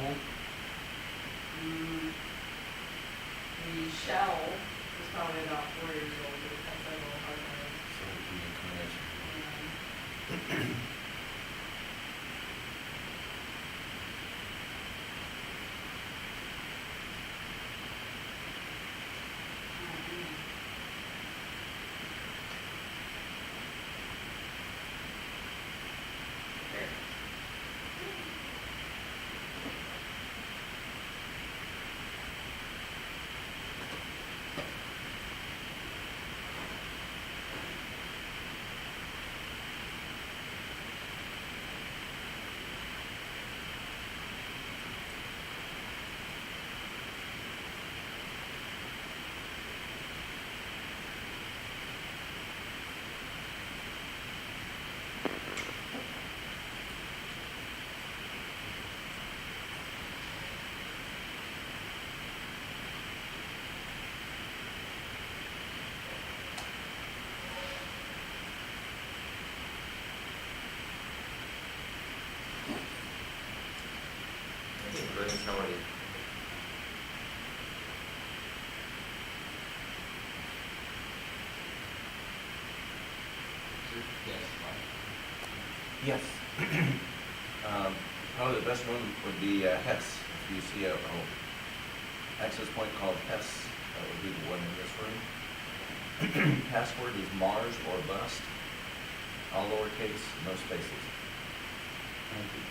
hole? The shell is probably about 4 years old, but it's got several hard drives. So it would be a combination. Hey, Grace, how are you? Yes. Probably the best one would be Hess. If you see a access point called Hess, that would be the one in this room. Password is Mars or bust. All lowercase, no spaces. Thank you.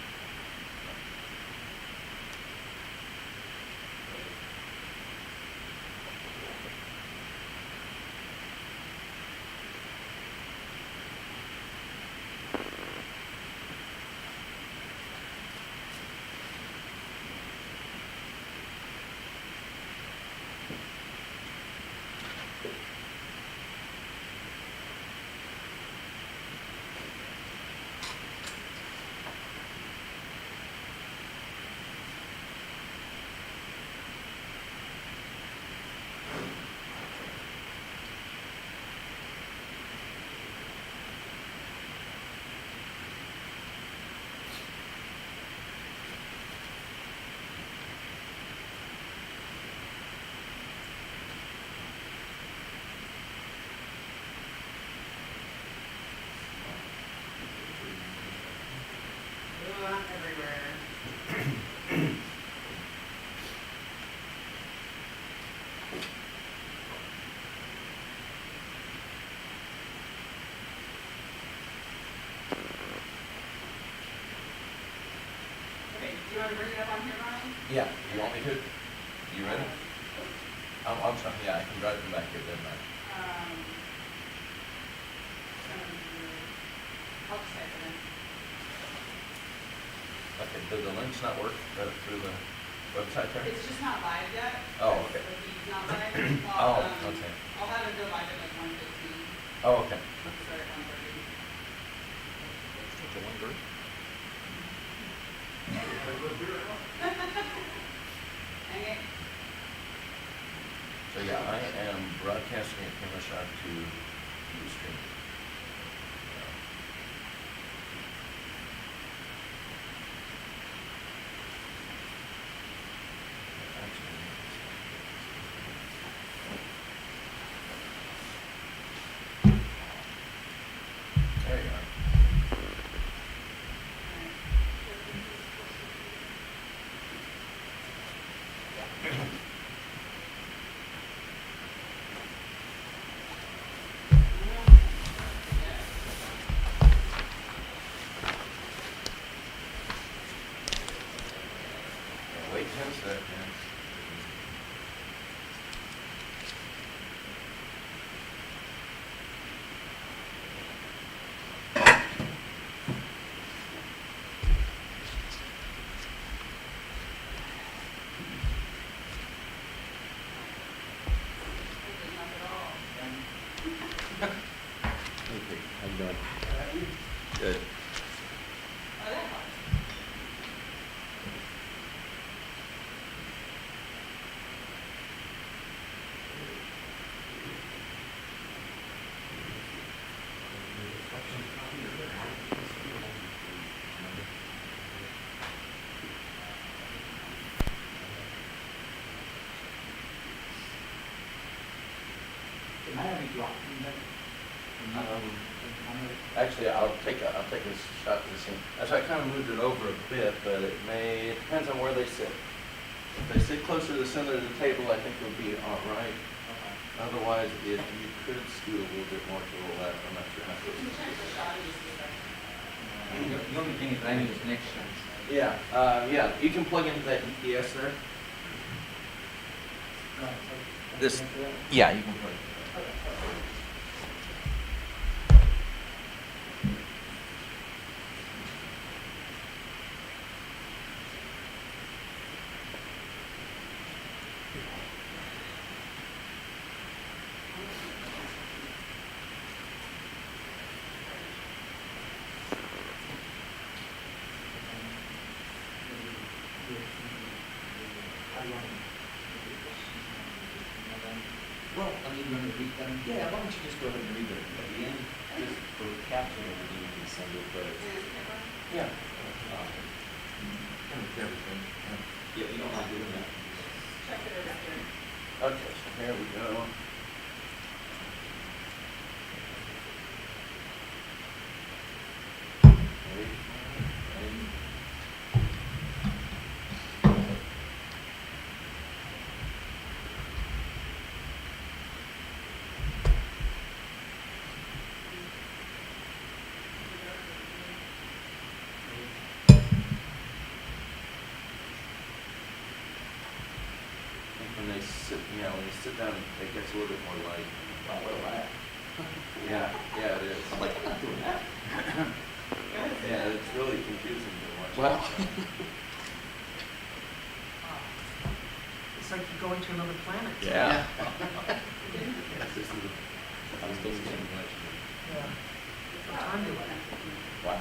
Everywhere. Okay, do you want to bring it up on here, Ryan? Yeah, you want me to? You ready? I'm sorry, yeah, I can drive them back here, doesn't matter. I'll just type it in. Okay, did the links not work through the website there? It's just not live yet. Oh, okay. The feed's not live. Oh, okay. I'll have it go live at like 1:15. Oh, okay. Let's start at 1:30. Such a wonder. Hang it. So yeah, I am broadcasting at Camera Shot to Ustream. There you are. Wait 10 seconds. Okay, I'm done. Good. Oh, that helps. Actually, I'll take a shot at this thing. Actually, I kind of moved it over a bit, but it depends on where they sit. If they sit closer to the center of the table, I think it'll be all right. Otherwise, if you could scoot a little bit more to the left, I'm not sure how close. The only thing is I need connections. Yeah, yeah, you can plug into that UPS there. This, yeah, you can plug it. Well, I mean, you want to read them? Yeah, why don't you just go ahead and read them at the end, just for caption everything, you can send it, but. Yeah. Kind of everything. Yeah, you don't mind doing that. Check it over here. Okay, so here we go. When they sit, when they sit down, it gets a little bit more light. Oh, what a laugh. Yeah, yeah, it is. I'm like, I'm not doing that. Yeah, it's really confusing to watch. Well. It's like you're going to another planet. Yeah. Yes, this is I was supposed to change much. Yeah. What time do it? Wow.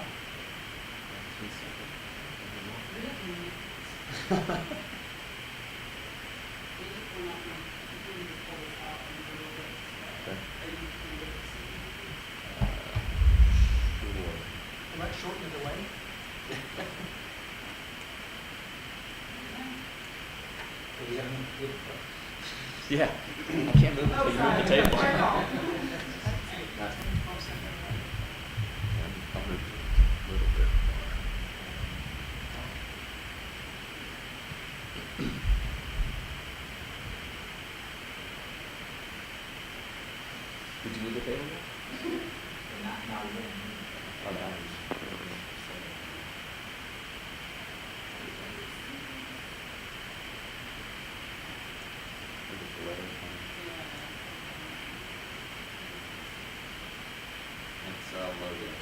Will that shorten the delay? Yeah, I can't move until you move the table. Did you move the table? Oh, nice. It's loaded.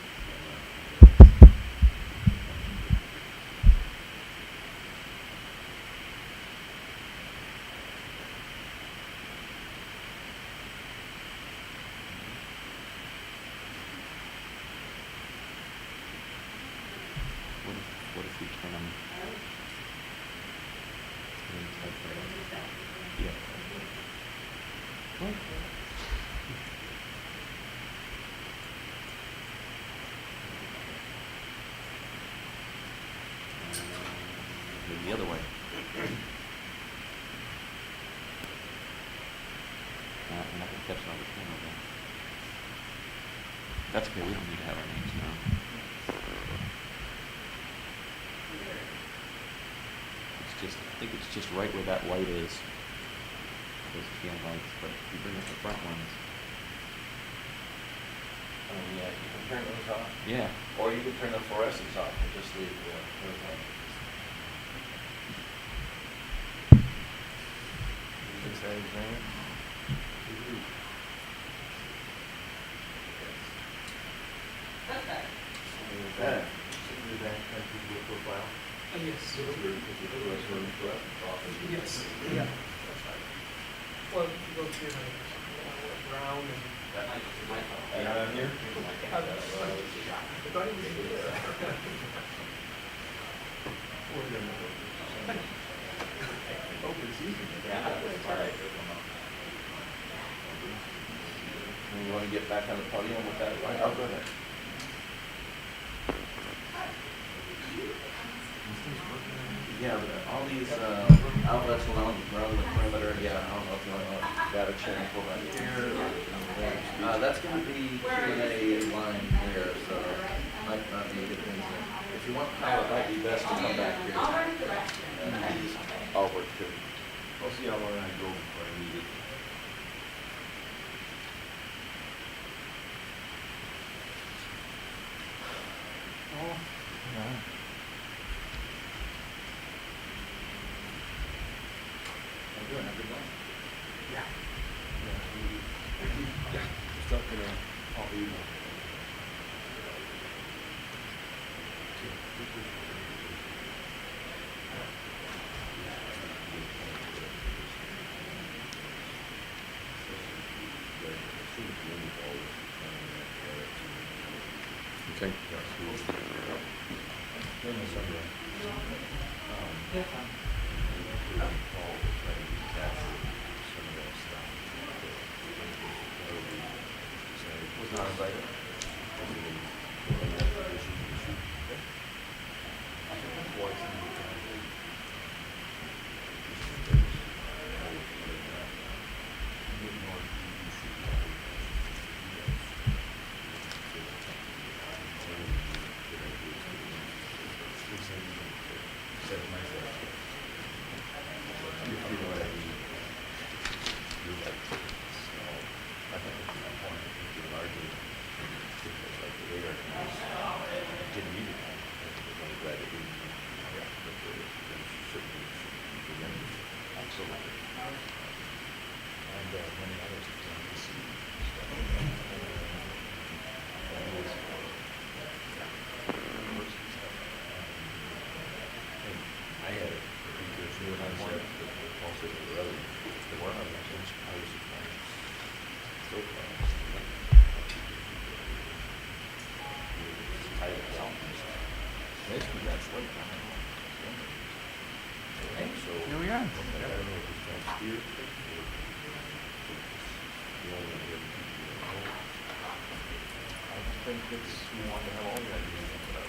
What if we turn them? Yeah. What? Maybe the other way. We're not gonna catch it on the camera then. That's okay, we don't need to have our names now. It's just, I think it's just right where that light is. Those can lights, but if you bring up the front ones. Oh, yeah, you can turn those off. Yeah. Or you can turn the fluorescents off and just leave those on. Fix that exam. Okay. That. Do that Google profile. Yes. Yes. Yeah. That's right. Well, you go to brown and. Here? Oh, that's right. I thought it was there. Open season. You want to get back on the podium with that? I'll go ahead. Yeah, but all these outlets along the perimeter, yeah, I don't know if you want data sharing for right here. That's gonna be Q&A line there, so might not be a good thing to, if you want power, it might be best to come back here. I'll work too. We'll see how long I go before I need it. I'm doing a good one. Yeah. Just up in all evening. Okay. Was not invited. Here we are. I think it's, we want to have all the ideas put up.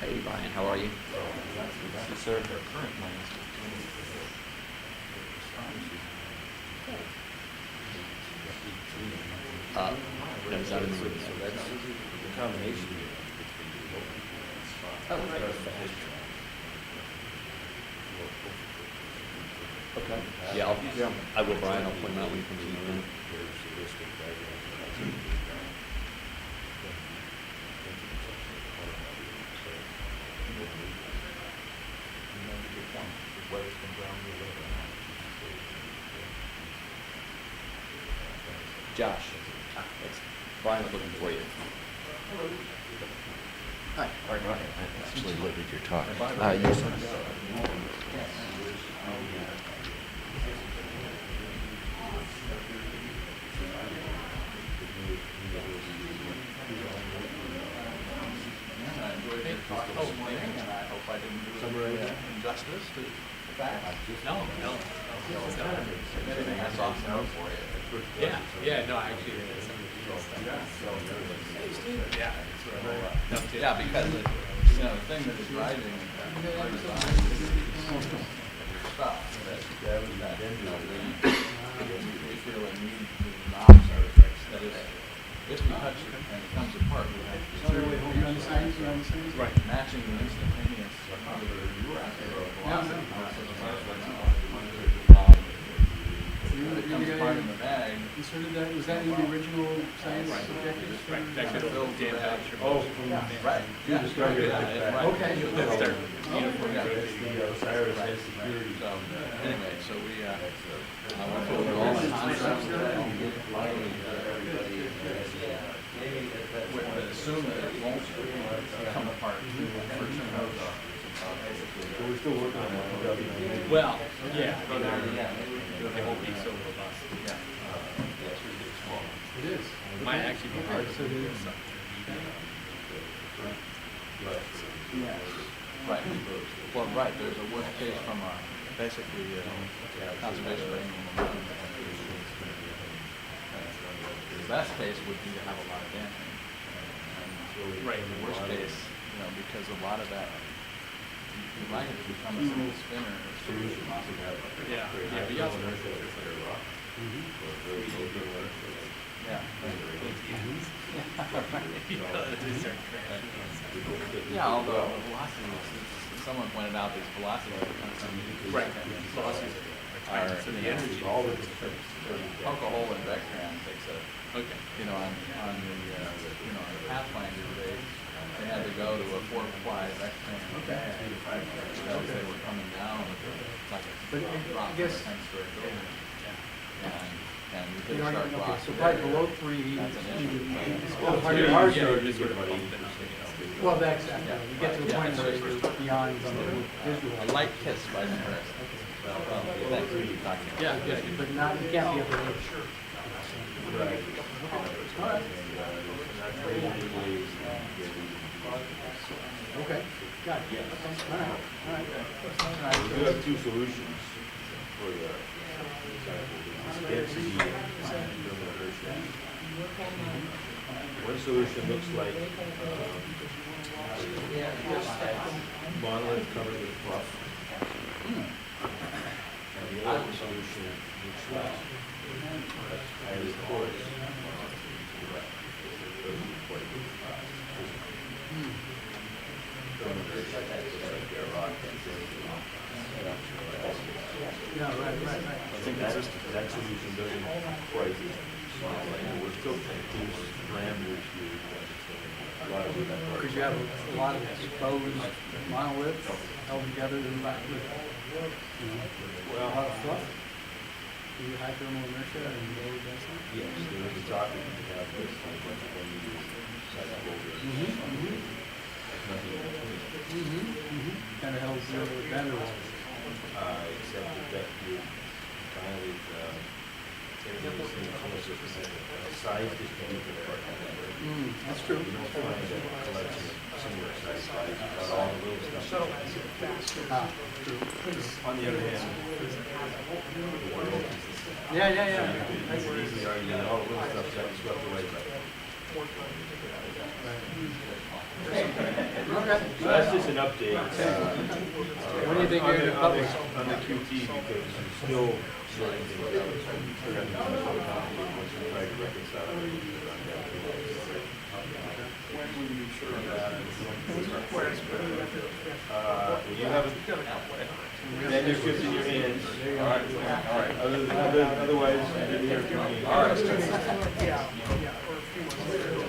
Hey, Brian, how are you? Yes, sir. No, it's not in the room. So that's the combination. Oh, okay. Okay. Yeah, I will, Brian. I'll point him out when he comes in the room. Josh, it's Brian's looking for you. Hi. All right, I actually looked at your talk. Yes, sir. Oh, and I hope I didn't do injustice to the fact. No. Everything I saw for you. Yeah, no, actually. Yeah. Yeah, because, the thing that is driving stuff, that we feel a need to not that is, if we touch it and it comes apart, we have to right, matching the instantaneous velocity. It comes apart in the bag. inserted that, was that in the original science objectives? Right, that could Build the damn back. voucher. Oh, right, yeah. discovered it like that. Right. Okay. That's their Yeah. uniform. Yeah. The Osiris has security. So, anyway, so we, went through all the concepts there, and we would assume that it won't come apart too much. So we're still working on that. Well, yeah, I mean, they won't be so robust. Yeah. It is. It might actually be hard to do something. Right. Well, right, there's a worst case from a, basically, conservation of animal momentum. The best case would be to have a lot of damping. And Right. the worst case, because a lot of that, you might have become a single spinner. Yeah, but you also. Yeah. Because Yeah, although velocity, someone pointed out these velocity. Right, velocities are, so the energy. Poke a hole in Vectran takes a, Okay. on the, on the Pathfinder, they had to go to a 4-ply Vectran. Okay. Because they were coming down, like But a I rock guess- 10-story building. And we You hit a know, sharp okay, rock. so probably below 3, That's an issue. well, Hard hard, to hard, start, you just sort get of about bump 80%. it up against. well, that's, you get to the Yeah. point where you're beyond the visual. A light kiss by comparison. Thanks for talking. Yeah, yeah. But not, you can't be up there. Sure. Right. All right. Okay, got it. All right, all right. We do have two solutions for the density and thermal inertia. One solution looks like monolith covered with fluff. And the other solution looks like highly porous. Yeah, right. I think that solution doesn't quite, we're still trying to use parameters here. A lot of that. Because you have a lot of exposed monoliths held together with, a lot of fluff. Do you high thermal inertia and low density? Yes, there was a topic to have this, like when you site over. Kind of held zero with better ones. Except that you violate, everything is almost a size distribution. That's true. You don't find a collection of similar size slides, you've got all the little stuff. Ah, true. On the other hand, the one opens the Yeah. you can easily argue that all the little stuff got swept away by. Okay. So that's just an update. When do you think on you're the- gonna publish? On the QT, because there's still sorting things out. We're having to sort of complicate once we try to reconcile everything. When will you be sure of that? You have it, manuscript in your hands. All right. Otherwise, you didn't hear from me. All right. Yeah, or a few months later.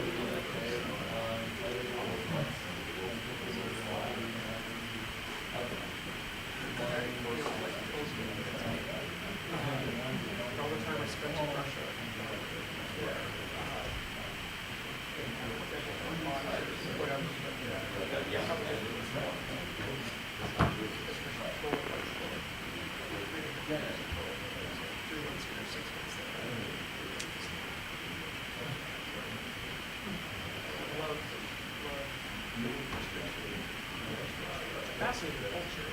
All the time I spent in Russia. Fascinating culture.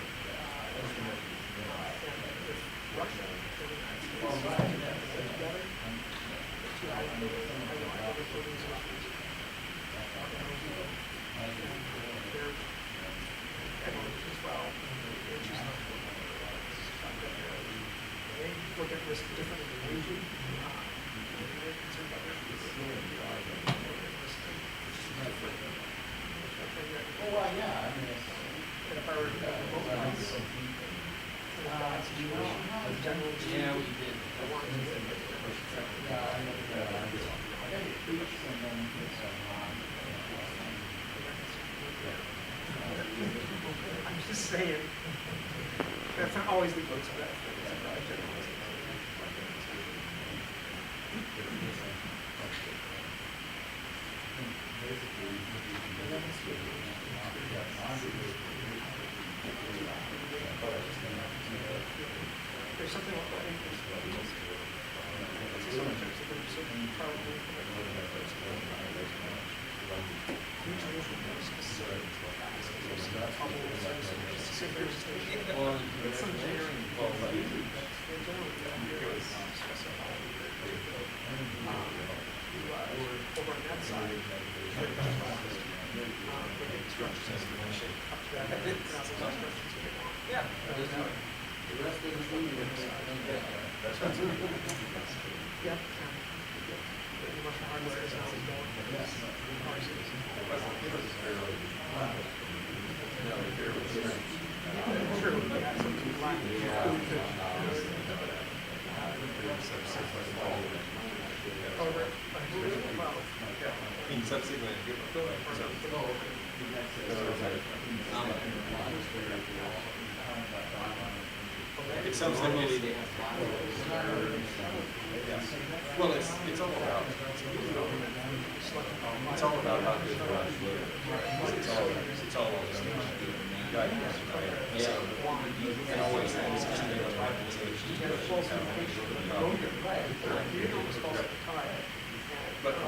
Russia, the United States, together. Two islands, other organizations. They're economic as well. They choose not to work on it. They look at risk differently than we do. They're concerned about their risk. Oh, well, yeah, I mean, it's. And if I were to go to both sides, in a bad situation, generally. Yeah, we did. I want to. Yeah, I I'm just saying, that's not always the case, but that's generally. There's something like that. Well, it's some generic. Over on that side. Yeah. The rest of the thing Yep. Pretty much the hardware is how it's going. Ours is. True, yeah, some people lack However, well, In subsequent, it sounds like it. Well, it's all about, it's all about how good the rush is. It's all about guidance, right? Yeah. So you can always see the but the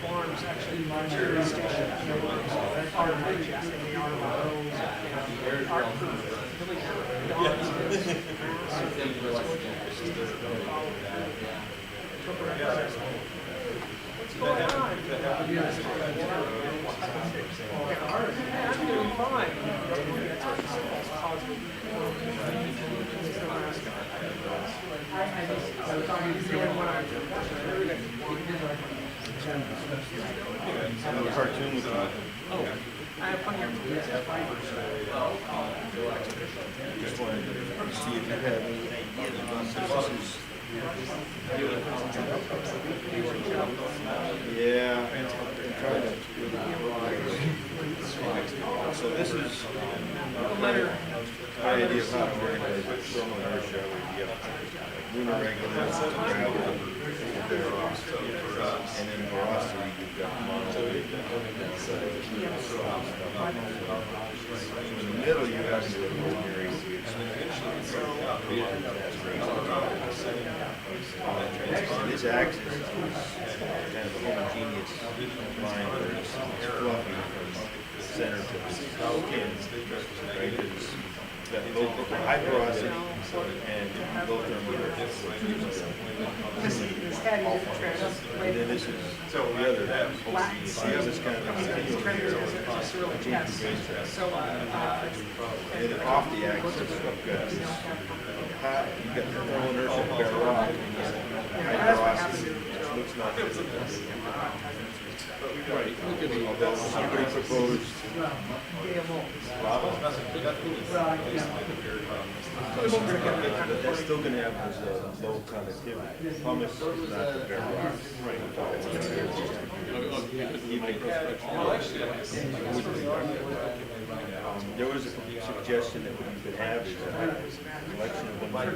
farms actually material station, are righteous and they are those and our food really What's going on? I'm doing fine. I was talking to someone when I a cartoon with I have plenty of just wanted to see if you had any idea about this. Yeah, I'm trying to. So this is my idea of how to organize a thermal inertia where you have lunar regolith, gravel, and then velocity, you've got monolith. In the middle, you have your ordinary and this axis is kind of a homogeneous line where it's fluffy from center to the skin, right? It's got both high porosity and low thermal inertia. And then this is the other homogeneous. So this kind of continuum here and then off the axis, you've got this high, you've got the thermal inertia of bare rock, and high porosity, which looks not good. Right. Although somebody proposed but that's still going to have this low conductivity. Pumice is not the bare rock. There was a suggestion that what you could have is a collection of one size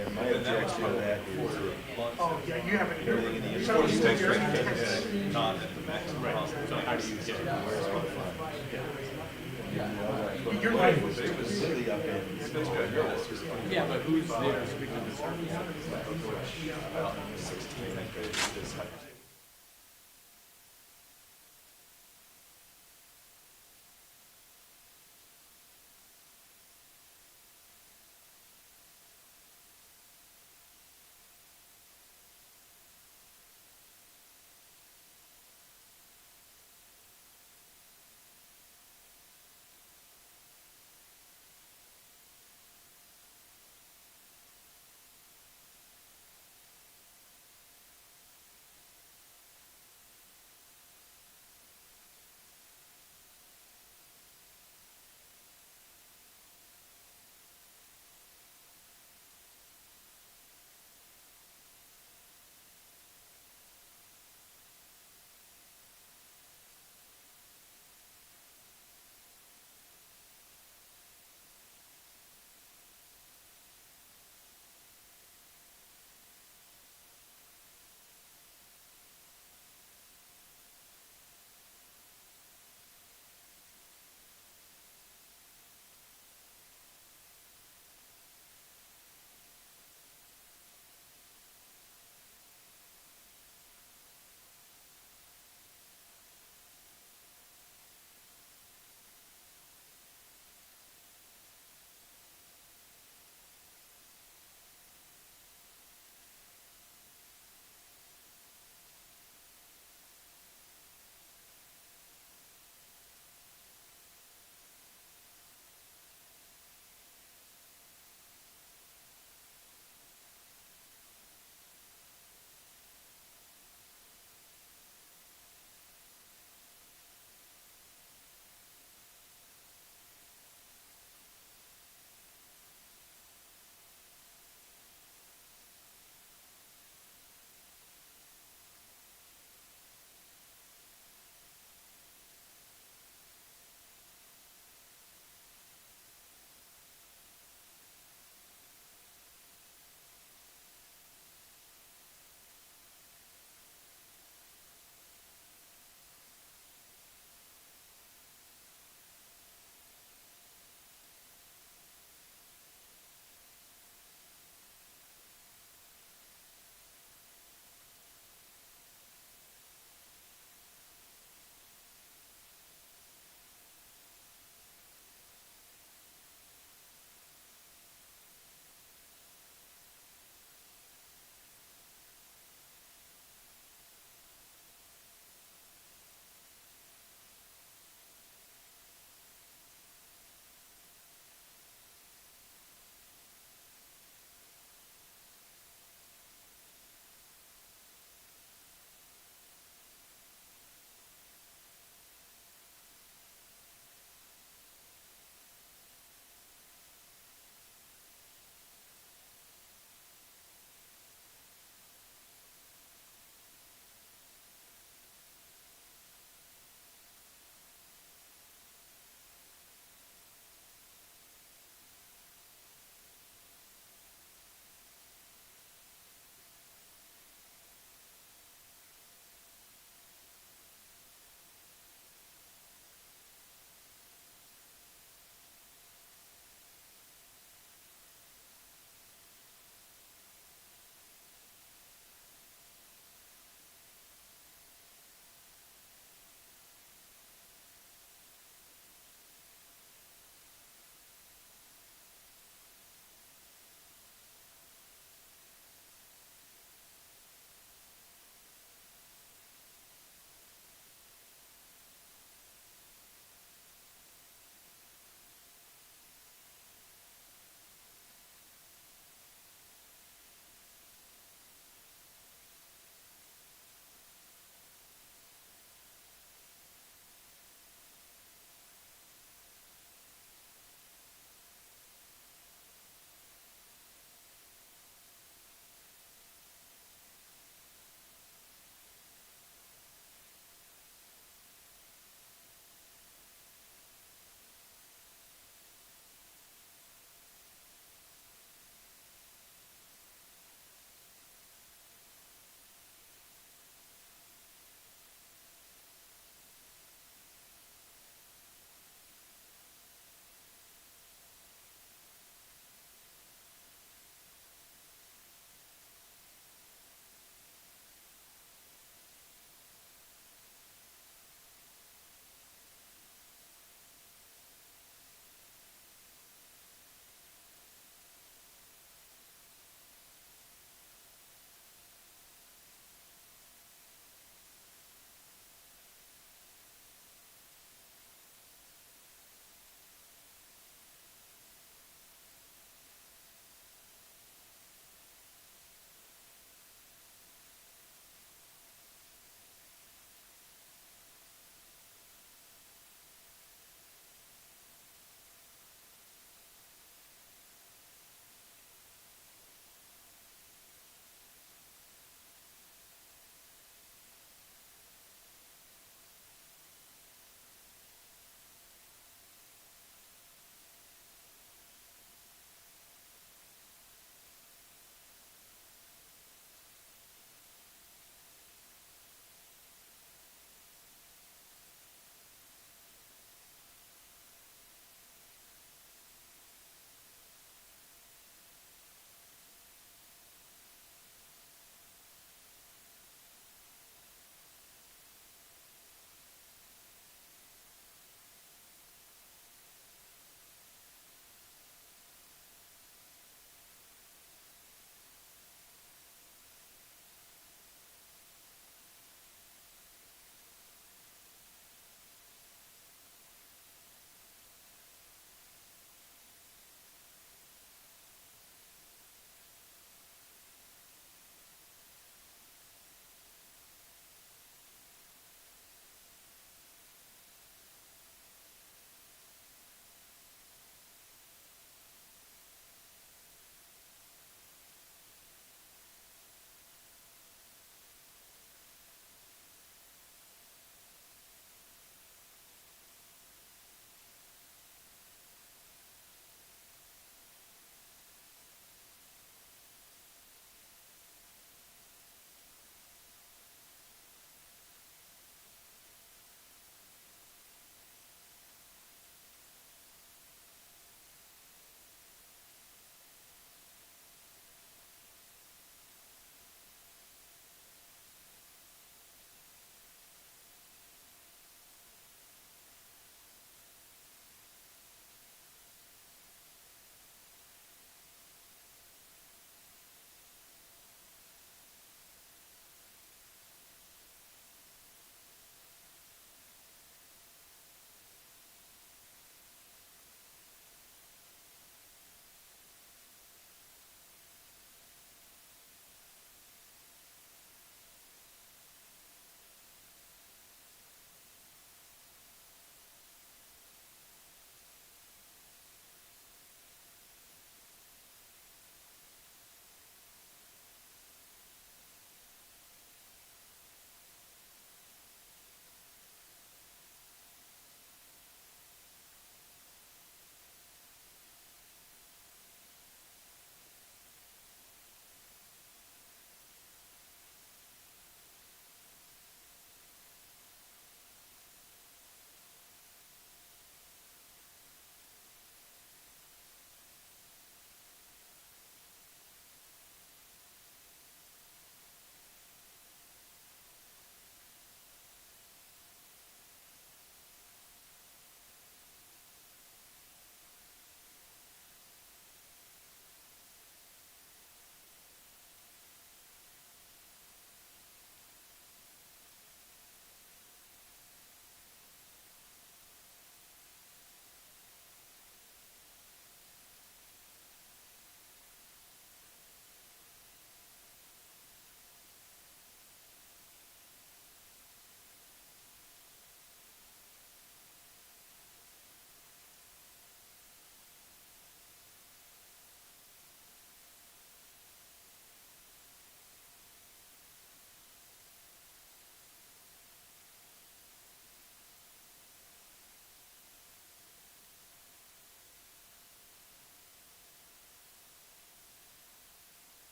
my objection to that is oh, yeah, you haven't. everything in the Somebody's important still spectrum here. is not at the maximum possible. So how do you get Your life was completely up in. Yeah, but who's there speaking to About 16.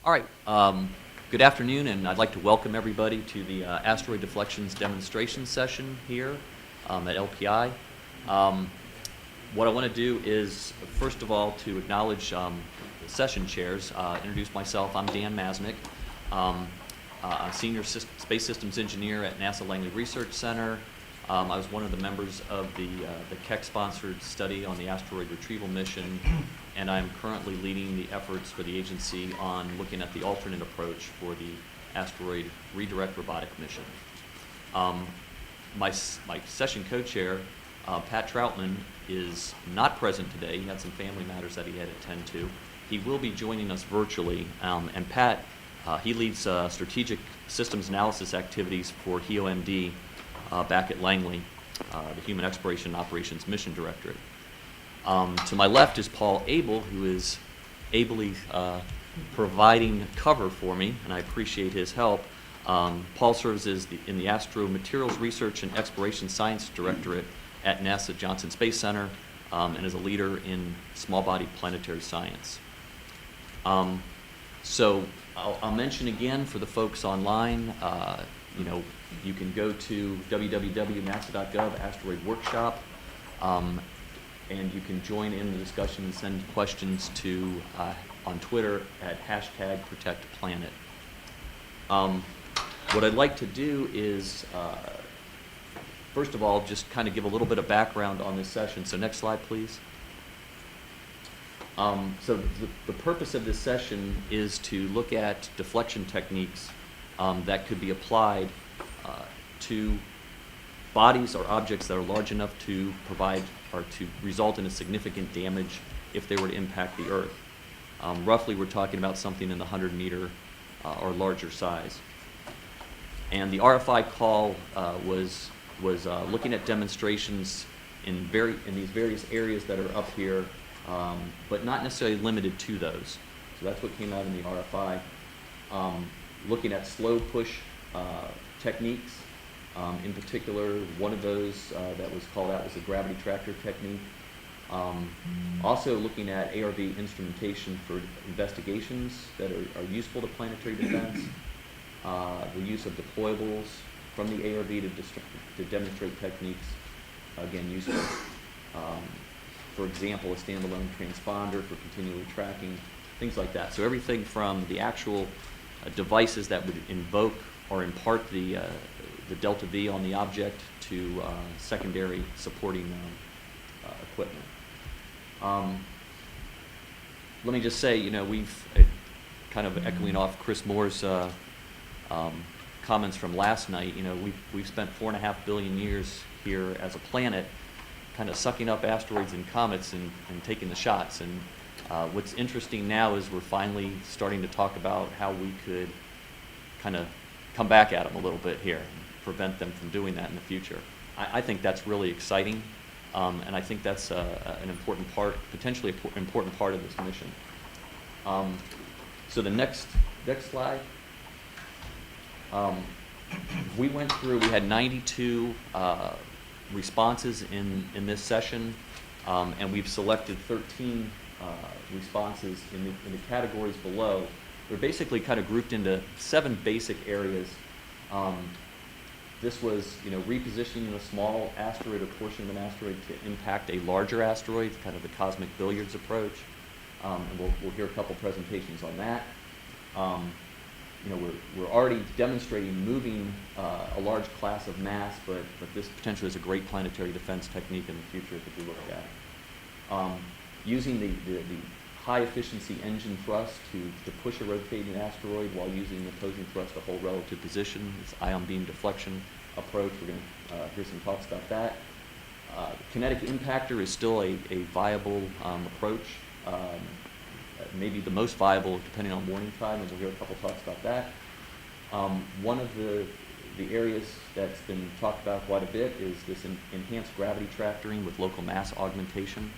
All right, good afternoon, and I'd like to welcome everybody to the Asteroid Deflections demonstration session here at LPI. What I want to do is, first of all, to acknowledge the session chairs, introduce myself. I'm Dan Masnick. I'm a senior space systems engineer at NASA Langley Research Center. I was one of the members of the Keck-sponsored study on the asteroid retrieval mission, and I'm currently leading the efforts for the agency on looking at the alternate approach for the asteroid redirect robotic mission. My session co-chair, Pat Troutman, is not present today. He had some family matters that he had to attend to. He will be joining us virtually, and Pat, he leads strategic systems analysis activities for HEOMD back at Langley, the Human Exploration and Operations Mission Directorate. To my left is Paul Abel, who is ably providing cover for me, and I appreciate his help. Paul serves as in the Astro Materials Research and Exploration Science Directorate at NASA Johnson Space Center, and is a leader in small-body planetary science. So I'll mention again for the folks online, you can go to www.nasa.gov asteroid workshop, and you can join in the discussion and send questions to on Twitter at #ProtectPlanet. What I'd like to do is, first of all, just kind of give a little bit of background on this session. So next slide, please. So the purpose of this session is to look at deflection techniques that could be applied to bodies or objects that are large enough to provide or to result in a significant damage if they were to impact the Earth. Roughly, we're talking about something in the 100-meter or larger size. And the RFI call was looking at demonstrations in these various areas that are up here, but not necessarily limited to those. So that's what came out in the RFI. Looking at slow push techniques. In particular, one of those that was called out was the gravity tractor technique. Also looking at ARV instrumentation for investigations that are useful to planetary defense. The use of deployables from the ARV to demonstrate techniques, again, useful. For example, a standalone transponder for continually tracking, things like that. So everything from the actual devices that would invoke or impart the delta V on the object to secondary supporting equipment. Let me just say, we've kind of echoing off Chris Moore's comments from last night. We've spent 4.5 billion years here as a planet, kind of sucking up asteroids and comets and taking the shots. And what's interesting now is we're finally starting to talk about how we could kind of come back at them a little bit here, prevent them from doing that in the future. I think that's really exciting, and I think that's an important part, potentially an important part of this mission. So the next slide. We had 92 responses in this session, and we've selected 13 responses in the categories below. They're basically kind of grouped into 7 basic areas. This was, repositioning a small asteroid or portion of an asteroid to impact a larger asteroid, kind of the cosmic billiards approach. And we'll hear a couple presentations on that. We're already demonstrating moving a large class of mass, but this potentially is a great planetary defense technique in the future that we look at. Using the high efficiency engine thrust to push a rotating asteroid while using the opposing thrust to hold relative position. This ion beam deflection approach. We're going to hear some talks about that. Kinetic impactor is still a viable approach, maybe the most viable depending on warning time, and we'll hear a couple talks about that. One of the areas that's been talked about quite a bit is this enhanced gravity tractoring with local mass augmentation,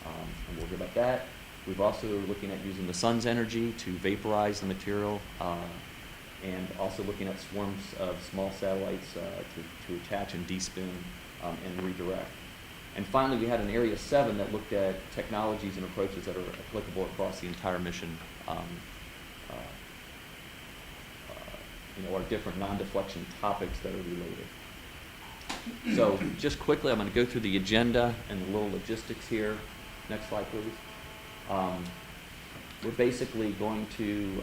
and we'll hear about that. We've also looking at using the sun's energy to vaporize the material, and also looking at swarms of small satellites to attach and despin and redirect. And finally, we had an Area 7 that looked at technologies and approaches that are applicable across the entire mission our different non-deflection topics that are related. So just quickly, I'm going to go through the agenda and the little logistics here. Next slide, please. We're basically going to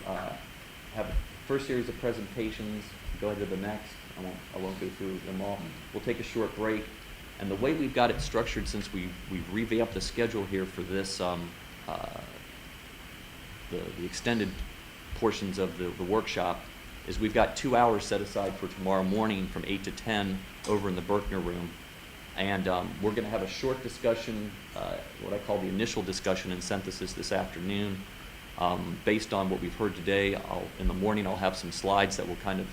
have a first series of presentations, go ahead to the next. I won't go through them all. We'll take a short break. And the way we've got it structured, since we've revamped the schedule here for this, the extended portions of the workshop, is we've got 2 hours set aside for tomorrow morning from 8 to 10 over in the Berkner room. And we're going to have a short discussion, what I call the initial discussion and synthesis this afternoon. Based on what we've heard today, in the morning I'll have some slides that will kind of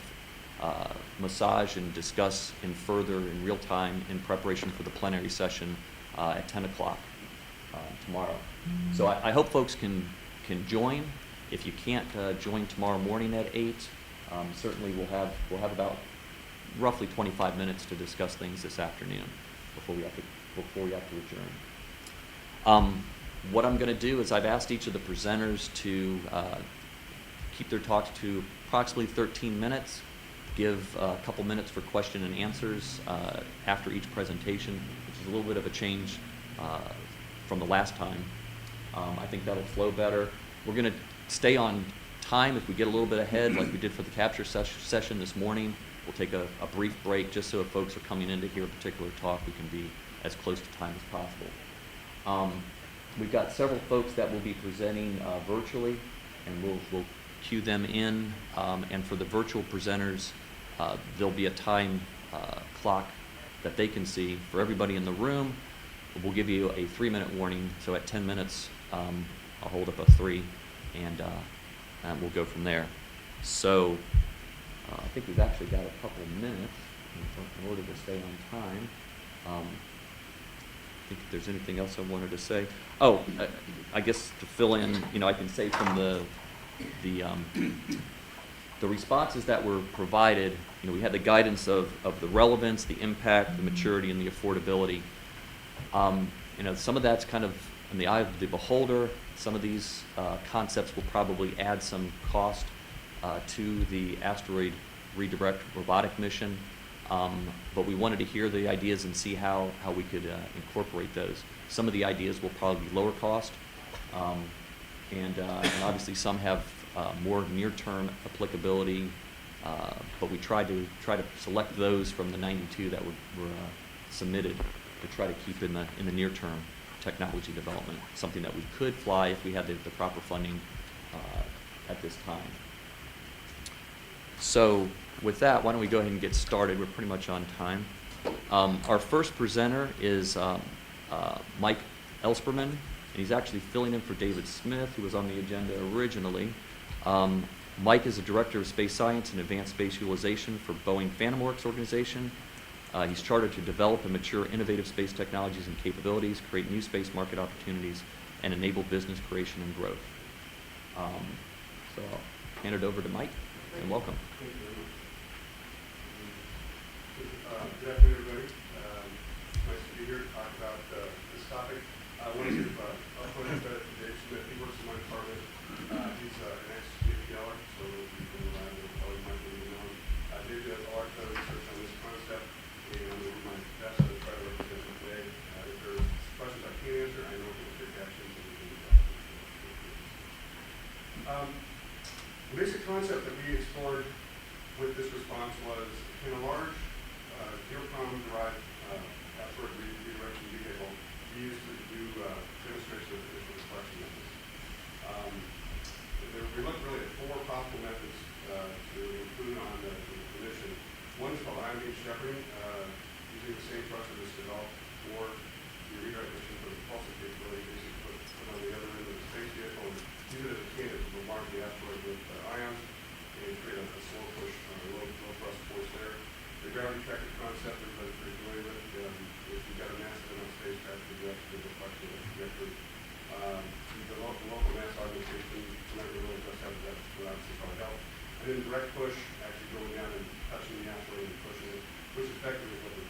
massage and discuss in real time in preparation for the plenary session at 10 o'clock tomorrow. So I hope folks can join. If you can't join tomorrow morning at 8, certainly we'll have about roughly 25 minutes to discuss things this afternoon before we have to adjourn. What I'm going to do is I've asked each of the presenters to keep their talks to approximately 13 minutes, give a couple minutes for question and answers after each presentation, which is a little bit of a change from the last time. I think that'll flow better. We're going to stay on time. If we get a little bit ahead, like we did for the capture session this morning, we'll take a brief break just so if folks are coming in to hear a particular talk, we can be as close to time as possible. We've got several folks that will be presenting virtually, and we'll cue them in. And for the virtual presenters, there'll be a time clock that they can see. For everybody in the room, we'll give you a 3-minute warning. So at 10 minutes, I'll hold up a 3, and we'll go from there. So I think we've actually got a couple minutes in order to stay on time. I think if there's anything else I wanted to say. Oh, I guess to fill in, I can say from the responses that were provided, we had the guidance of the relevance, the impact, the maturity, and the affordability. Some of that's kind of in the eye of the beholder. Some of these concepts will probably add some cost to the asteroid redirect robotic mission. But we wanted to hear the ideas and see how we could incorporate those. Some of the ideas will probably be lower cost, and obviously some have more near-term applicability. But we tried to select those from the 92 that were submitted to try to keep in the near-term technology development, something that we could fly if we had the proper funding at this time. So with that, why don't we go ahead and get started? We're pretty much on time. Our first presenter is Mike Elsperman, and he's actually filling in for David Smith, who was on the agenda originally. Mike is a director of space science and advanced space utilization for Boeing Phantom Works organization. He's chartered to develop and mature innovative space technologies and capabilities, create new space market opportunities, and enable business creation and growth. So I'll hand it over to Mike, and welcome. Good afternoon, everybody. Nice to be here to talk about this topic. I want to give a photo credit to Dave Smith. He works in my department. He's an ex-GPLer, so you can probably might be known. Dave does a lot of research on this concept, and I'm going to do my best to try to represent it today. If there's questions I can't answer, I know people take actions, and we can do that. The basic concept that we explored with this response was, can a large zero-derived asteroid redirection vehicle be used to do demonstration of initial deflection methods? We looked really at 4 possible methods to include on the mission. One is called ion beam shepherding, using the same thrusters as developed for the redirect mission for the propulsive capability, basically put on the other end of the space vehicle and use it as a candidate to bombard the asteroid with ions and create a slow push, low thrust force there. The gravity tracker concept everybody's pretty familiar with. If you've got a massive enough spacecraft to do the deflection of the trajectory. The local mass augmentation, never really does have that, but obviously probably help. And then direct push, actually going down and touching the asteroid and pushing it, which effectively is what the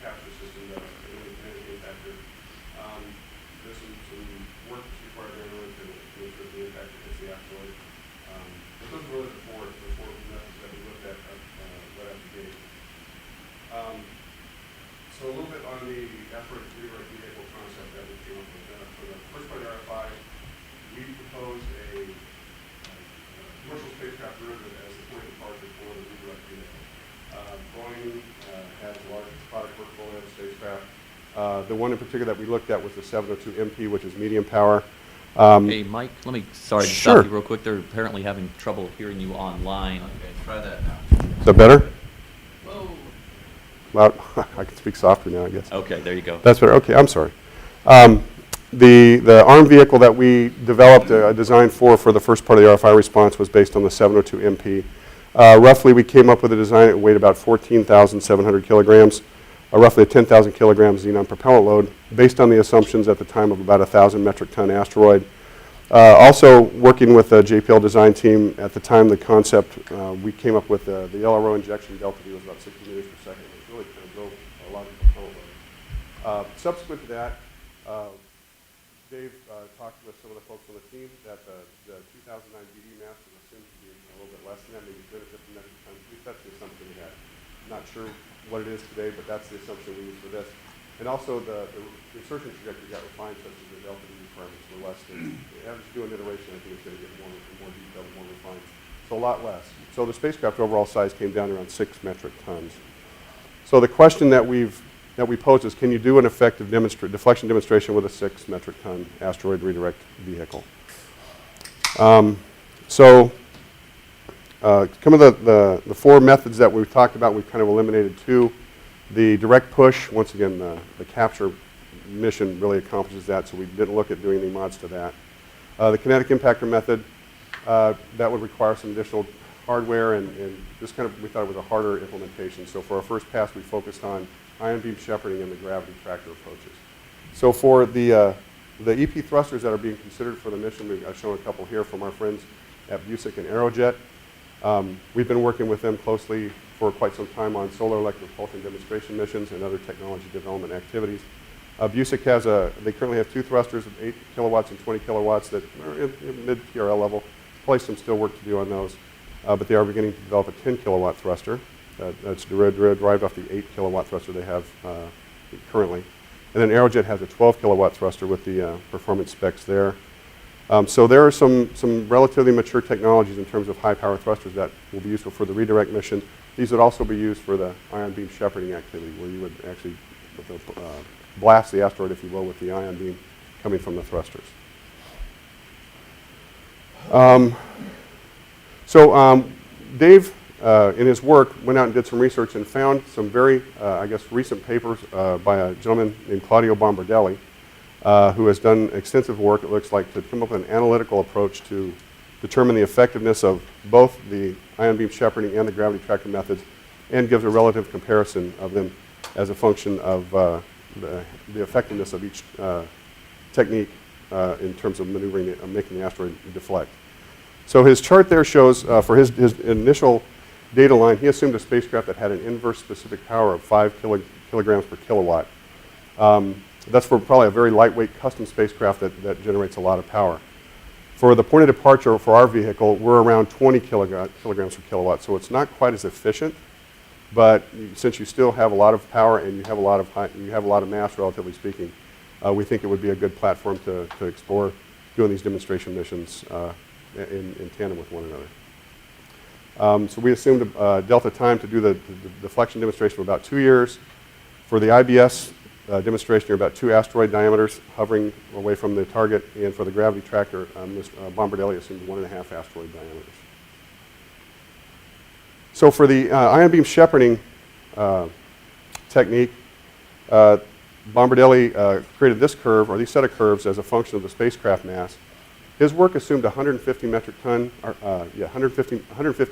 capture system does, the management factor. There's some work that's required there in order to ensure the impact hits the asteroid. But those are really the four methods that we look So a little bit on the asteroid redirect vehicle concept that we came up with. For the first part of the RFI, we proposed a commercial spacecraft derivative as the point of departure for the redirect vehicle. Boeing has a large product portfolio of spacecraft. The one in particular that we looked at was the 702 MP, which is medium power. Hey, Mike, sorry to Sure. stop you real quick. They're apparently having trouble hearing you online. Okay, try that now. Is that better? Whoa. Loud. I can speak softer now, I guess. Okay, there you go. That's better. Okay, I'm sorry. The ARM vehicle that we developed a design for the first part of the RFI response was based on the 702 MP. Roughly, we came up with a design that weighed about 14,700 kilograms, roughly a 10,000 kilogram xenon propellant load, based on the assumptions at the time of about a 1,000 metric ton asteroid. Also, working with the JPL design team, at the time the concept, we came up with the LRO injection delta V was about 60 meters per second. It really kind of drove a lot of propellant load. Subsequent to that, Dave talked with some of the folks on the team that the 2009 BD mass was assumed to be a little bit less than that, maybe 250 metric tons. At least that's the assumption we had. Not sure what it is today, but that's the assumption we used for this. And also the insertion trajectory got refined such that the delta V requirements were less than, as you do an iteration, I think it's going to get more detailed, more refined. So a lot less. So the spacecraft overall size came down around 6 metric tons. So the question that we posed is, can you do an effective deflection demonstration with a 6 metric ton asteroid redirect vehicle? Some of the four methods that we've talked about, we've kind of eliminated two. The direct push, once again, the capture mission really accomplishes that, so we didn't look at doing any mods to that. The kinetic impactor method, that would require some additional hardware, and this kind of, we thought it was a harder implementation. So for our first pass, we focused on ion beam shepherding and the gravity tractor approaches. So for the EP thrusters that are being considered for the mission, I've shown a couple here from our friends at Busick and Aerojet. We've been working with them closely for quite some time on solar electric propulsion demonstration missions and other technology development activities. Busick they currently have two thrusters of 8 kilowatts and 20 kilowatts that are in mid-TRL level. Probably some still work to do on those, but they are beginning to develop a 10 kilowatt thruster. That's derived off the 8 kilowatt thruster they have currently. And then Aerojet has a 12 kilowatt thruster with the performance specs there. So there are some relatively mature technologies in terms of high power thrusters that will be useful for the redirect mission. These would also be used for the ion beam shepherding activity, where you would actually blast the asteroid, if you will, with the ion beam coming from the thrusters. Dave, in his work, went out and did some research and found some very, recent papers by a gentleman named Claudio Bombardelli, who has done extensive work, it looks like, to come up with an analytical approach to determine the effectiveness of both the ion beam shepherding and the gravity tractor methods, and gives a relative comparison of them as a function of the effectiveness of each technique in terms of maneuvering, making the asteroid deflect. So his chart there shows, for his initial data line, he assumed a spacecraft that had an inverse specific power of 5 kilograms per kilowatt. That's for probably a very lightweight custom spacecraft that generates a lot of power. For the point of departure for our vehicle, we're around 20 kilograms per kilowatt, so it's not quite as efficient. But since you still have a lot of power and you have a lot of mass, relatively speaking, we think it would be a good platform to explore doing these demonstration missions in tandem with one another. So we assumed a delta time to do the deflection demonstration for about 2 years. For the IBS demonstration, you're about 2 asteroid diameters hovering away from the target, and for the gravity tractor, Bombardelli assumed 1.5 asteroid diameters. So for the ion beam shepherding technique, Bombardelli created this curve, or these set of curves, as a function of the spacecraft mass. His work assumed a 150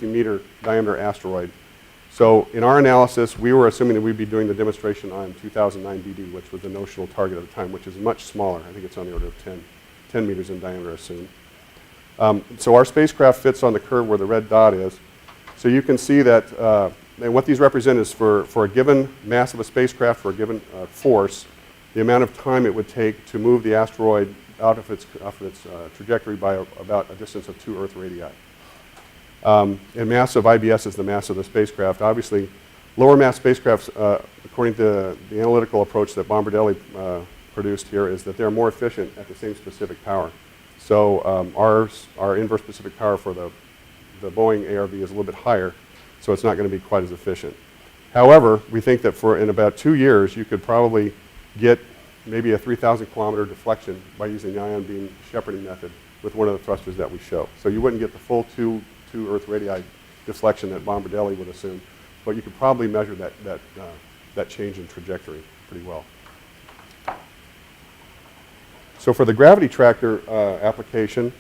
meter diameter asteroid. So in our analysis, we were assuming that we'd be doing the demonstration on 2009 BD, which was the notional target at the time, which is much smaller. I think it's on the order of 10 meters in diameter assumed. So our spacecraft fits on the curve where the red dot is. So you can see that, and what these represent is for a given mass of a spacecraft, for a given force, the amount of time it would take to move the asteroid out of its trajectory by about a distance of 2 Earth radii. And mass of IBS is the mass of the spacecraft. Obviously, Lower mass spacecrafts, according to the analytical approach that Bombardelli produced here, is that they're more efficient at the same specific power. So our inverse specific power for the Boeing ARV is a little bit higher, so it's not going to be quite as efficient. However, we think that in about 2 years, you could probably get maybe a 3,000 kilometer deflection by using the ion beam shepherding method with one of the thrusters that we show. So you wouldn't get the full two Earth radii deflection that Bombardelli would assume, but you could probably measure that change in trajectory pretty well. So for the gravity tractor application,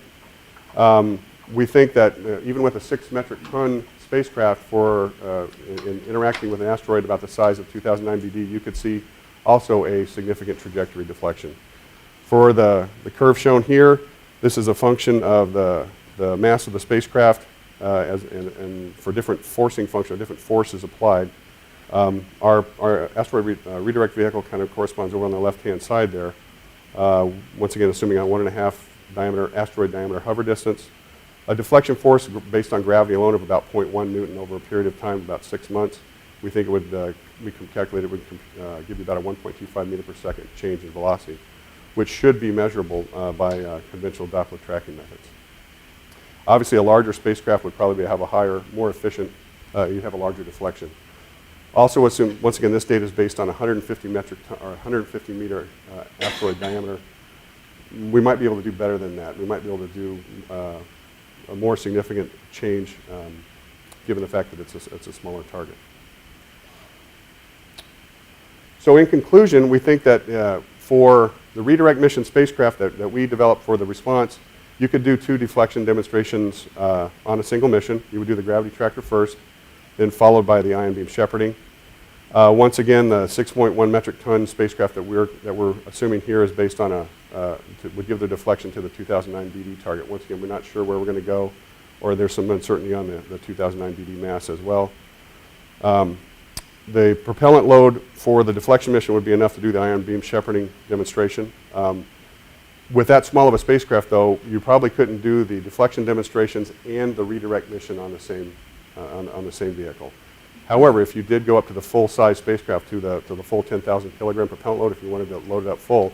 we think that even with a 6 metric ton spacecraft in interacting with an asteroid about the size of 2009 BD, you could see also a significant trajectory deflection. For the curve shown here, this is a function of the mass of the spacecraft and for different forcing function, different forces applied. Our asteroid redirect vehicle kind of corresponds over on the left-hand side there. Once again, assuming a 1.5 asteroid diameter hover distance. A deflection force based on gravity alone of about 0.1 Newton over a period of time, about 6 months. We think it would, we can calculate it would give you about a 1.25 meter per second change in velocity, which should be measurable by conventional Doppler tracking methods. Obviously, a larger spacecraft would probably have a higher, more efficient, you'd have a larger deflection. Also assume, once again, this data is based on 150 meter asteroid diameter. We might be able to do better than that. We might be able to do a more significant change given the fact that it's a smaller target. So in conclusion, we think that for the redirect mission spacecraft that we developed for the response, you could do 2 deflection demonstrations on a single mission. You would do the gravity tractor first, then followed by the ion beam shepherding. Once again, the 6.1 metric ton spacecraft that we're assuming here is based on would give the deflection to the 2009 BD target. Once again, we're not sure where we're going to go, or there's some uncertainty on the 2009 BD mass as well. The propellant load for the deflection mission would be enough to do the ion beam shepherding demonstration. With that small of a spacecraft, though, you probably couldn't do the deflection demonstrations and the redirect mission on the same vehicle. However, if you did go up to the full-size spacecraft to the full 10,000 kilogram propellant load, if you wanted to load it up full,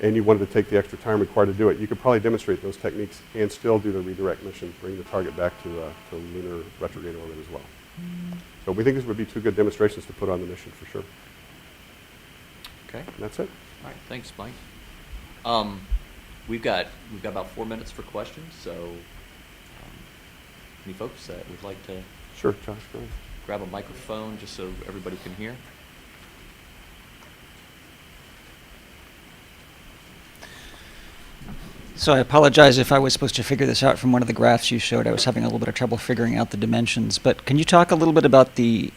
and you wanted to take the extra time required to do it, you could probably demonstrate those techniques and still do the redirect mission, bring the target back to lunar retrograde orbit as well. So we think this would be 2 good demonstrations to put on the mission for sure. Okay. And that's it. All right. Thanks, Mike. We've got about 4 minutes for questions. So, any folks that would like to Sure, Josh, go ahead. grab a microphone just so everybody can hear? So I apologize if I was supposed to figure this out from one of the graphs you showed. I was having a little bit of trouble figuring out the dimensions. But can you talk a little bit about the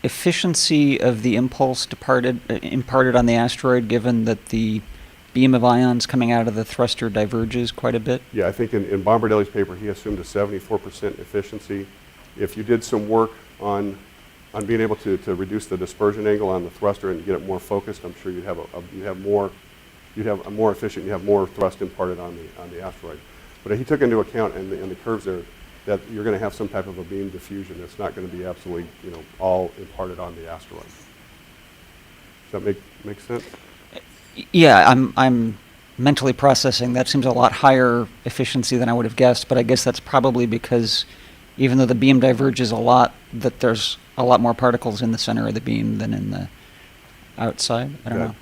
efficiency of the impulse imparted on the asteroid, given that the beam of ions coming out of the thruster diverges quite a bit? Yeah, I think in Bombardelli's paper, he assumed a 74% efficiency. If you did some work on being able to reduce the dispersion angle on the thruster and get it more focused, I'm sure you'd have more efficient, you have more thrust imparted on the asteroid. But he took into account in the curves there that you're going to have some type of a beam diffusion that's not going to be absolutely, all imparted on the asteroid. Does that make sense? Yeah, I'm mentally processing. That seems a lot higher efficiency than I would have guessed, but I guess that's probably because even though the beam diverges a lot, that there's a lot more particles in the center of the beam than in the outside. I don't know.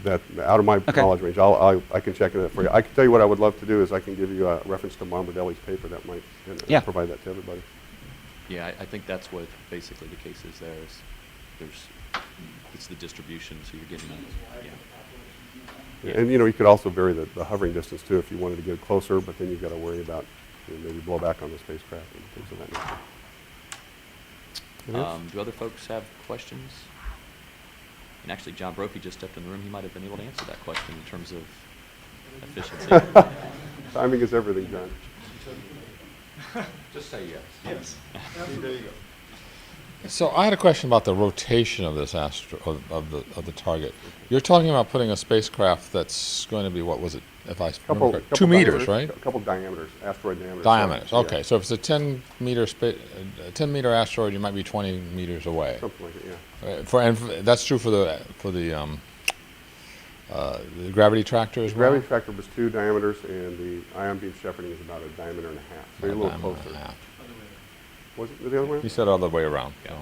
That out of my knowledge range, I can check it for you. I can tell you what I would love to do is I can give you a reference to Bombardelli's paper that might provide that to everybody. Yeah, I think that's what basically the case is there. It's the distribution, so you're getting And you could also vary the hovering distance too if you wanted to get closer, but then you've got to worry about maybe blowback on the spacecraft and things of that nature. Do other folks have questions? And actually, John Brophy just stepped in the room. He might have been able to answer that question in terms of efficiency. Timing is everything, John. Just say yes. Yes. There you go. So I had a question about the rotation of this of the target. You're talking about putting a spacecraft that's going to be, what was it, if I Couple, remember, couple 2 meters, diameters, right? A couple diameters, asteroid diameters. Diameters, Yeah, okay. So if it's a 10-meter asteroid, you might be 20 meters away. Something like it, yeah. That's true for the gravity tractor as The well? gravity tractor was 2 diameters, and the ion beam shepherding is about a diameter and a half. So you're a little Diameter and closer. a half. Was it the other way? He said other way around. So.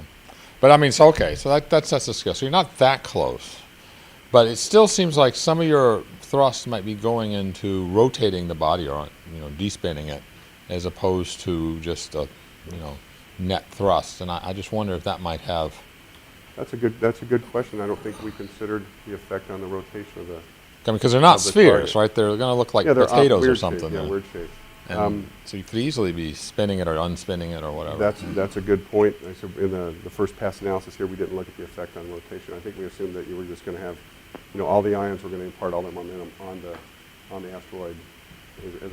But I mean, so okay, so that's the scale. So you're not that close. But it still seems like some of your thrust might be going into rotating the body or, despinning it, as opposed to just a, net thrust. And I just wonder if that might have. That's a good question. I don't think we considered the effect on the rotation of the. Because they're not of the spheres, target. right? They're going to look like Yeah, they're potatoes or weird something. Shape, yeah, weird shape. And so you could easily be spinning it or unspinning it or whatever. That's a good point. I said in the first pass analysis here, we didn't look at the effect on rotation. I think we assumed that you were just going to have, all the ions were going to impart all their momentum on the asteroid,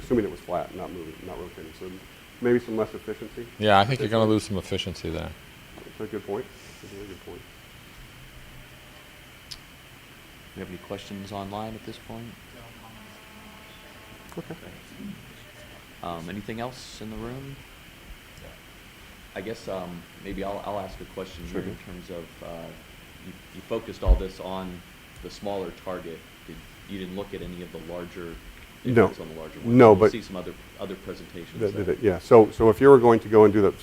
assuming it was flat, not moving, not rotating. So maybe some less efficiency. Yeah, I think you're going to lose some efficiency there. That's a good point. That's a really good point. Do you have any questions online at this point? Okay. Anything else in the room? I guess maybe I'll ask a question Sure. here in terms of you focused all this on the smaller target. You didn't look at any of the larger effects on the larger one. No, We'll but see some other presentations. That did it, yeah. So if you were going to go and do that,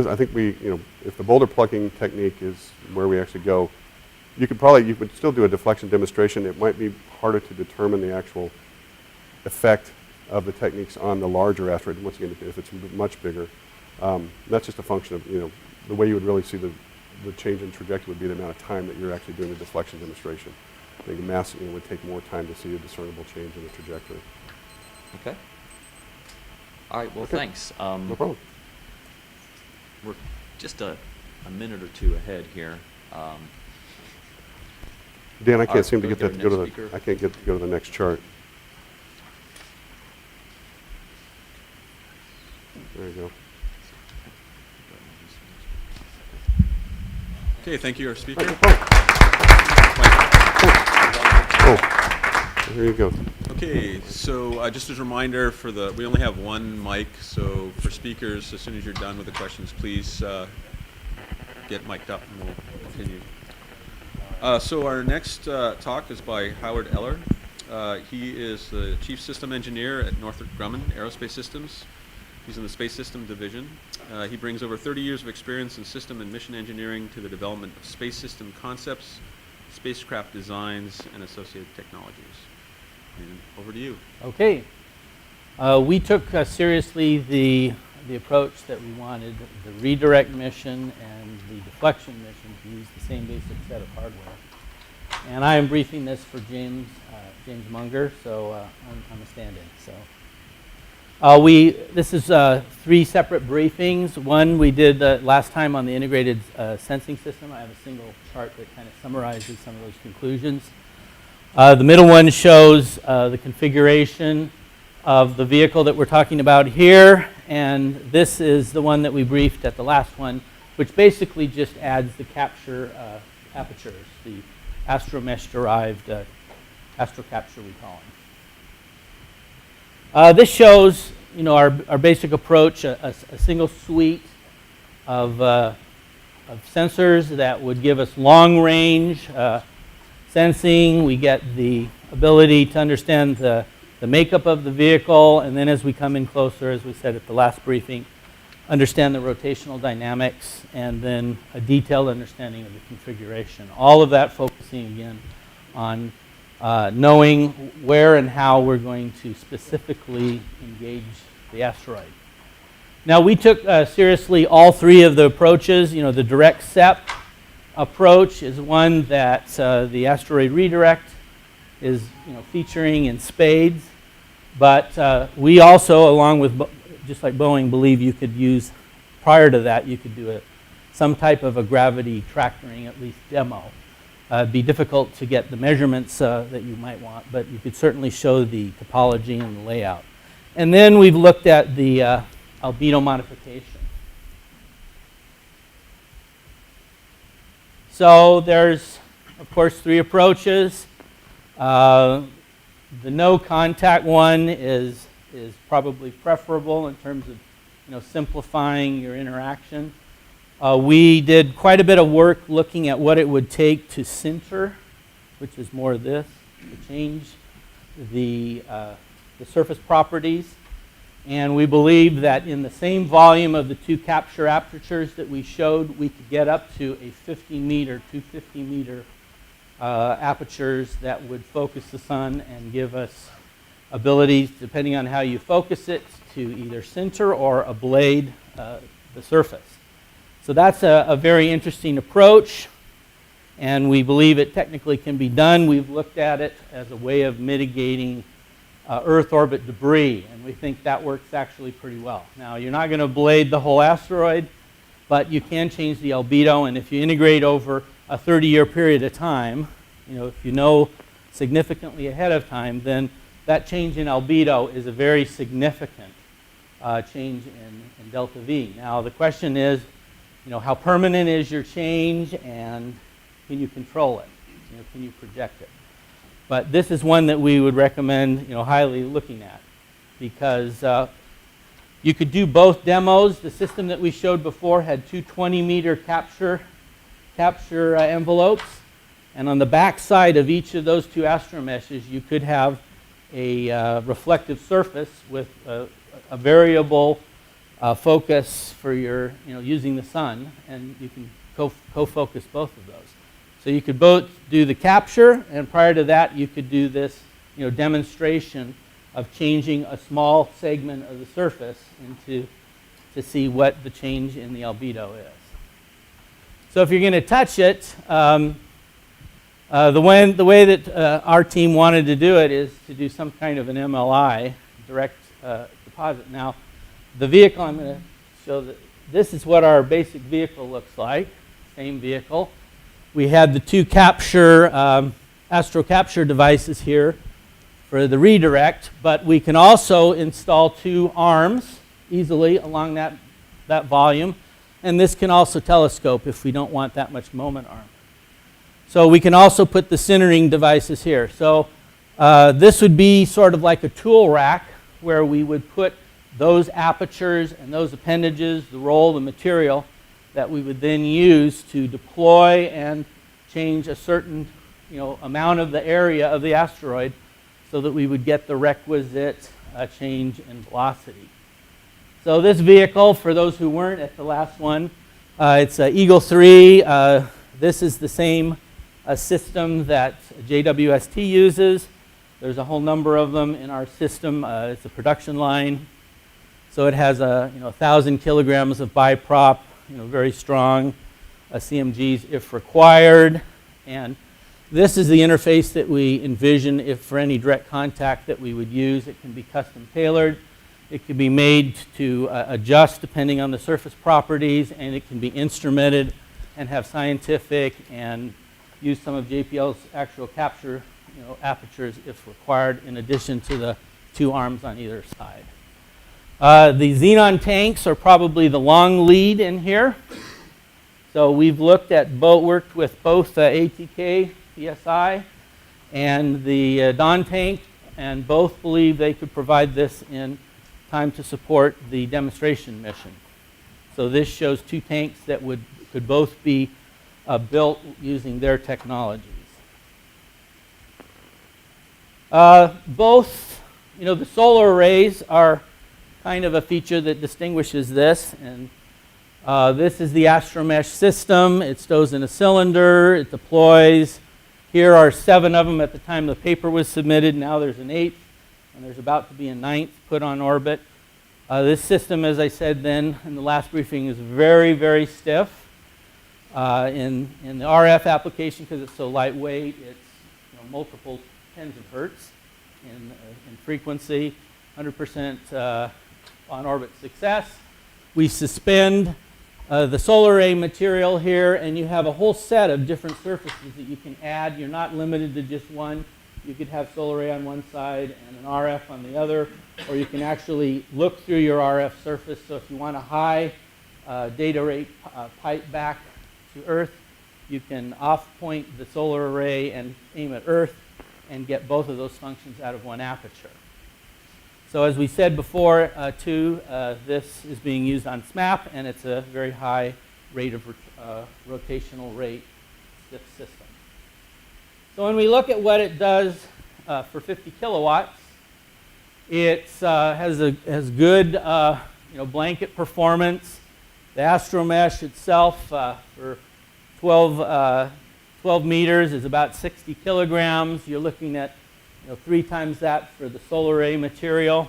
I think if the boulder plucking technique is where we actually go, you would still do a deflection demonstration. It might be harder to determine the actual effect of the techniques on the larger asteroid. Once again, if it's much bigger, that's just a function of the way you would really see the change in trajectory would be the amount of time that you're actually doing the deflection demonstration. I think the mass would take more time to see a discernible change in the trajectory. Okay. All right. Well, Okay. thanks. No problem. We're just a minute or two ahead here. Dan, I All can't right, seem to go get that to to go to our the. next speaker. I can't get to go to the next chart. There you go. Okay, thank you, our speaker. Oh, here you go. Okay, so just as a reminder, we only have one mic, so for speakers, as soon as you're done with the questions, please get mic'd up and we'll continue. So our next talk is by Howard Eller. He is the Chief System Engineer at Northrop Grumman Aerospace Systems. He's in the Space System Division. He brings over 30 years of experience in system and mission engineering to the development of space system concepts, spacecraft designs, and associated technologies. And over to you. Okay. We took seriously the approach that we wanted, the redirect mission and the deflection mission, to use the same basic set of hardware. And I am briefing this for James Munger, so I'm a stand-in. So this is 3 separate briefings. One we did last time on the integrated sensing system. I have a single chart that kind of summarizes some of those conclusions. The middle one shows the configuration of the vehicle that we're talking about here, and this is the one that we briefed at the last one, which basically just adds the capture apertures, the astromesh-derived astrocapture we call them. This shows, our basic approach, a single suite of sensors that would give us long-range sensing. We get the ability to understand the makeup of the vehicle, and then as we come in closer, as we said at the last briefing, understand the rotational dynamics, and then a detailed understanding of the configuration. All of that focusing again on knowing where and how we're going to specifically engage the asteroid. Now, we took seriously all 3 of the approaches. The direct SEP approach is one that the asteroid redirect is featuring in spades, but we also, along with just like Boeing, believe you could use, prior to that, you could do some type of a gravity tractoring, at least demo. It'd be difficult to get the measurements that you might want, but you could certainly show the topology and the layout. And then we've looked at the albedo modification. So there's, of course, 3 approaches. The no contact one is probably preferable in terms of simplifying your interaction. We did quite a bit of work looking at what it would take to sinter, which is more of this, to change the surface properties. And we believe that in the same volume of the two capture apertures that we showed, we could get up to a 50-meter, 250-meter apertures that would focus the sun and give us abilities, depending on how you focus it, to either sinter or ablade the surface. So that's a very interesting approach, and we believe it technically can be done. We've looked at it as a way of mitigating Earth orbit debris, and we think that works actually pretty well. Now, you're not going to ablade the whole asteroid, but you can change the albedo, and if you integrate over a 30-year period of time, if you know significantly ahead of time, then that change in albedo is a very significant change in delta V. Now, the question is, how permanent is your change, and can you control it? Can you project it? But this is one that we would recommend, highly looking at, because you could do both demos. The system that we showed before had two 20-meter capture envelopes, and on the back side of each of those two astromeshes, you could have a reflective surface with a variable focus for your, using the sun, and you can co-focus both of those. So you could both do the capture, and prior to that, you could do this, demonstration of changing a small segment of the surface to see what the change in the albedo is. So if you're going to touch it, the way that our team wanted to do it is to do some kind of an MLI, direct deposit. Now, the vehicle, I'm going to show that this is what our basic vehicle looks like, same vehicle. We had the two astro capture devices here for the redirect, but we can also install two arms easily along that volume, and this can also telescope if we don't want that much moment arm. So we can also put the sintering devices here. So this would be sort of like a tool rack where we would put those apertures and those appendages, the roll, the material, that we would then use to deploy and change a certain amount of the area of the asteroid so that we would get the requisite change in velocity. So this vehicle, for those who weren't at the last one, it's Eagle 3. This is the same system that JWST uses. There's a whole number of them in our system. It's a production line. So it has 1,000 kilograms of biprop, very strong CMGs if required. And this is the interface that we envision if for any direct contact that we would use. It can be custom tailored. It can be made to adjust depending on the surface properties, and it can be instrumented and have scientific and use some of JPL's actual capture apertures if required, in addition to the two arms on either side. The xenon tanks are probably the long lead in here. So we've worked with both ATK, PSI, and the Dawn tank, and both believe they could provide this in time to support the demonstration mission. So this shows two tanks that could both be built using their technologies. Both, the solar arrays are kind of a feature that distinguishes this, and this is the astromesh system. It stows in a cylinder, it deploys. Here are 7 of them at the time the paper was submitted. Now there's an 8th, and there's about to be a 9th put on orbit. This system, as I said then in the last briefing, is very, very stiff. In the RF application, because it's so lightweight, it's multiple tens of hertz in frequency, 100% on-orbit success. We suspend the solar array material here, and you have a whole set of different surfaces that you can add. You're not limited to just one. You could have solar array on one side and an RF on the other, or you can actually look through your RF surface. So if you want a high data rate pipe back to Earth, you can off-point the solar array and aim at Earth. and get both of those functions out of one aperture. So as we said before, this is being used on SMAP, and it's a very high rate of rotational rate stiff system. So when we look at what it does for 50 kilowatts, it has good blanket performance. The AstroMesh itself for 12 meters is about 60 kilograms. You're looking at 3 times that for the solar array material.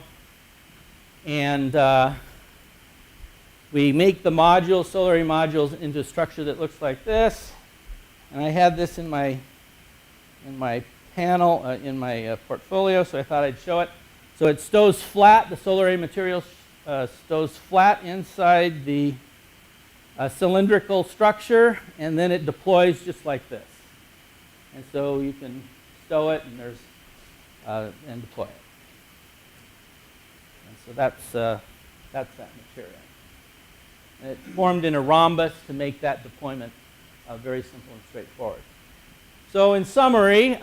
And we make the modules, solar array modules, into a structure that looks like this. And I had this in my panel, in my portfolio, so I thought I'd show it. So it stows flat, the solar array material stows flat inside the cylindrical structure, and then it deploys just like this. And so you can stow it and deploy it. And so that's that material. And it's formed in a rhombus to make that deployment very simple and straightforward. So in summary,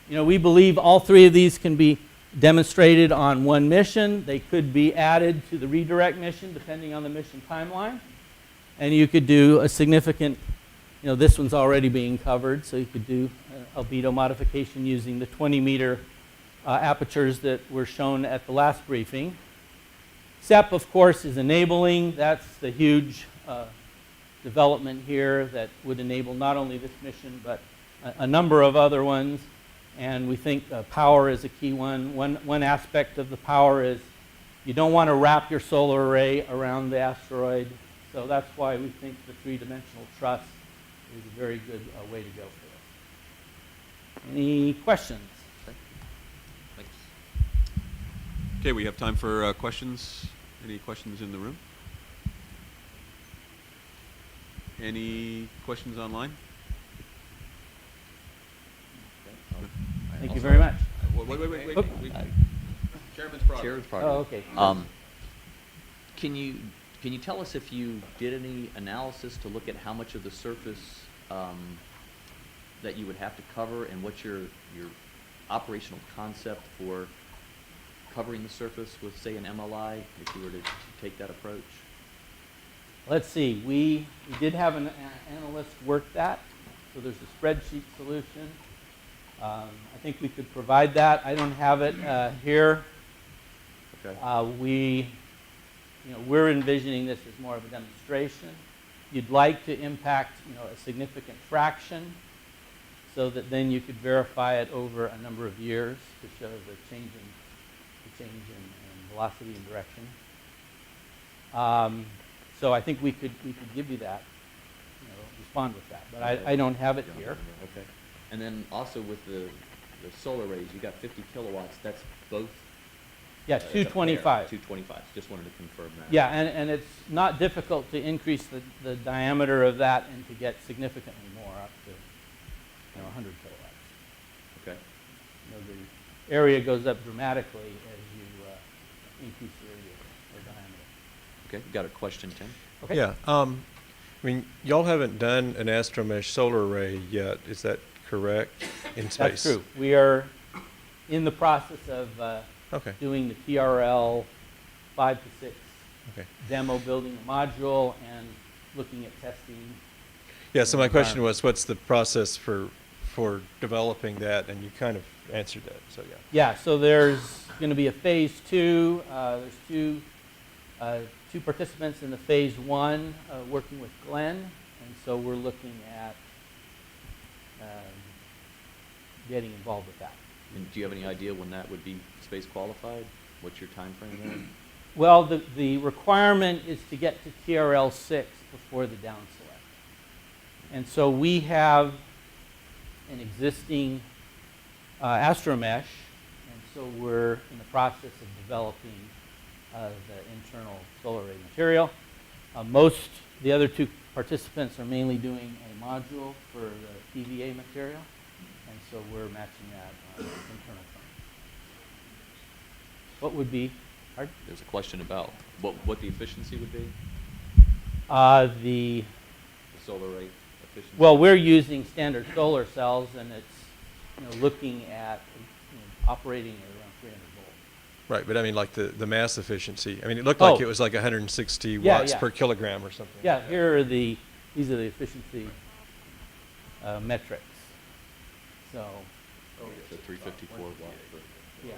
we believe all 3 of these can be demonstrated on one mission. They could be added to the redirect mission depending on the mission timeline. And you could do a significant, this one's already being covered, so you could do albedo modification using the 20-meter apertures that were shown at the last briefing. CEP, of course, is enabling. That's the huge development here that would enable not only this mission, but a number of other ones. And we think power is a key one. One aspect of the power is you don't want to wrap your solar array around the asteroid. So that's why we think the 3-dimensional truss is a very good way to go for this. Any questions? Thanks. Okay, we have time for questions. Any questions in the room? Any questions online? Thank you very much. Wait. Oh. Chairman's progress. Chairman's progress. Oh, okay. Can you tell us if you did any analysis to look at how much of the surface that you would have to cover, and what's your operational concept for covering the surface with, say, an MLI, if you were to take that approach? Let's see. We did have an analyst work that. So there's a spreadsheet solution. I think we could provide that. I don't have it here. Okay. We're envisioning this as more of a demonstration. You'd like to impact, a significant fraction, so that then you could verify it over a number of years to show the change in velocity and direction. So I think we could give you that, respond with that. But I don't have it here. Okay. And then also with the solar arrays, you got 50 kilowatts. That's both. Yeah, 225. 225. Just wanted to confirm that. Yeah, and it's not difficult to increase the diameter of that and to get significantly more, up to 100 kilowatts. Okay. The area goes up dramatically as you increase the area or diameter. Okay. You got a question, Tim? Okay. Yeah. Y'all haven't done an AstroMesh solar array yet. Is that correct? In space. That's true. We are in the process of doing the TRL 5 to 6 demo, building a module, and looking at testing. Yeah, so my question was, what's the process for developing that? And you kind of answered that, so yeah. Yeah, so there's going to be a phase 2. There's two participants in the phase 1 working with Glenn, and so we're looking at getting involved with that. And do you have any idea when that would be space qualified? What's your time frame there? Well, the requirement is to get to TRL 6 before the down select. And so we have an existing AstroMesh, and so we're in the process of developing the internal solar array material. The other 2 participants are mainly doing a module for the TVA material, and so we're matching that on internal front. What would be hard? There's a question about what the efficiency would be? The solar array efficiency? Well, we're using standard solar cells, and it's looking at operating at around 300 volts. Right, but I mean, like the mass efficiency. I mean, it looked like Oh. it was like 160 Yeah, watts yeah. per kilogram or something. Yeah, these are the efficiency metrics. So, So 354 watt per. yeah.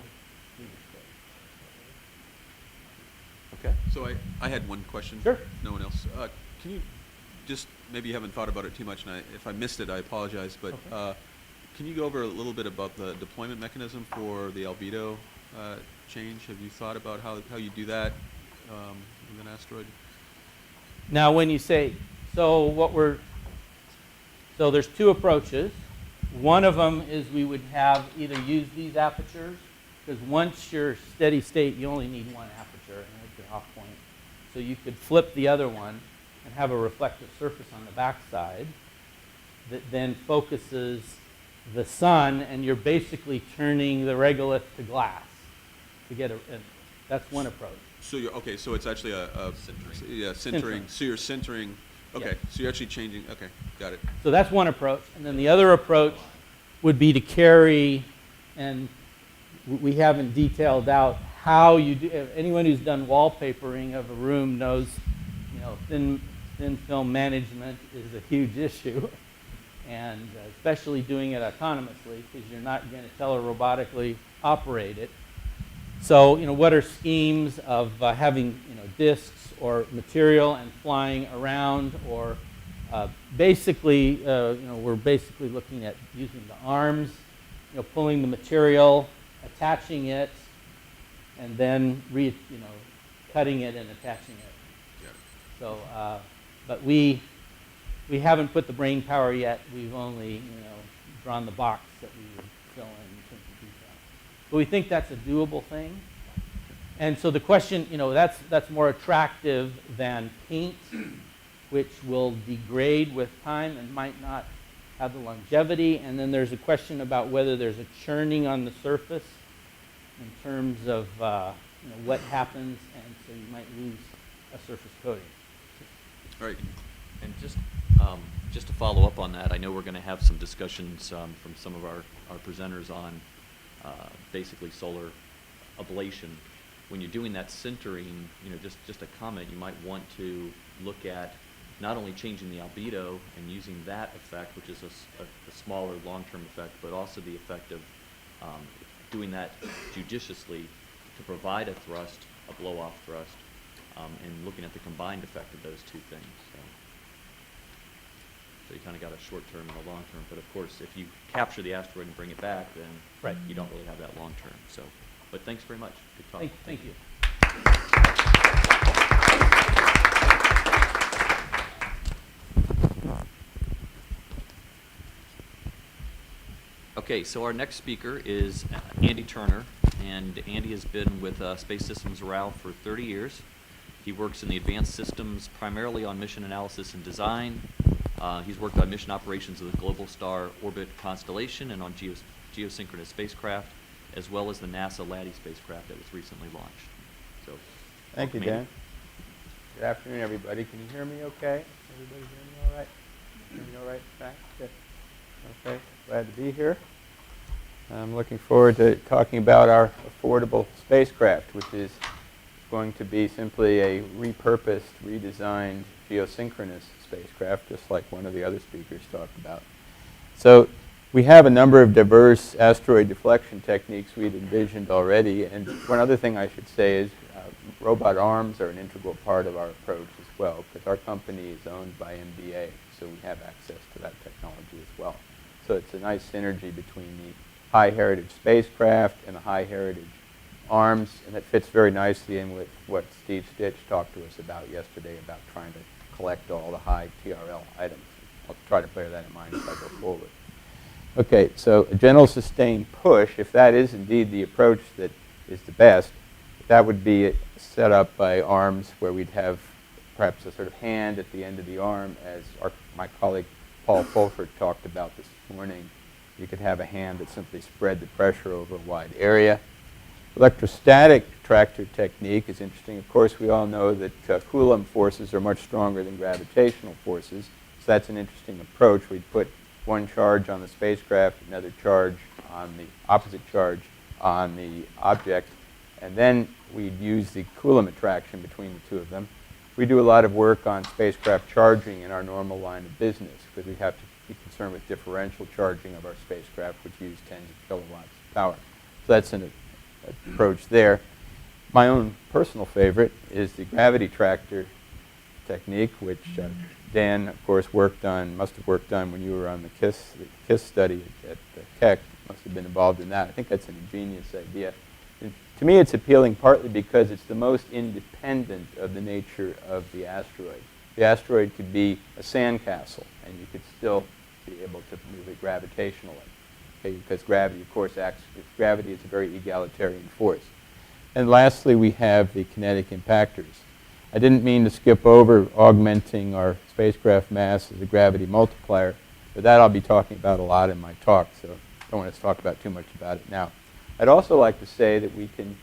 Okay. So I had one question. Sure. If no one else. Can you just, maybe you haven't thought about it too much, and if I missed it, I apologize, but Okay. can you go over a little bit about the deployment mechanism for the albedo change? Have you thought about how you do that with an asteroid? Now, when you say, so there's two approaches. One of them is we would have either use these apertures, because once you're steady state, you only need one aperture, and that's your off point. So you could flip the other one and have a reflective surface on the backside that then focuses the sun, and you're basically turning the regolith to glass to get that's one approach. So you're, okay, so it's actually a Centering. yeah, Centering. So you're centering. Okay, Yeah. so you're actually changing. Okay, got it. So that's one approach. And then the other approach would be to carry, and we haven't detailed out how you do, anyone who's done wallpapering of a room knows, thin film management is a huge issue. And especially doing it autonomously, because you're not going to telerobotically operate it. So, what are schemes of having, discs or material and flying around, or basically, we're basically looking at using the arms, pulling the material, attaching it, and then cutting it and attaching it. Yeah. So, but we haven't put the brain power yet. We've only, drawn the box that we would fill in terms of detail. But we think that's a doable thing. And so the question, that's more attractive than paint, which will degrade with time and might not have the longevity. And then there's a question about whether there's a churning on the surface in terms of what happens, and so you might lose a surface coating. All right. And just to follow up on that, I know we're going to have some discussions from some of our presenters on basically solar ablation. When you're doing that centering, just a comment, you might want to look at not only changing the albedo and using that effect, which is a smaller long-term effect, but also the effect of doing that judiciously to provide a thrust, a blow-off thrust, and looking at the combined effect of those two things. So you kind of got a short-term and a long-term. But of course, if you capture the asteroid and bring it back, then Right. you don't really have that long-term. So, but thanks very much. Good talk. Thank you. Okay, so our next speaker is Andy Turner, and Andy has been with Space Systems RAL for 30 years. He works in the advanced systems primarily on mission analysis and design. He's worked on mission operations of the Global Star Orbit constellation and on geosynchronous spacecraft, as well as the NASA LADEE spacecraft that was recently launched. So, Thank you, welcome, Dan. Andy. Good afternoon, everybody. Can you hear me okay? Everybody hear me all right? Hear me all right, Frank? Good. Okay, glad to be here. I'm looking forward to talking about our affordable spacecraft, which is going to be simply a repurposed, redesigned geosynchronous spacecraft, just like one of the other speakers talked about. So we have a number of diverse asteroid deflection techniques we'd envisioned already, and one other thing I should say is robot arms are an integral part of our approach as well, because our company is owned by MBA, so we have access to that technology as well. So it's a nice synergy between the high heritage spacecraft and the high heritage arms, and it fits very nicely in with what Steve Stitch talked to us about yesterday about trying to collect all the high TRL items. I'll try to bear that in mind as I go forward. Okay, so a general sustained push, if that is indeed the approach that is the best, that would be set up by arms where we'd have perhaps a sort of hand at the end of the arm, as my colleague Paul Fulford talked about this morning. You could have a hand that simply spread the pressure over a wide area. Electrostatic tractor technique is interesting. Of course, we all know that Coulomb forces are much stronger than gravitational forces, so that's an interesting approach. We'd put one charge on the spacecraft, another charge on the opposite charge on the object, and then we'd use the Coulomb attraction between the two of them. We do a lot of work on spacecraft charging in our normal line of business because we have to be concerned with differential charging of our spacecraft, which use tens of kilowatts of power. So that's an approach there. My own personal favorite is the gravity tractor technique, which Dan, of course, must have worked on when you were on the KISS study at Keck. Must have been involved in that. I think that's an ingenious idea. And to me, it's appealing partly because it's the most independent of the nature of the asteroid. The asteroid could be a sandcastle, and you could still be able to move it gravitationally. Okay, because gravity, of course, gravity is a very egalitarian force. And lastly, we have the kinetic impactors. I didn't mean to skip over augmenting our spacecraft mass as a gravity multiplier, but that I'll be talking about a lot in my talk, so I don't want to talk about too much about it now. I'd also like to say that we can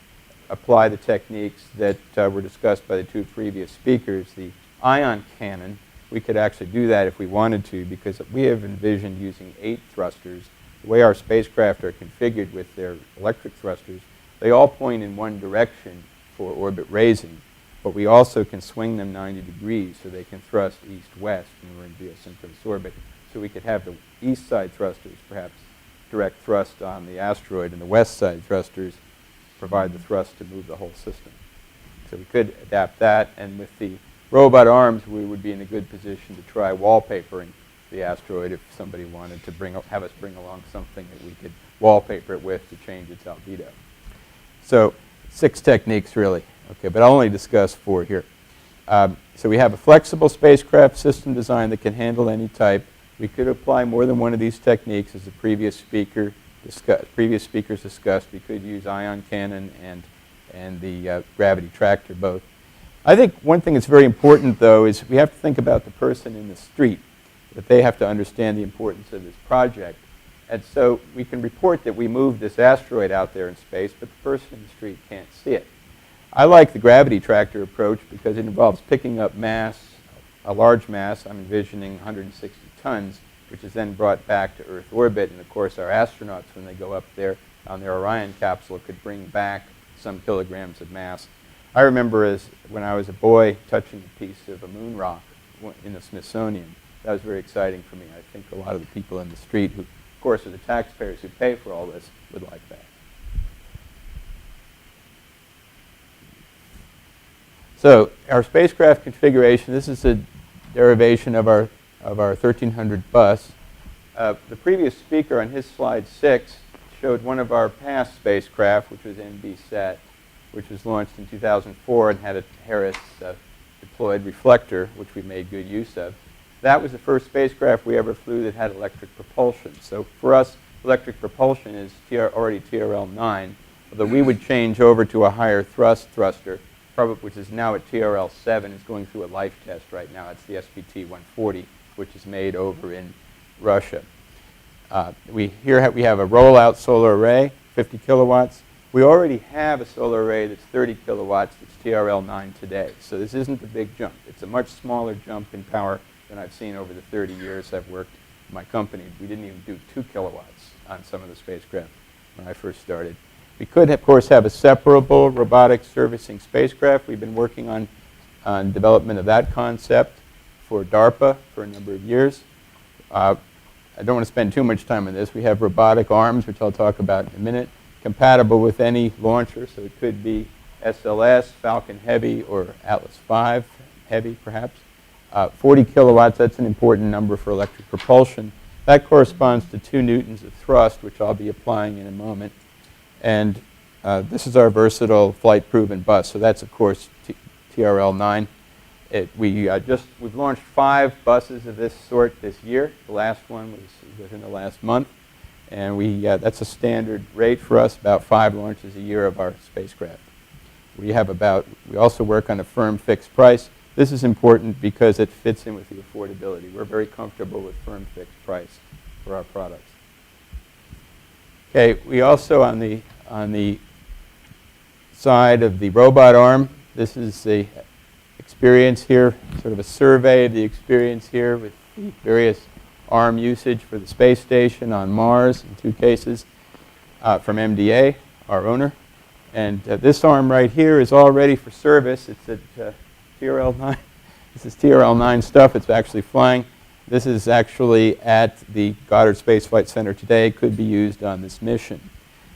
apply the techniques that were discussed by the two previous speakers, the ion cannon. We could actually do that if we wanted to, because we have envisioned using 8 thrusters. The way our spacecraft are configured with their electric thrusters, they all point in one direction for orbit raising, but we also can swing them 90 degrees so they can thrust east-west when we're in geosynchronous orbit. So we could have the east side thrusters perhaps direct thrust on the asteroid, and the west side thrusters provide the thrust to move the whole system. So we could adapt that, and with the robot arms, we would be in a good position to try wallpapering the asteroid if somebody wanted to have us bring along something that we could wallpaper it with to change its albedo. So 6 techniques really, okay, but I'll only discuss 4 here. So we have a flexible spacecraft system design that can handle any type. We could apply more than one of these techniques, as the previous speakers discussed. We could use ion cannon and the gravity tractor both. I think one thing that's very important, though, is we have to think about the person in the street, that they have to understand the importance of this project. And so we can report that we moved this asteroid out there in space, but the person in the street can't see it. I like the gravity tractor approach because it involves picking up mass, a large mass. I'm envisioning 160 tons, which is then brought back to Earth orbit. And of course, our astronauts, when they go up there on their Orion capsule, could bring back some kilograms of mass. I remember when I was a boy touching a piece of a moon rock in the Smithsonian. That was very exciting for me. I think a lot of the people in the street, who, of course, are the taxpayers who pay for all this, would like that. So our spacecraft configuration, this is a derivation of our 1300 bus. The previous speaker on his slide 6 showed one of our past spacecraft, which was NBSat, which was launched in 2004 and had a Harris deployed reflector, which we made good use of. That was the first spacecraft we ever flew that had electric propulsion. So for us, electric propulsion is already TRL-9, although we would change over to a higher thruster, which is now at TRL-7. It's going through a life test right now. It's the SPT-140, which is made over in Russia. We have a rollout solar array, 50 kilowatts. We already have a solar array that's 30 kilowatts that's TRL-9 today. So this isn't a big jump. It's a much smaller jump in power than I've seen over the 30 years I've worked in my company. We didn't even do 2 kilowatts on some of the spacecraft when I first started. We could, of course, have a separable robotic servicing spacecraft. We've been working on development of that concept for DARPA for a number of years. I don't want to spend too much time on this. We have robotic arms, which I'll talk about in a minute, compatible with any launcher. So it could be SLS, Falcon Heavy, or Atlas V Heavy, perhaps. 40 kilowatts, that's an important number for electric propulsion. That corresponds to 2 newtons of thrust, which I'll be applying in a moment. And this is our versatile flight-proven bus. So that's, of course, TRL-9. We've launched 5 buses of this sort this year. The last one was within the last month. And that's a standard rate for us, about 5 launches a year of our spacecraft. We also work on a firm fixed price. This is important because it fits in with the affordability. We're very comfortable with firm fixed price for our products. Okay, we also on the side of the robot arm, this is the experience here, sort of a survey of the experience here with the various arm usage for the space station on Mars in 2 cases from MDA, our owner. And this arm right here is all ready for service. It's at TRL-9. This is TRL-9 stuff. It's actually flying. This is actually at the Goddard Space Flight Center today. It could be used on this mission.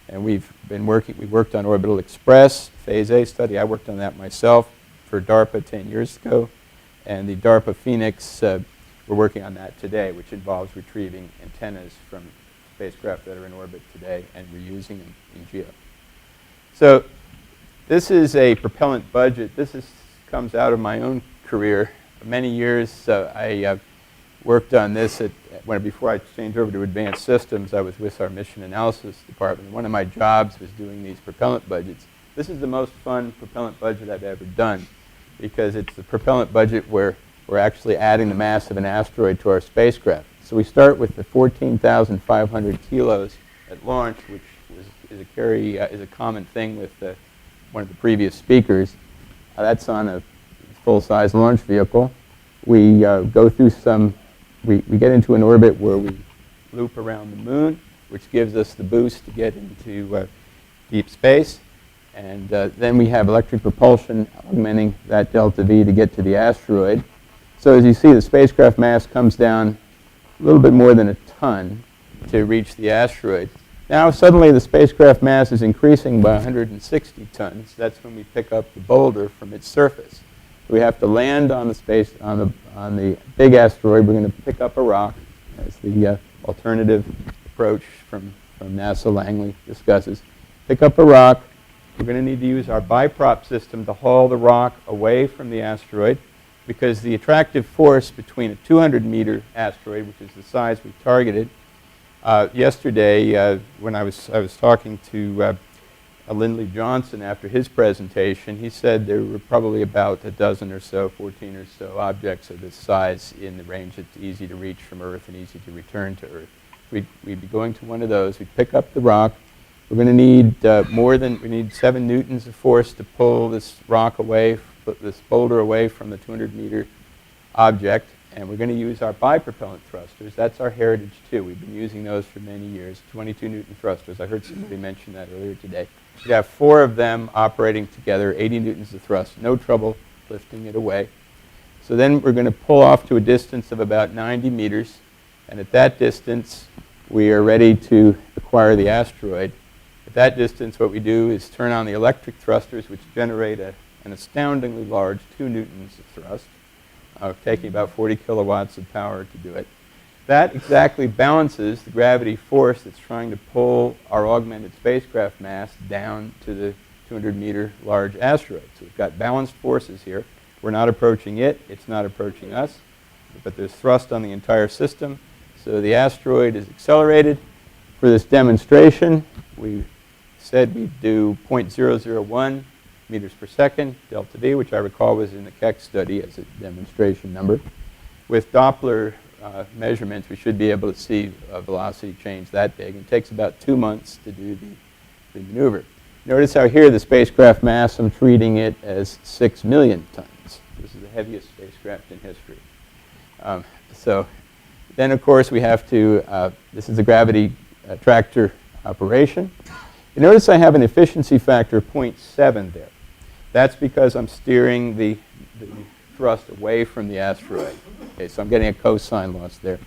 And we worked on Orbital Express, Phase A study. I worked on that myself for DARPA 10 years ago. And the DARPA Phoenix, we're working on that today, which involves retrieving antennas from spacecraft that are in orbit today and reusing them in GEO. So this is a propellant budget. This comes out of my own career. For many years, I worked on this before I changed over to Advanced Systems. I was with our Mission Analysis Department. One of my jobs was doing these propellant budgets. This is the most fun propellant budget I've ever done because it's the propellant budget where we're actually adding the mass of an asteroid to our spacecraft. So we start with the 14,500 kilos at launch, which is a common thing with one of the previous speakers. That's on a full-size launch vehicle. We go through we get into an orbit where we loop around the moon, which gives us the boost to get into deep space. And then we have electric propulsion augmenting that delta V to get to the asteroid. So as you see, the spacecraft mass comes down a little bit more than a ton to reach the asteroid. Now suddenly the spacecraft mass is increasing by 160 tons. That's when we pick up the boulder from its surface. We have to land on the big asteroid. We're going to pick up a rock, as the alternative approach from NASA Langley discusses. Pick up a rock. We're going to need to use our biprop system to haul the rock away from the asteroid because the attractive force between a 200-meter asteroid, which is the size we targeted, yesterday, when I was talking to Lindley Johnson after his presentation, he said there were probably about a dozen or so, 14 or so objects of this size in the range that's easy to reach from Earth and easy to return to Earth. We'd be going to one of those. We'd pick up the rock. We're going to need we need 7 newtons of force to pull this rock away, this boulder away from the 200-meter object. And we're going to use our bipropellant thrusters. That's our heritage, too. We've been using those for many years, 22-newton thrusters. I heard somebody mention that earlier today. We have 4 of them operating together, 80 newtons of thrust. No trouble lifting it away. So then we're going to pull off to a distance of about 90 meters. And at that distance, we are ready to acquire the asteroid. At that distance, what we do is turn on the electric thrusters, which generate an astoundingly large 2 newtons of thrust. Taking about 40 kilowatts of power to do it. That exactly balances the gravity force that's trying to pull our augmented spacecraft mass down to the 200-meter large asteroid. So we've got balanced forces here. We're not approaching it. It's not approaching us. But there's thrust on the entire system. So the asteroid is accelerated. For this demonstration, we said we'd do 0.001 meters per second, delta V, which I recall was in the Keck study as a demonstration number. With Doppler measurements, we should be able to see a velocity change that big. It takes about 2 months to do the maneuver. Notice how here the spacecraft mass, I'm treating it as 6 million tons. This is the heaviest spacecraft in history. So then, of course, we have to, this is the gravity tractor operation. You notice I have an efficiency factor of 0.7 there. That's because I'm steering the thrust away from the asteroid. Okay, so I'm getting a cosine loss there.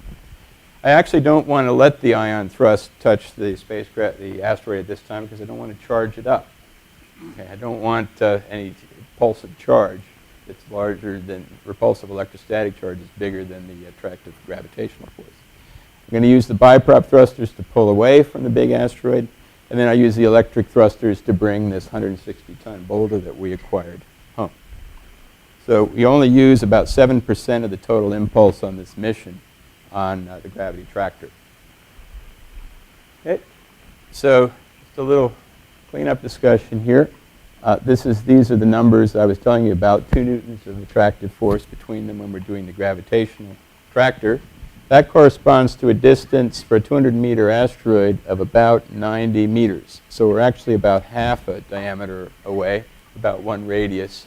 I actually don't want to let the ion thrust touch the spacecraft, the asteroid at this time, because I don't want to charge it up. Okay, I don't want any repulsive charge that's larger than repulsive electrostatic charge is bigger than the attractive gravitational force. I'm going to use the biprop thrusters to pull away from the big asteroid. And then I use the electric thrusters to bring this 160-ton boulder that we acquired home. So we only use about 7% of the total impulse on this mission on the gravity tractor. Okay, so just a little cleanup discussion here. These are the numbers I was telling you about, 2 newtons of attractive force between them when we're doing the gravitational tractor. That corresponds to a distance for a 200-meter asteroid of about 90 meters. So we're actually about half a diameter away, about 1 radius.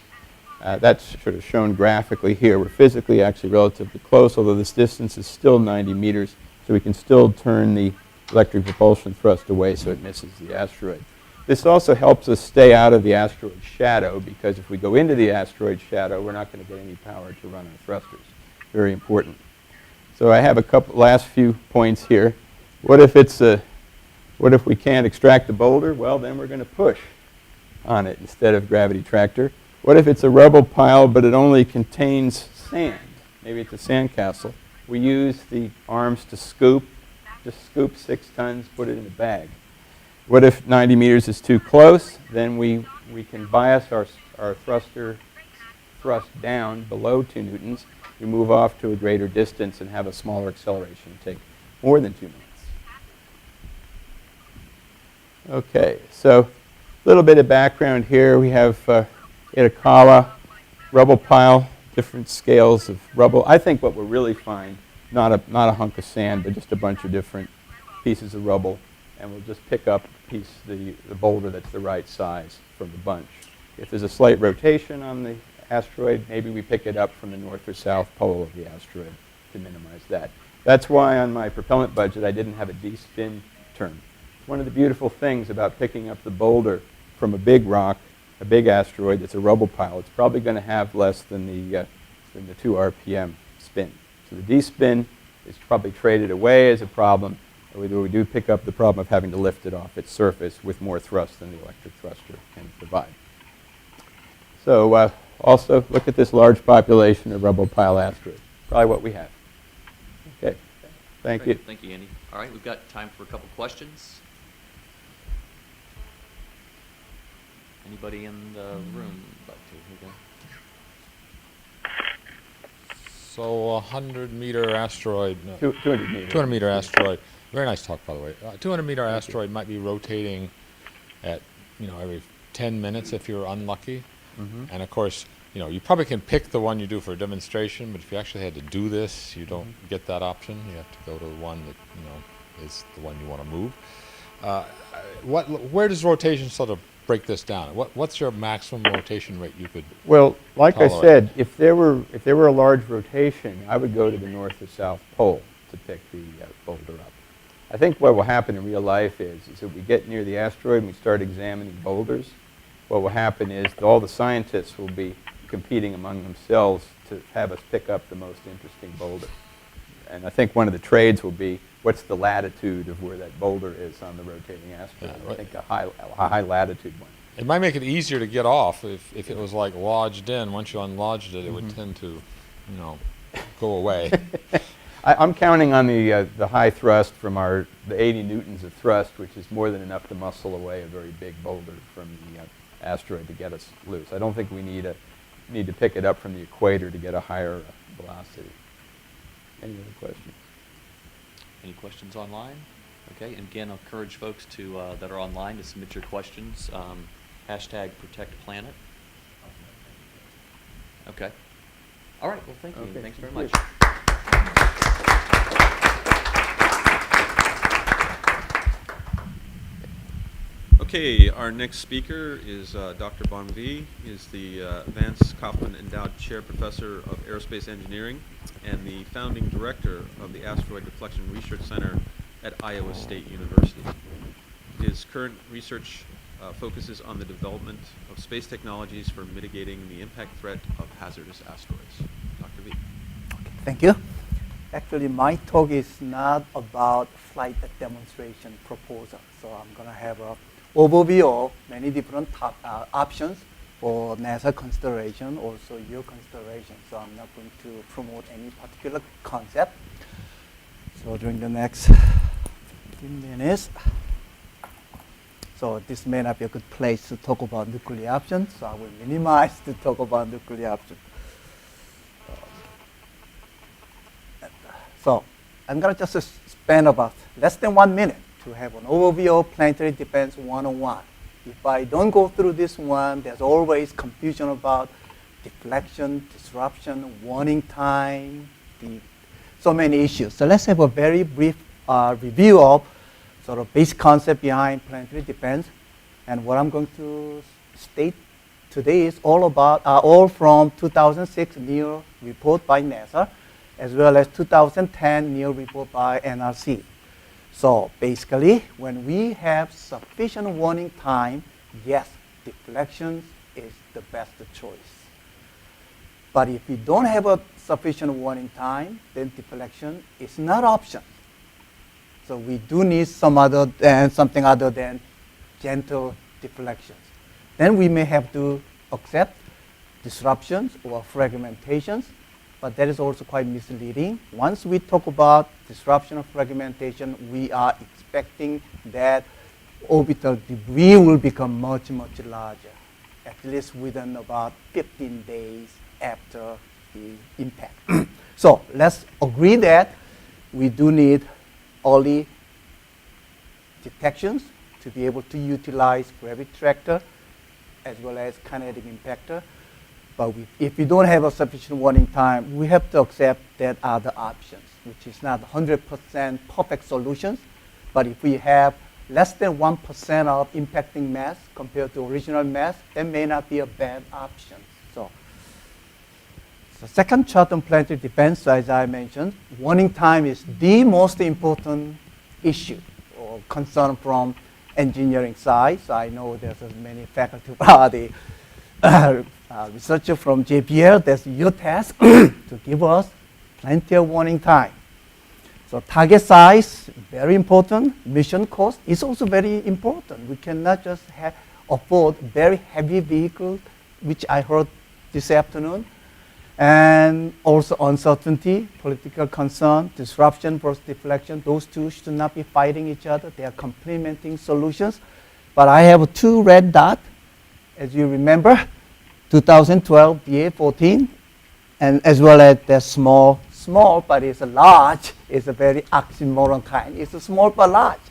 That's sort of shown graphically here. We're physically actually relatively close, although this distance is still 90 meters, so we can still turn the electric propulsion thrust away so it misses the asteroid. This also helps us stay out of the asteroid shadow, because if we go into the asteroid shadow, we're not going to get any power to run our thrusters. Very important. So I have a couple last few points here. What if we can't extract the boulder? Well, then we're going to push on it instead of gravity tractor. What if it's a rubble pile, but it only contains sand? Maybe it's a sandcastle. We use the arms to scoop, just scoop 6 tons, put it in a bag. What if 90 meters is too close? Then we can bias our thruster thrust down below 2 newtons. We move off to a greater distance and have a smaller acceleration, take more than 2 minutes. Okay, so a little bit of background here. We have Itakawa, rubble pile, different scales of rubble. I think what we'll really find, not a hunk of sand, but just a bunch of different pieces of rubble, and we'll just pick up the boulder that's the right size from the bunch. If there's a slight rotation on the asteroid, maybe we pick it up from the north or south pole of the asteroid to minimize that. That's why on my propellant budget I didn't have a D-spin term. It's one of the beautiful things about picking up the boulder from a big rock, a big asteroid that's a rubble pile. It's probably going to have less than the 2 RPM spin. So the D-spin is probably traded away as a problem. We do pick up the problem of having to lift it off its surface with more thrust than the electric thruster can provide. So also look at this large population of rubble pile asteroids. Probably what we have. Okay, thank you. Thank you, Andy. All right, we've got time for a couple questions. Anybody in the room like to? Here we go. So 100-meter asteroid. 200 meter. 200-meter asteroid. Very nice talk, by the way. 200-meter asteroid might be rotating at, every 10 minutes if you're unlucky. Mm-hmm. And of course, you probably can pick the one you do for a demonstration, but if you actually had to do this, you don't get that option. You have to go to the one that, is the one you want to move. Where does rotation sort of break this down? What's your maximum rotation rate you could Well, like I tolerate? said, if there were a large rotation, I would go to the north or south pole to pick the boulder up. I think what will happen in real life is if we get near the asteroid and we start examining boulders, what will happen is all the scientists will be competing among themselves to have us pick up the most interesting boulder. And I think one of the trades will be, what's the latitude of where that boulder is on the rotating asteroid? Yeah, I think a high latitude one. It might make it easier to get off if it was like lodged in. Once you unlodged it, it would tend to, go away. I'm counting on the high thrust from the 80 newtons of thrust, which is more than enough to muscle away a very big boulder from the asteroid to get us loose. I don't think we need to pick it up from the equator to get a higher velocity. Any other questions? Any questions online? Okay, and again, I'll encourage folks that are online to submit your questions. #ProtectPlanet. Okay. All right, well, thank you. Okay, Thanks very thank much. Okay, our next speaker is Dr. Bonvie. He is the Vance Kaufman Endowed Chair Professor of Aerospace Engineering and the founding director of the Asteroid Deflection Research Center at Iowa State University. His current research focuses on the development of space technologies for mitigating the impact threat of hazardous asteroids. Dr. V. Thank you. Actually, my talk is not about flight demonstration proposal. So I'm going to have an overview of many different options for NASA consideration, also your consideration. So I'm not going to promote any particular concept. So during the next 15 minutes, so this may not be a good place to talk about nuclear options, so I will minimize to talk about nuclear options. So I'm going to just spend about less than 1 minute to have an overview of planetary defense 101. If I don't go through this one, there's always confusion about deflection, disruption, warning time, so many issues. So let's have a very brief review of sort of basic concept behind planetary defense. And what I'm going to state today is all from 2006 NEO report by NASA, as well as 2010 NEO report by NRC. So basically, when we have sufficient warning time, yes, deflections is the best choice. But if we don't have a sufficient warning time, then deflection is not option. So we do need something other than gentle deflections. Then we may have to accept disruptions or fragmentations, but that is also quite misleading. Once we talk about disruption or fragmentation, we are expecting that orbital debris will become much, much larger, at least within about 15 days after the impact. So let's agree that we do need early detections to be able to utilize gravity tractor as well as kinetic impactor. But if we don't have a sufficient warning time, we have to accept that other options, which is not 100% perfect solutions. But if we have less than 1% of impacting mass compared to original mass, that may not be a bad option. So the second chart on planetary defense, as I mentioned, warning time is the most important issue or concern from engineering side. So I know there's many faculty body researcher from JPL. That's your task to give us plenty of warning time. So target size, very important. Mission cost is also very important. We cannot just afford very heavy vehicles, which I heard this afternoon. And also uncertainty, political concern, disruption versus deflection. Those two should not be fighting each other. They are complementing solutions. But I have two red dots, as you remember, 2012 DA14, and as well as the small, but it's a large, it's a very oxymoron kind. It's a small but large.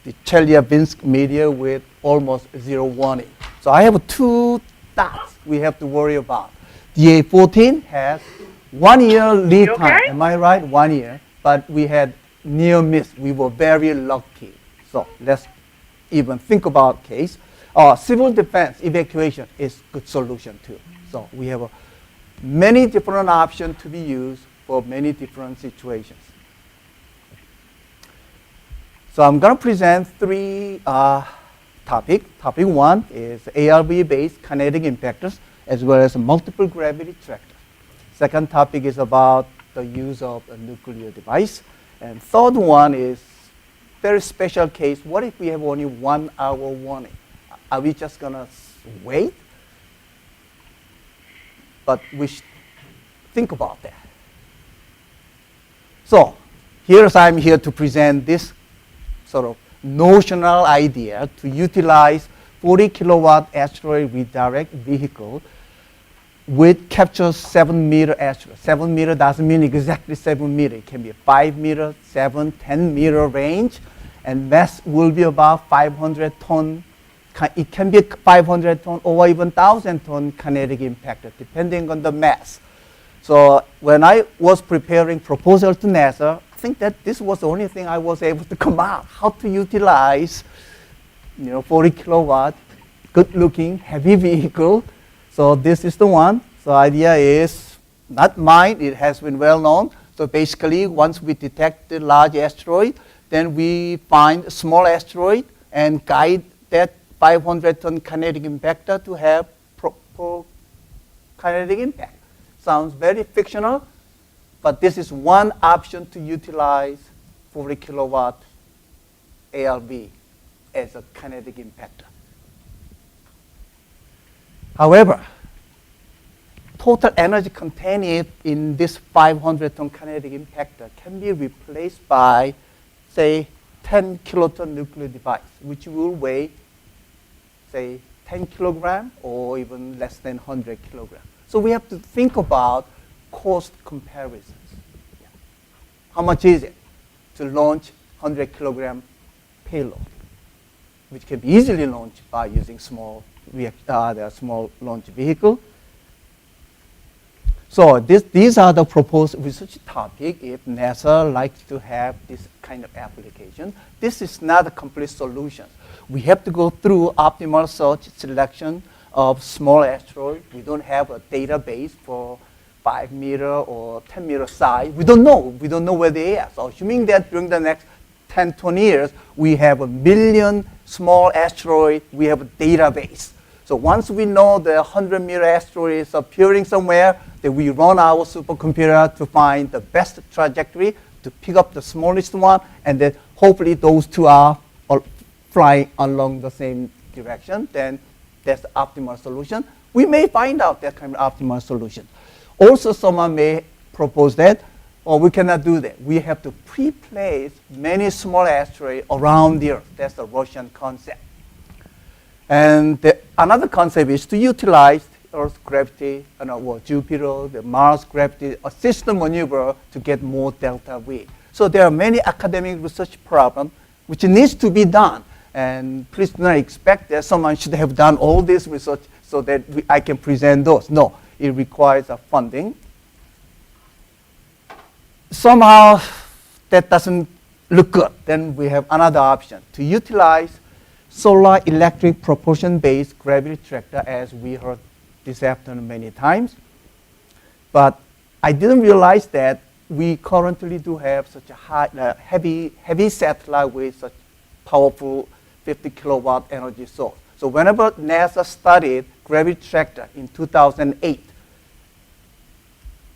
The Chelyabinsk meteor with almost zero warning. So I have two dots we have to worry about. DA14 has 1 year lead time. Am I right? 1 year. But we had near miss. We were very lucky. So let's even think about case. Civil defense evacuation is good solution too. So we have many different options to be used for many different situations. So I'm going to present three topics. Topic one is ARB-based kinetic impactors, as well as multiple gravity tractors. Second topic is about the use of a nuclear device. And third one is very special case. What if we have only 1 hour warning? Are we just going to wait? But we should think about that. So I'm here to present this sort of notional idea to utilize 40 kilowatt asteroid redirect vehicle with capture 7 meter asteroid. 7 meter doesn't mean exactly 7 meter. It can be 5 meter, 7, 10 meter range, and mass will be about 500 ton. It can be 500 ton or even 1,000 ton kinetic impactor, depending on the mass. So when I was preparing proposal to NASA, I think that this was the only thing I was able to come out, how to utilize 40 kilowatt, good looking, heavy vehicle. So this is the one. So idea is not mine, it has been well known. So basically, once we detect the large asteroid, then we find a small asteroid and guide that 500 ton kinetic impactor to have proper kinetic impact. Sounds very fictional, but this is one option to utilize 40 kilowatt ARB as a kinetic impactor. However, total energy contained in this 500 ton kinetic impactor can be replaced by, say, 10 kiloton nuclear device, which will weigh, say, 10 kilogram or even less than 100 kilogram. So we have to think about cost comparisons. Yeah. How much is it to launch 100 kilogram payload, which can be easily launched by using small launch vehicle. So these are the proposed research topic if NASA likes to have this kind of application. This is not a complete solution. We have to go through optimal search, selection, of small asteroids. We don't have a database for 5 meter or 10 meter size. We don't know. We don't know where they are. So assuming that during the next 10, 20 years, we have 1 million small asteroids, we have a database. So once we know the 100-meter asteroid is appearing somewhere, then we run our supercomputer to find the best trajectory to pick up the smallest one, and then hopefully those two are flying along the same direction. Then that's the optimal solution. We may find out that kind of optimal solution. Also, someone may propose that, or we cannot do that. We have to pre-place many small asteroids around the Earth. That's the Russian concept. And another concept is to utilize Earth's gravity, Jupiter, the Mars gravity, a system maneuver to get more delta V. So there are many academic research problems which needs to be done. And please do not expect that someone should have done all this research so that I can present those. No, it requires funding. Somehow that doesn't look good. Then we have another option to utilize solar electric propulsion-based gravity tractor, as we heard this afternoon many times. But I didn't realize that we currently do have such a high, heavy satellite with such powerful 50 kilowatt energy source. So whenever NASA studied gravity tractor in 2008,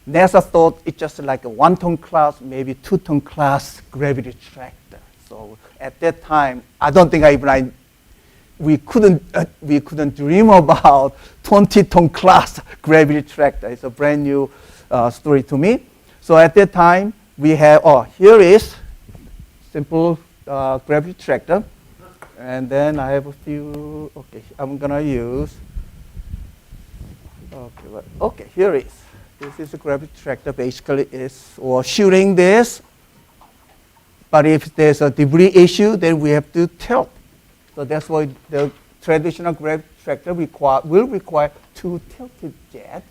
NASA thought it's just like a 1-ton class, maybe 2-ton class gravity tractor. So at that time, I don't think we couldn't dream about 20-ton class gravity tractor. It's a brand new story to me. So at that time, we have, here is simple gravity tractor. And then I have a few, I'm gonna use, here is. This is a gravity tractor, basically or shooting this. But if there's a debris issue, then we have to tilt. So that's why the traditional gravity tractor will require 2 tilted jets,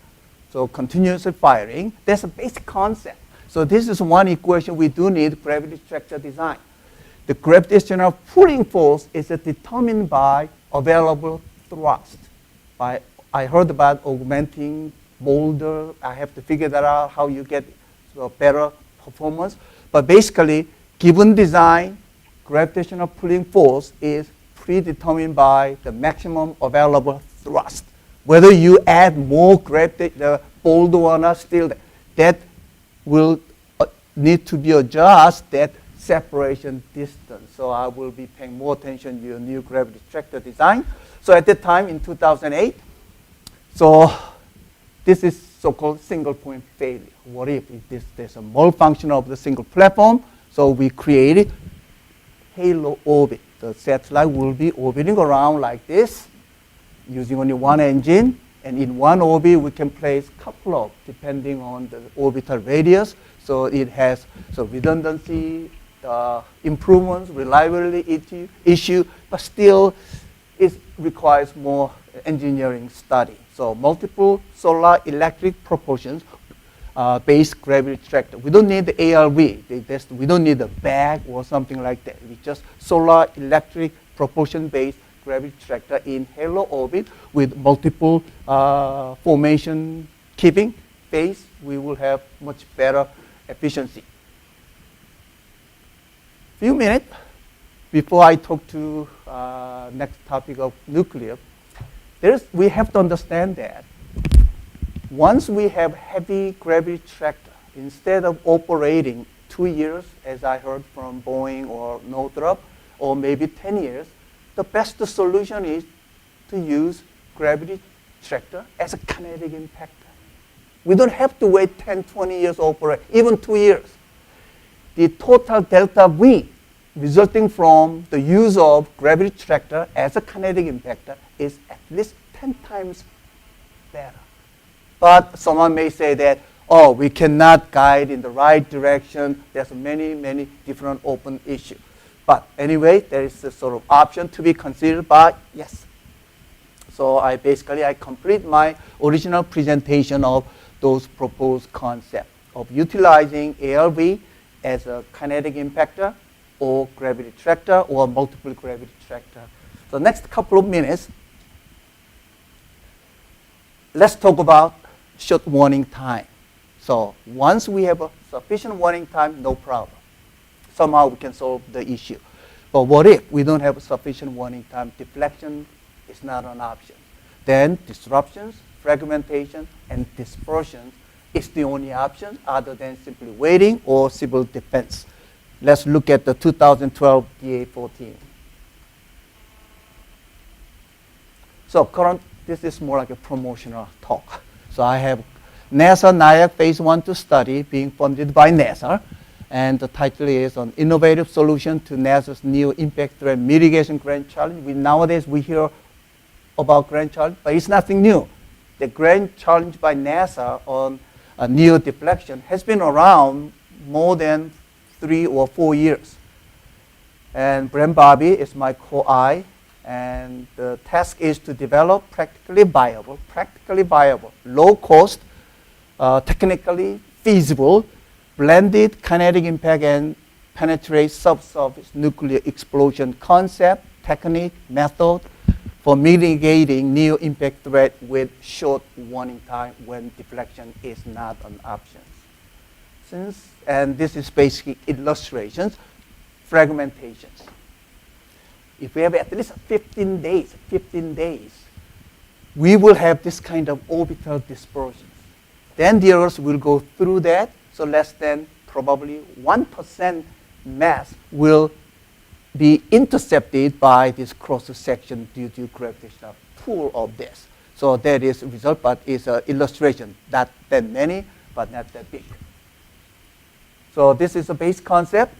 so continuously firing. That's a basic concept. So this is one equation we do need gravity tractor design. The gravitational pulling force is determined by available thrust. I heard about augmenting boulder. I have to figure that out, how you get better performance. But basically, given design, gravitational pulling force is predetermined by the maximum available thrust. Whether you add more gravity, the boulder or not, still that will need to be adjusted, that separation distance. So I will be paying more attention to your new gravity tractor design. So at that time in 2008, so this is so-called single point failure. What if there's a malfunction of the single platform? So we created halo orbit. The satellite will be orbiting around like this, using only one engine. And in one orbit, we can place a couple of, depending on the orbital radius. So it has redundancy, improvements, reliability issue, but still it requires more engineering study. So multiple solar electric propulsions based gravity tractor. We don't need the ARV. We don't need a bag or something like that. We just solar electric propulsion based gravity tractor in halo orbit with multiple formation keeping phase. We will have much better efficiency. Few minutes before I talk to next topic of nuclear, we have to understand that once we have heavy gravity tractor, instead of operating 2 years, as I heard from Boeing or Northrop, or maybe 10 years, the best solution is to use gravity tractor as a kinetic impactor. We don't have to wait 10, 20 years to operate, even 2 years. The total delta V resulting from the use of gravity tractor as a kinetic impactor is at least 10 times better. But someone may say that, we cannot guide in the right direction. There's many, many different open issues. But anyway, there is a sort of option to be considered, but yes. So I complete my original presentation of those proposed concepts of utilizing ARV as a kinetic impactor or gravity tractor or multiple gravity tractor. So next couple of minutes, let's talk about short warning time. So once we have a sufficient warning time, no problem. Somehow we can solve the issue. But what if we don't have a sufficient warning time? Deflection is not an option. Then disruptions, fragmentation, and dispersion is the only option other than simply waiting or civil defense. Let's look at the 2012 DA-14. So this is more like a promotional talk. So I have NASA NIAC Phase 1-2 study being funded by NASA. And the title is on Innovative Solution to NASA's New Impact Threat Mitigation Grand Challenge. Nowadays we hear about Grand Challenge, but it's nothing new. The Grand Challenge by NASA on neo deflection has been around more than 3 or 4 years. And Brent Bobby is my co-I, and the task is to develop practically viable, low cost, technically feasible, blended kinetic impact and penetrate subsurface nuclear explosion concept, technique, method for mitigating neo impact threat with short warning time when deflection is not an option. And this is basically illustrations, fragmentations. If we have at least 15 days, we will have this kind of orbital dispersions. Then the Earth will go through that, so less than probably 1% mass will be intercepted by this cross-section due to gravitational pull of this. So that is a result, but it's an illustration. Not that many, but not that big. So this is a base concept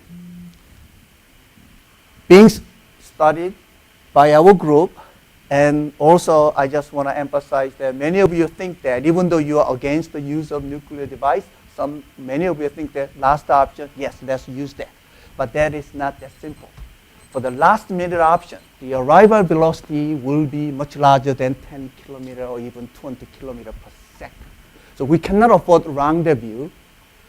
being studied by our group. And also, I just want to emphasize that many of you think that even though you are against the use of nuclear device, many of you think that last option, yes, let's use that. But that is not that simple. For the last minute option, the arrival velocity will be much larger than 10 kilometers or even 20 kilometers per second. So we cannot afford rendezvous.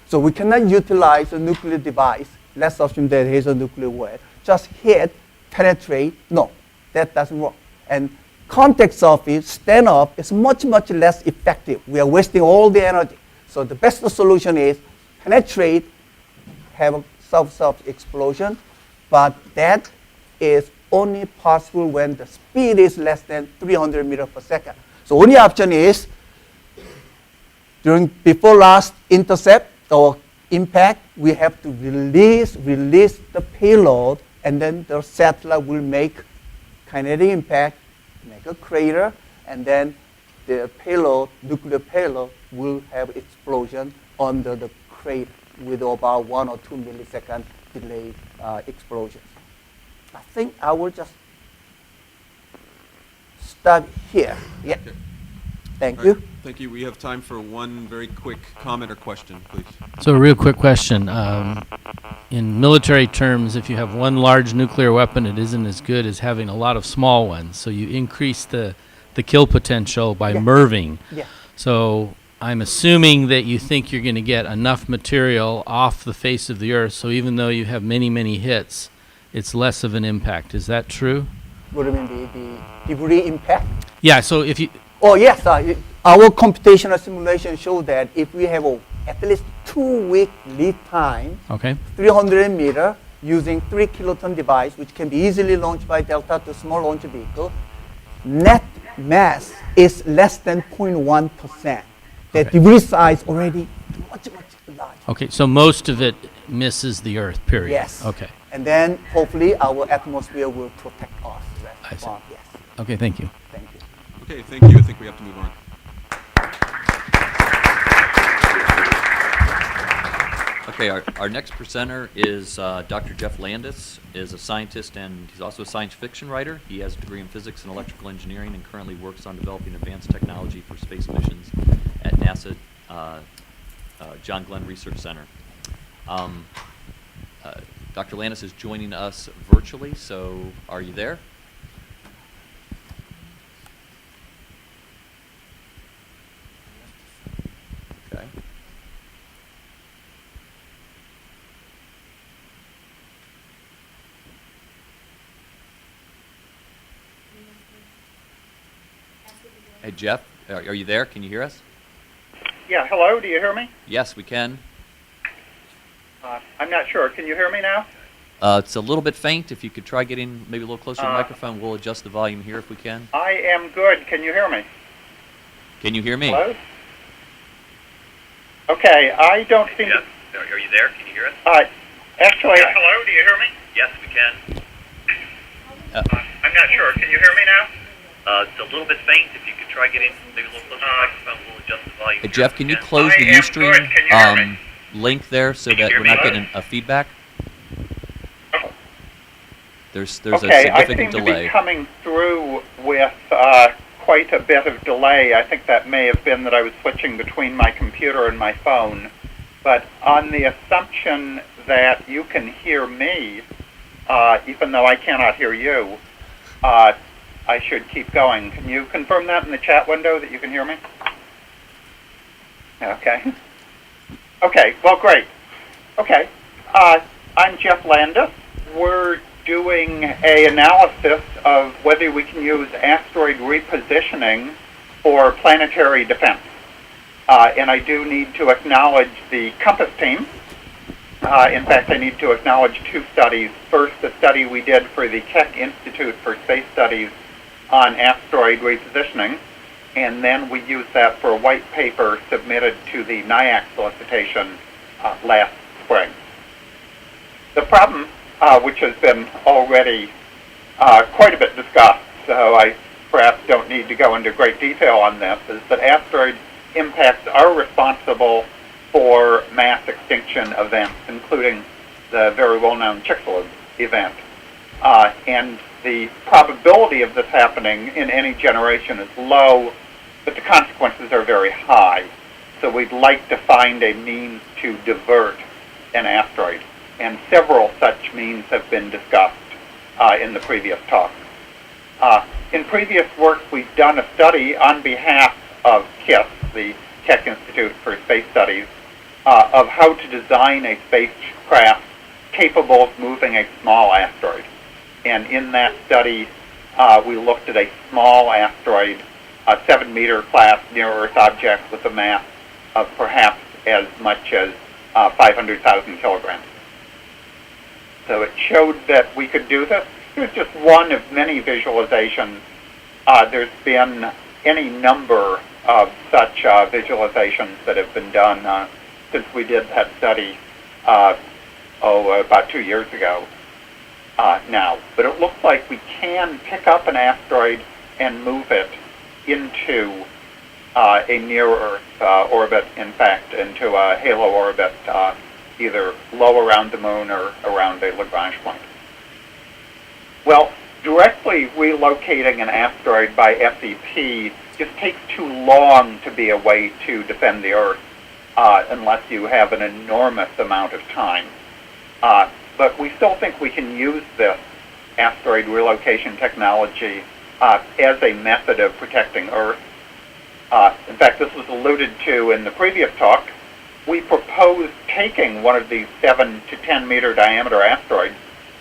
So we cannot utilize a nuclear device. Let's assume that here's a nuclear warhead. Just hit, penetrate. No, that doesn't work. And contact surface, stand up, is much, much less effective. We are wasting all the energy. So the best solution is penetrate, have a subsurface explosion, but that is only possible when the speed is less than 300 meters per second. So only option is before last intercept or impact, we have to release the payload, and then the satellite will make kinetic impact, make a crater, and then the payload, nuclear payload, will have explosion under the crater with about 1 or 2 millisecond delayed explosions. I think I will just stop here. Yeah. Okay. Thank All you. right. Thank you. We have time for one very quick comment or question, please. So a real quick question. In military terms, if you have one large nuclear weapon, it isn't as good as having a lot of small ones. So you increase the kill potential by MIRVing. Yeah. So I'm assuming that you think you're going to get enough material off the face of the Earth, so even though you have many, many hits, it's less of an impact. Is that true? What do you mean, the debris impact? Yeah, so if you... Oh, yes. Our computational simulation showed that if we have at least 2-week lead time, Okay. 300 meter, using 3 kiloton device, which can be easily launched by Delta to small launch vehicle, net mass is less than 0.1%. The debris size already much, much larger. Okay, so most of it misses the Earth, period. Yes. Okay. And then hopefully our atmosphere will protect us. I see. Yes. Okay, thank you. Thank you. Okay, thank you. I think we have to move on. Okay, our next presenter is Dr. Jeff Landis, is a scientist and he's also a science fiction writer. He has a degree in physics and electrical engineering and currently works on developing advanced technology for space missions at NASA John Glenn Research Center. Dr. Landis is joining us virtually, so are you there? Okay. Hey, Jeff, Are you there? Can you hear us? Yeah, hello, do you hear me? Yes, we can. I'm not sure. Can you hear me now? It's a little bit faint. If you could try getting maybe a little closer to the microphone, we'll adjust the volume here if we can. I am good. Can you hear me? Can you hear me? Hello? Okay, I don't seem Yes. Are you there? Can you hear us? to... Actually... Yeah, hello, do you hear me? Yes, we can. I'm not sure. Can you hear me now? It's a little bit faint. If you could try getting maybe a little closer to the microphone, we'll adjust the volume. Hey, Jeff, can you close the I am Ustream good. Can you hear me? link there so that we're not getting a feedback? There's a Okay, I seem significant to delay. be coming through with quite a bit of delay. I think that may have been that I was switching between my computer and my phone. But on the assumption that you can hear me, even though I cannot hear you, I should keep going. Can you confirm that in the chat window that you can hear me? Okay. Okay, well, great. Okay, I'm Jeff Landis. We're doing an analysis of whether we can use asteroid repositioning for planetary defense. And I do need to acknowledge the COMPASS team. In fact, I need to acknowledge two studies. First, the study we did for the Keck Institute for Space Studies on asteroid repositioning, and then we used that for a white paper submitted to the NIAC solicitation last spring. The problem, which has been already quite a bit discussed, so I perhaps don't need to go into great detail on this, is that asteroid impacts are responsible for mass extinction events, including the very well-known Chicxulub event. And the probability of this happening in any generation is low, but the consequences are very high. So we'd like to find a means to divert an asteroid. And several such means have been discussed in the previous talk. In previous work, we've done a study on behalf of KISS, the Keck Institute for Space Studies, of how to design a spacecraft capable of moving a small asteroid. And in that study, we looked at a small asteroid, a 7-meter class near-Earth object with a mass of perhaps as much as 500,000 kilograms. So it showed that we could do this. Here's just one of many visualizations. There's been any number of such visualizations that have been done since we did that study about 2 years ago now. But it looks like we can pick up an asteroid and move it into a near-Earth orbit, in fact, into a halo orbit, either low around the moon or around a Lagrange point. Well, directly relocating an asteroid by SEP just takes too long to be a way to defend the Earth unless you have an enormous amount of time. But we still think we can use this asteroid relocation technology as a method of protecting Earth. In fact, this was alluded to in the previous talk. We proposed taking one of these 7 to 10 meter diameter asteroids,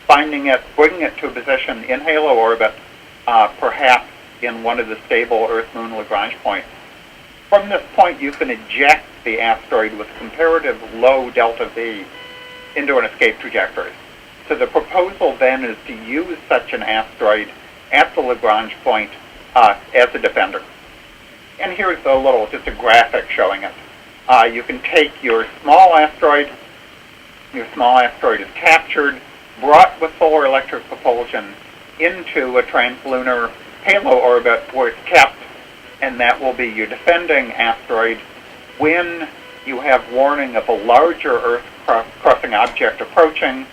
finding it, bringing it to a position in halo orbit, perhaps in one of the stable Earth-Moon Lagrange points. From this point, you can eject the asteroid with comparative low delta V into an escape trajectory. So the proposal then is to use such an asteroid at the Lagrange point as a defender. And here's just a graphic showing it. You can take your small asteroid is captured, brought with solar electric propulsion into a translunar halo orbit where it's kept, and that will be your defending asteroid. When you have warning of a larger Earth-crossing object approaching,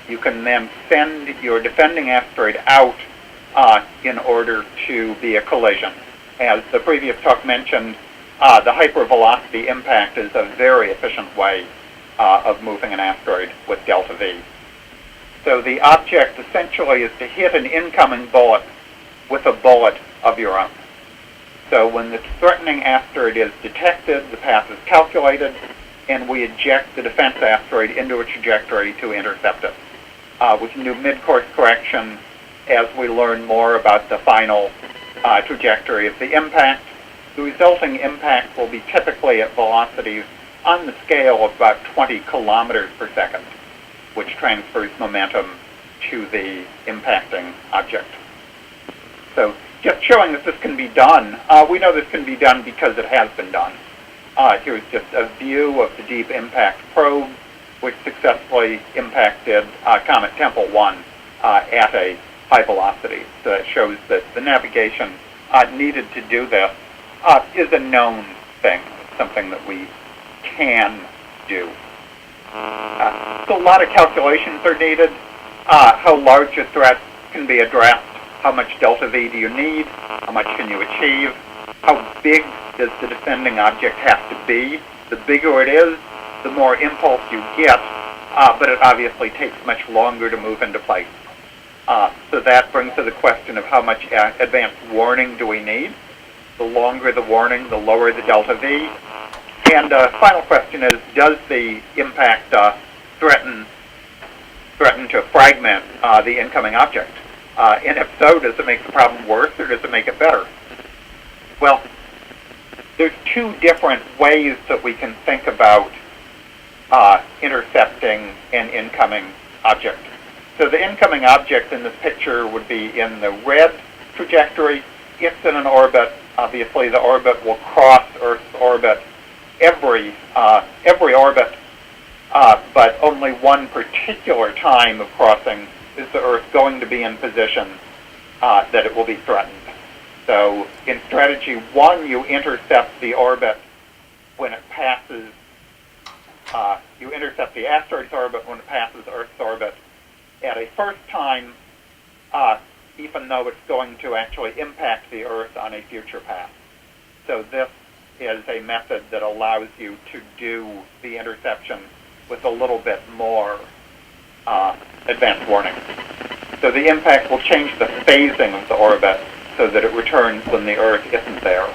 you can then send your defending asteroid out in order to be a collision. As the previous talk mentioned, the hypervelocity impact is a very efficient way of moving an asteroid with delta V. So the object essentially is to hit an incoming bullet with a bullet of your own. So when the threatening asteroid is detected, the path is calculated, and we eject the defense asteroid into a trajectory to intercept it. We can do mid-course correction as we learn more about the final trajectory of the impact. The resulting impact will be typically at velocities on the scale of about 20 kilometers per second, which transfers momentum to the impacting object. So just showing that this can be done, we know this can be done because it has been done. Here's just a view of the Deep Impact Probe, which successfully impacted Comet Tempel 1 at a high velocity. So that shows that the navigation needed to do this is a known thing, something that we can do. So a lot of calculations are needed. How large a threat can be addressed? How much delta V do you need? How much can you achieve? How big does the defending object have to be? The bigger it is, the more impulse you get, but it obviously takes much longer to move into place. So that brings to the question of how much advanced warning do we need? The longer the warning, the lower the delta V. And final question is, does the impact threaten to fragment the incoming object? And if so, does it make the problem worse or does it make it better? Well, there's two different ways that we can think about intercepting an incoming object. So the incoming object in this picture would be in the red trajectory. It's in an orbit. Obviously, the orbit will cross Earth's orbit every orbit, but only one particular time of crossing is the Earth going to be in position that it will be threatened. So in strategy 1, you intercept the orbit when it passes, you intercept the asteroid's orbit when it passes Earth's orbit at a first time, even though it's going to actually impact the Earth on a future path. So this is a method that allows you to do the interception with a little bit more advanced warning. So the impact will change the phasing of the orbit so that it returns when the Earth isn't there.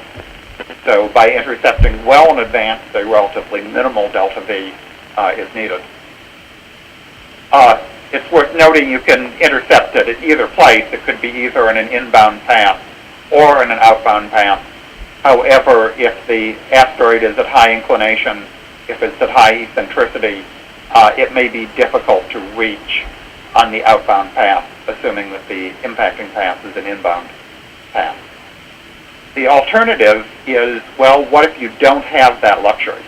So by intercepting well in advance, a relatively minimal delta V is needed. It's worth noting you can intercept it at either place. It could be either in an inbound path or in an outbound path. However, if the asteroid is at high inclination, if it's at high eccentricity, it may be difficult to reach on the outbound path, assuming that the impacting path is an inbound path. The alternative is, well, what if you don't have that luxury?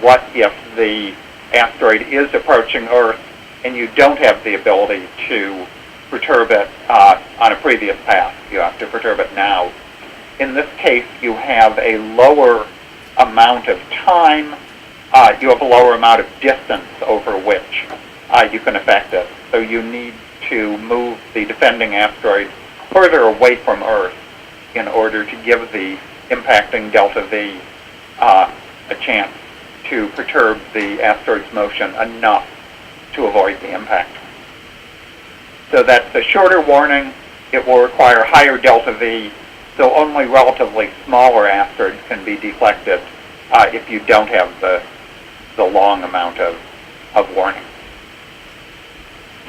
What if the asteroid is approaching Earth and you don't have the ability to perturb it on a previous path? You have to perturb it now. In this case, you have a lower amount of time, you have a lower amount of distance over which you can affect it. So you need to move the defending asteroid further away from Earth in order to give the impacting delta V a chance to perturb the asteroid's motion enough to avoid the impact. So that's a shorter warning. It will require higher delta V, so only relatively smaller asteroids can be deflected if you don't have the long amount of warning.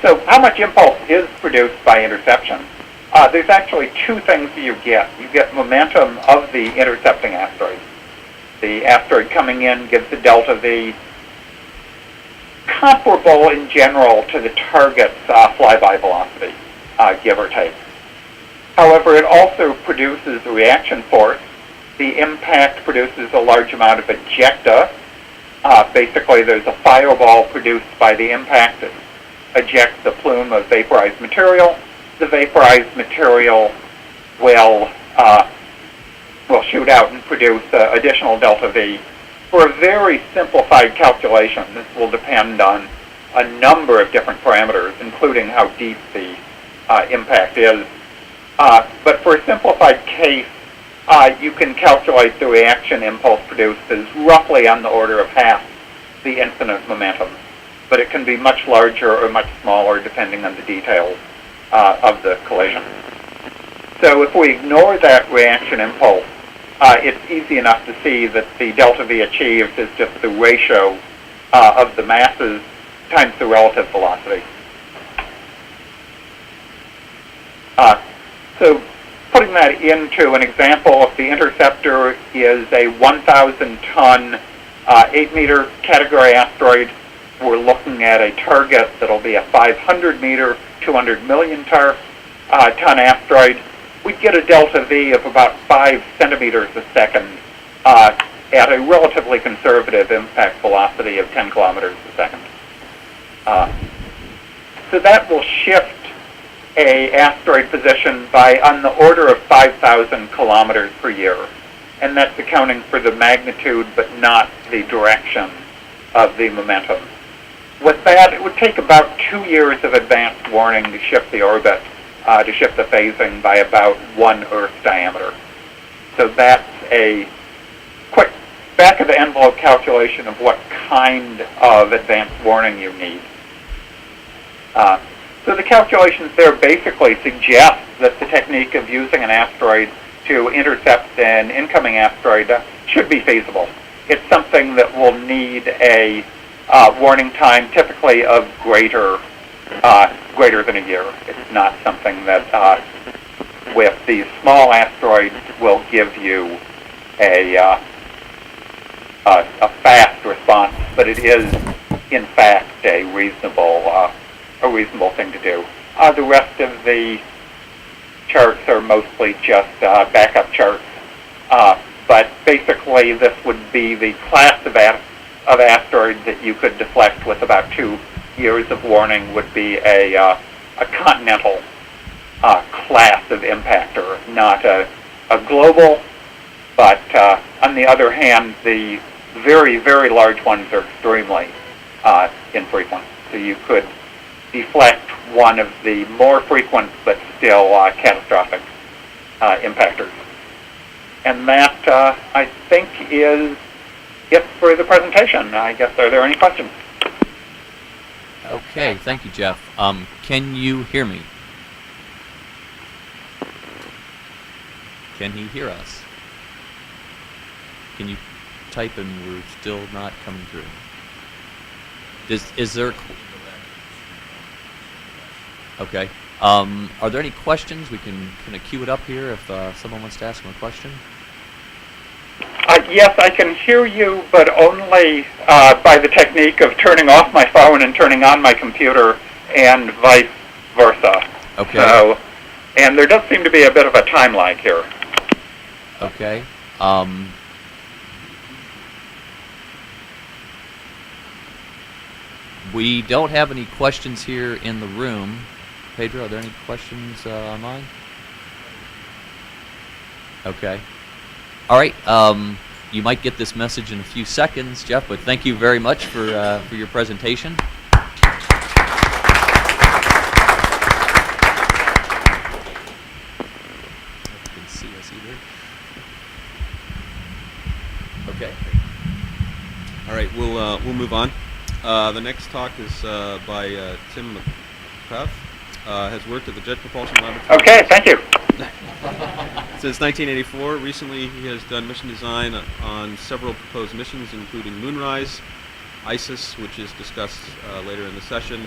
So how much impulse is produced by interception? There's actually two things that you get. You get momentum of the intercepting asteroid. The asteroid coming in gives the delta V comparable in general to the target's flyby velocity, give or take. However, it also produces a reaction force. The impact produces a large amount of ejecta. Basically, there's a fireball produced by the impact that ejects a plume of vaporized material. The vaporized material will shoot out and produce additional delta V. For a very simplified calculation, this will depend on a number of different parameters, including how deep the impact is. But for a simplified case, you can calculate the reaction impulse produced as roughly on the order of half the incident momentum. But it can be much larger or much smaller depending on the details of the collision. So if we ignore that reaction impulse, it's easy enough to see that the delta V achieved is just the ratio of the masses times the relative velocity. So putting that into an example, if the interceptor is a 1,000-ton, 8-meter category asteroid, we're looking at a target that'll be a 500-meter, 200 million ton asteroid. We'd get a delta V of about 5 centimeters a second at a relatively conservative impact velocity of 10 kilometers a second. So that will shift a asteroid position by on the order of 5,000 kilometers per year. And that's accounting for the magnitude but not the direction of the momentum. With that, it would take about 2 years of advanced warning to shift the orbit, to shift the phasing by about 1 Earth diameter. So that's a quick back-of-the-envelope calculation of what kind of advanced warning you need. So the calculations there basically suggest that the technique of using an asteroid to intercept an incoming asteroid should be feasible. It's something that will need a warning time typically of greater than a year. It's not something that with these small asteroids will give you a fast response, but it is in fact a reasonable thing to do. The rest of the charts are mostly just backup charts, but basically this would be the class of asteroid that you could deflect with about 2 years of warning would be a continental class of impactor, not a global, but on the other hand, the very, very large ones are extremely infrequent. So you could deflect one of the more frequent but still catastrophic impactors. And that, I think, is it for the presentation. I guess, are there any questions? Okay, thank you, Jeff. Can you hear me? Can he hear us? Can you type and we're still not coming through? Is there... Okay. Are there any questions? We can kind of queue it up here if someone wants to ask him a question. Yes, I can hear you, but only by the technique of turning off my phone and turning on my computer and vice versa. Okay. So, and there does seem to be a bit of a time lag here. Okay. We don't have any questions here in the room. Pedro, are there any questions online? Okay. All right. You might get this message in a few seconds, Jeff, but thank you very much for your presentation. You can see us either. Okay. All right, we'll move on. The next talk is by Tim McCuff. Has worked at the Jet Propulsion Laboratory. Okay, thank you. Since 1984, recently he has done mission design on several proposed missions, including Moonrise, AIISW, which is discussed later in the session,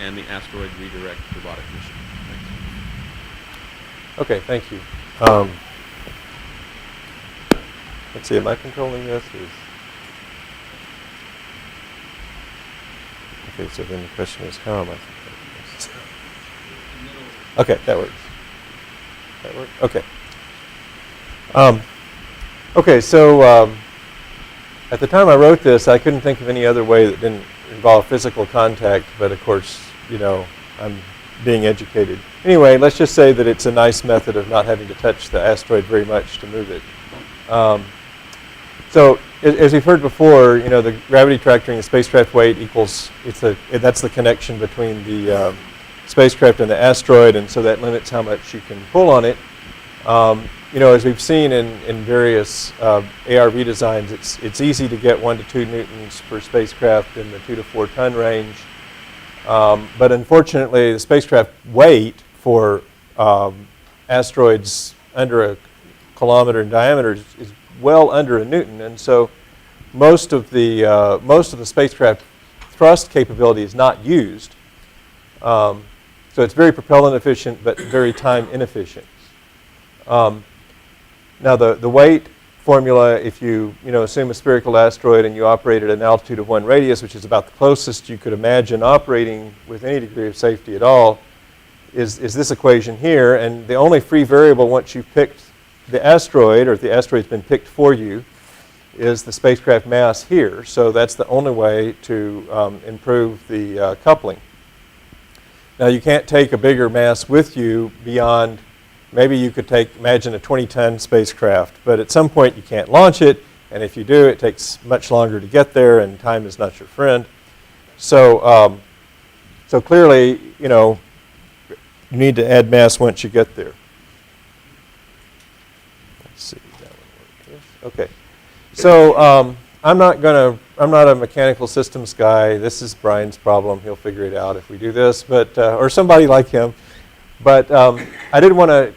and the Asteroid Redirect robotic mission. Okay, thank you. Let's see, am I controlling this? Okay, so then the question is, how am I controlling this? Okay, that works. That work? Okay. Okay, so at the time I wrote this, I couldn't think of any other way that didn't involve physical contact, but of course, you know, I'm being educated. Anyway, let's just say that it's a nice method of not having to touch the asteroid very much to move it. So, as we've heard before, you know, the gravity tractoring the spacecraft weight equals, that's the connection between the spacecraft and the asteroid, and so that limits how much you can pull on it. You know, as we've seen in various ARV designs, it's easy to get 1 to 2 newtons per spacecraft in the 2 to 4 ton range. But unfortunately, the spacecraft weight for asteroids under a kilometer in diameter is well under a newton, and so most of the spacecraft thrust capability is not used. So it's very propellant efficient, but very time inefficient. Now the weight formula, if you assume a spherical asteroid and you operate at an altitude of 1 radius, which is about the closest you could imagine operating with any degree of safety at all, is this equation here. And the only free variable once you've picked the asteroid, or if the asteroid's been picked for you, is the spacecraft mass here. So that's the only way to improve the coupling. Now you can't take a bigger mass with you beyond, maybe you could imagine a 20-ton spacecraft, but at some point you can't launch it, and if you do, it takes much longer to get there, and time is not your friend. So, so clearly, you need to add mass once you get there. Let's see, that one works. Okay, so I'm not a mechanical systems guy. This is Brian's problem. He'll figure it out if we do this, but or somebody like him. But I did want to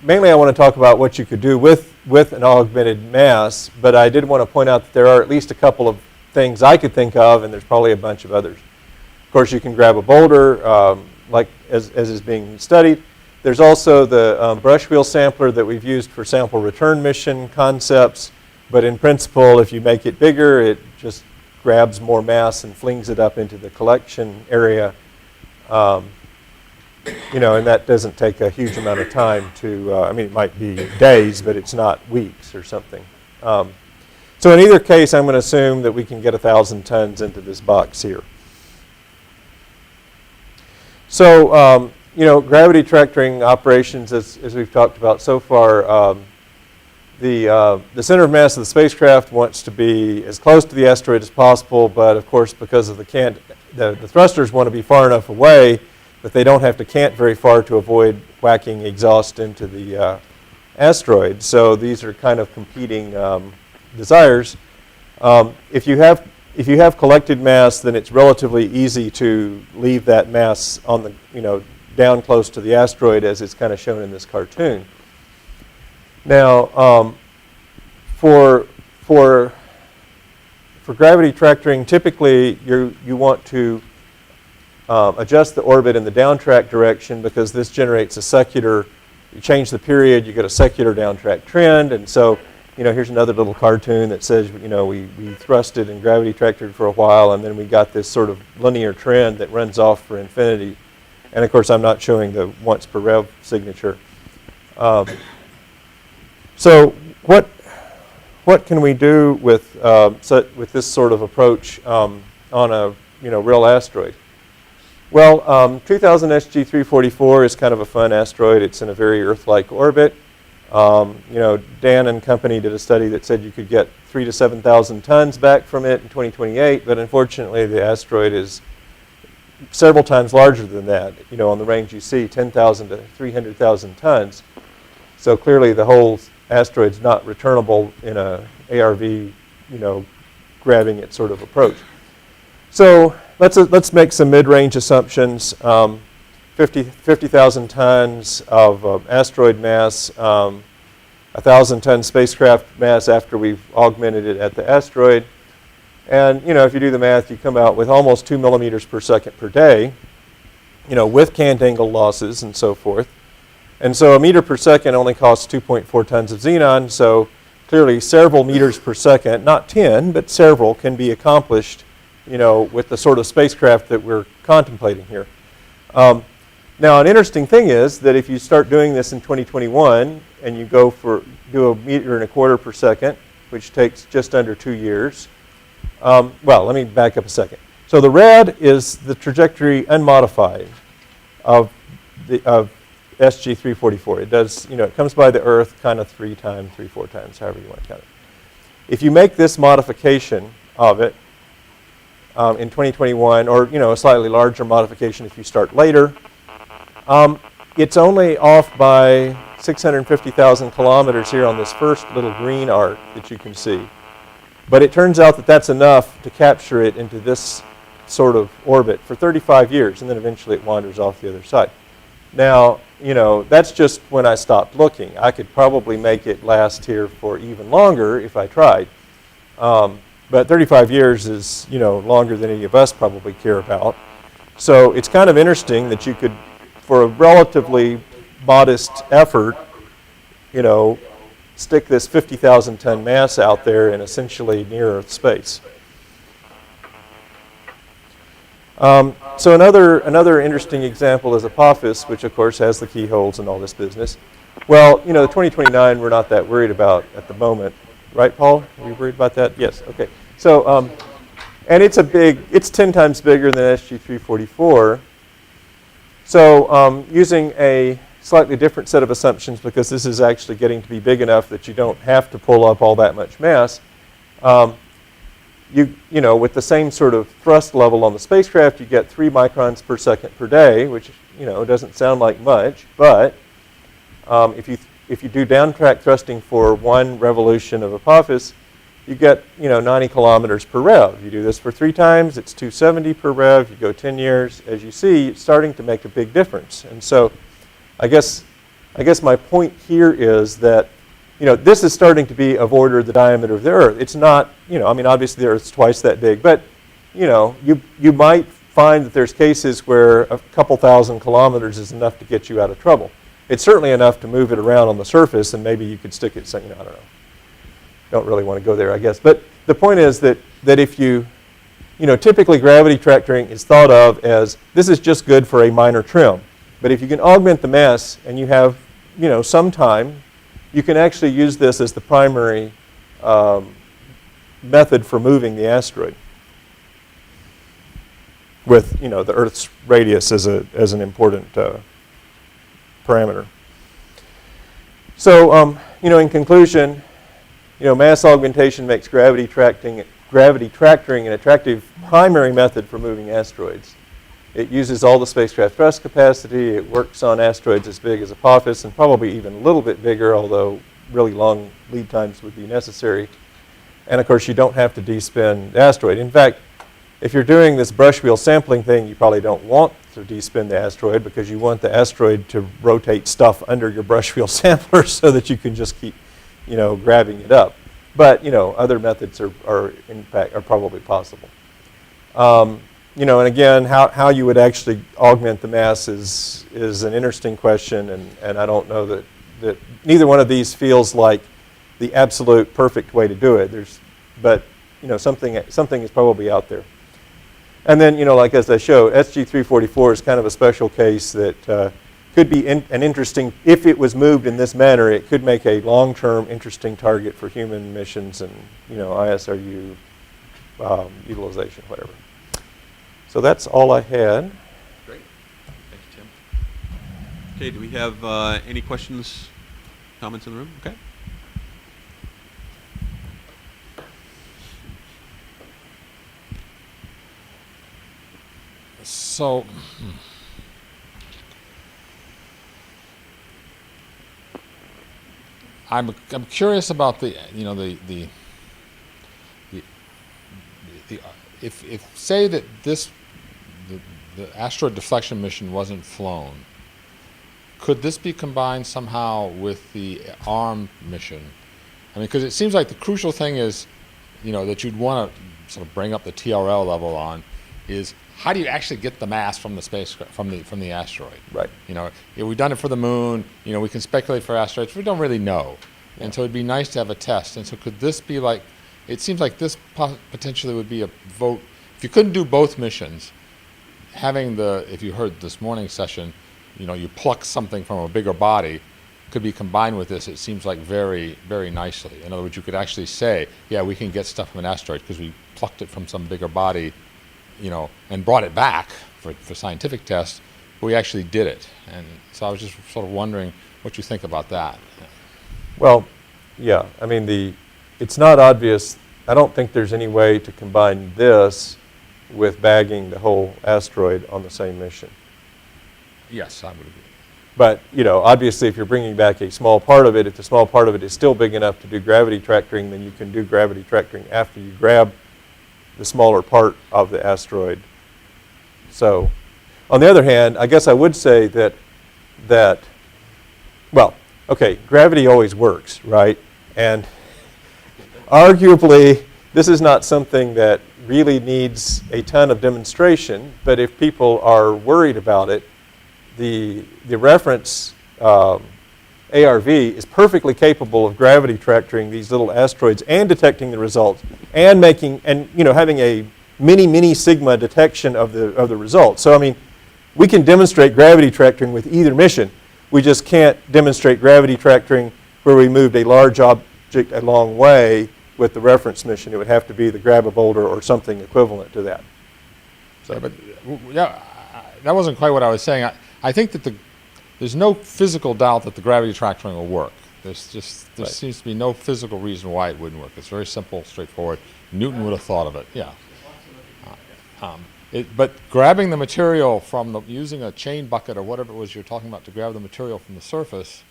mainly I want to talk about what you could do with an augmented mass, but I did want to point out that there are at least a couple of things I could think of, and there's probably a bunch of others. Of course, you can grab a boulder, like as is being studied. There's also the brush wheel sampler that we've used for sample return mission concepts, but in principle, if you make it bigger, it just grabs more mass and flings it up into the collection area. And that doesn't take a huge amount of time to, I mean, it might be days, but it's not weeks or something. So in either case, I'm going to assume that we can get 1,000 tons into this box here. So, gravity tractoring operations, as we've talked about so far, the center of mass of the spacecraft wants to be as close to the asteroid as possible, but of course, because of the thrusters want to be far enough away that they don't have to cant very far to avoid whacking exhaust into the asteroid. So these are kind of competing desires. If you have collected mass, then it's relatively easy to leave that mass on the down close to the asteroid, as it's kind of shown in this cartoon. Now, for gravity tractoring, typically you want to adjust the orbit in the downtrack direction, because this generates a secular, you change the period, you get a secular downtrack trend. And so, here's another little cartoon that says, we thrusted and gravity tractored for a while, and then we got this sort of linear trend that runs off for infinity. And of course, I'm not showing the once per rev signature. So what can we do with this sort of approach on a real asteroid? Well, 2000 SG344 is kind of a fun asteroid. It's in a very Earth-like orbit. Dan and company did a study that said you could get 3,000 to 7,000 tons back from it in 2028, but unfortunately the asteroid is several times larger than that. On the range you see, 10,000 to 300,000 tons. So clearly the whole asteroid's not returnable in a ARV, grabbing it sort of approach. So let's make some mid-range assumptions. 50,000 tons of asteroid mass, 1,000 ton spacecraft mass after we've augmented it at the asteroid. And if you do the math, you come out with almost 2 millimeters per second per day, with cant angle losses and so forth. And so a meter per second only costs 2.4 tons of xenon, so clearly several meters per second, not 10, but several, can be accomplished with the sort of spacecraft that we're contemplating here. Now, an interesting thing is that if you start doing this in 2021 and you do 1.25 meters per second, which takes just under 2 years. Well, let me back up a second. So the red is the trajectory unmodified of SG344. It does, it comes by the Earth kind of 3 times, 4 times, however you want to count it. If you make this modification of it, in 2021, or a slightly larger modification if you start later, it's only off by 650,000 kilometers here on this first little green arc that you can see. But it turns out that that's enough to capture it into this sort of orbit for 35 years, and then eventually it wanders off the other side. Now, that's just when I stopped looking. I could probably make it last here for even longer if I tried. But 35 years is, longer than any of us probably care about. So it's kind of interesting that you could, for a relatively modest effort, you know, stick this 50,000 ton mass out there in essentially near Earth space. So another interesting example is Apophis, which of course has the keyholes and all this business. Well, you know, the 2029 we're not that worried about at the moment, right, Paul? Are you worried about that? Yes. Okay. So, and it's 10 times bigger than SG344. So, using a slightly different set of assumptions, because this is actually getting to be big enough that you don't have to pull up all that much mass. You know, with the same sort of thrust level on the spacecraft, you get 3 microns per second per day, which, you know, doesn't sound like much, but if you do downtrack thrusting for 1 revolution of Apophis, you get, you know, 90 kilometers per rev. You do this for 3 times, it's 270 per rev. You go 10 years, as you see, it's starting to make a big difference. And so, I guess my point here is that, you know, this is starting to be of order the diameter of the Earth. It's not, you know, I mean, obviously the Earth's twice that big, but, you know, you might find that there's cases where a couple thousand kilometers is enough to get you out of trouble. It's certainly enough to move it around on the surface, and maybe you could stick it, you know, I don't know. Don't really want to go there, I guess. But the point is that if you know, typically gravity tractoring is thought of as, this is just good for a minor trim. But if you can augment the mass and you have, you know, some time, you can actually use this as the primary method for moving the asteroid, with, you know, the Earth's radius as an important parameter. So, you know, in conclusion, you know, mass augmentation makes gravity tractoring an attractive primary method for moving asteroids. It uses all the spacecraft thrust capacity. It works on asteroids as big as Apophis, and probably even a little bit bigger, although really long lead times would be necessary. And of course, you don't have to despin the asteroid. In fact, if you're doing this brush wheel sampling thing, you probably don't want to despin the asteroid, because you want the asteroid to rotate stuff under your brush wheel sampler so that you can just keep, you know, grabbing it up. But, you know, other methods are in fact probably possible. You know, and again, how you would actually augment the mass is an interesting question, and I don't know that neither one of these feels like the absolute perfect way to do it. But you know, something is probably out there. And then, you know, like as I showed, SG344 is kind of a special case that could be an interesting, if it was moved in this manner, it could make a long-term interesting target for human missions and, you know, ISRU utilization, whatever. So that's all I had. Great. Thank you, Tim. Okay, do we have any questions, comments in the room? Okay. So, I'm curious about the, you know, the if say that the asteroid deflection mission wasn't flown, could this be combined somehow with the ARM mission? I mean, because it seems like the crucial thing is, you know, that you'd want to sort of bring up the TRL level on is, how do you actually get the mass from the spacecraft, from the asteroid? Right. You know, if we've done it for the moon, you know, we can speculate for asteroids, we don't really know. Yeah. And so it'd be nice to have a test. And so could this be like, it seems like this potentially would be a vote. If you couldn't do both missions, having if you heard this morning's session, you know, you pluck something from a bigger body, could be combined with this, it seems like very, very nicely. In other words, you could actually say, yeah, we can get stuff from an asteroid because we plucked it from some bigger body, you know, and brought it back for scientific tests, but we actually did it. And so I was just sort of wondering what you think about that. Well, yeah, I mean, it's not obvious. I don't think there's any way to combine this with bagging the whole asteroid on the same mission. Yes, I would agree. But, you know, obviously if you're bringing back a small part of it, if the small part of it is still big enough to do gravity tractoring, then you can do gravity tractoring after you grab the smaller part of the asteroid. So, on the other hand, I guess I would say that well, okay, gravity always works, right? And arguably, this is not something that really needs a ton of demonstration, but if people are worried about it, the reference ARV is perfectly capable of gravity tracking these little asteroids and detecting the results and making, and having a mini sigma detection of the results. So I mean, we can demonstrate gravity tracking with either mission. We just can't demonstrate gravity tracking where we moved a large object a long way with the reference mission. It would have to be the grab a boulder or something equivalent to that. So, but yeah, that wasn't quite what I was saying. I think that there's no physical doubt that the gravity tracking will work. There seems to be no physical reason why it wouldn't work. It's very simple, straightforward. Newton would have thought of it. Yeah. But grabbing the material from using a chain bucket or whatever it was you're talking about to grab the material from the surface,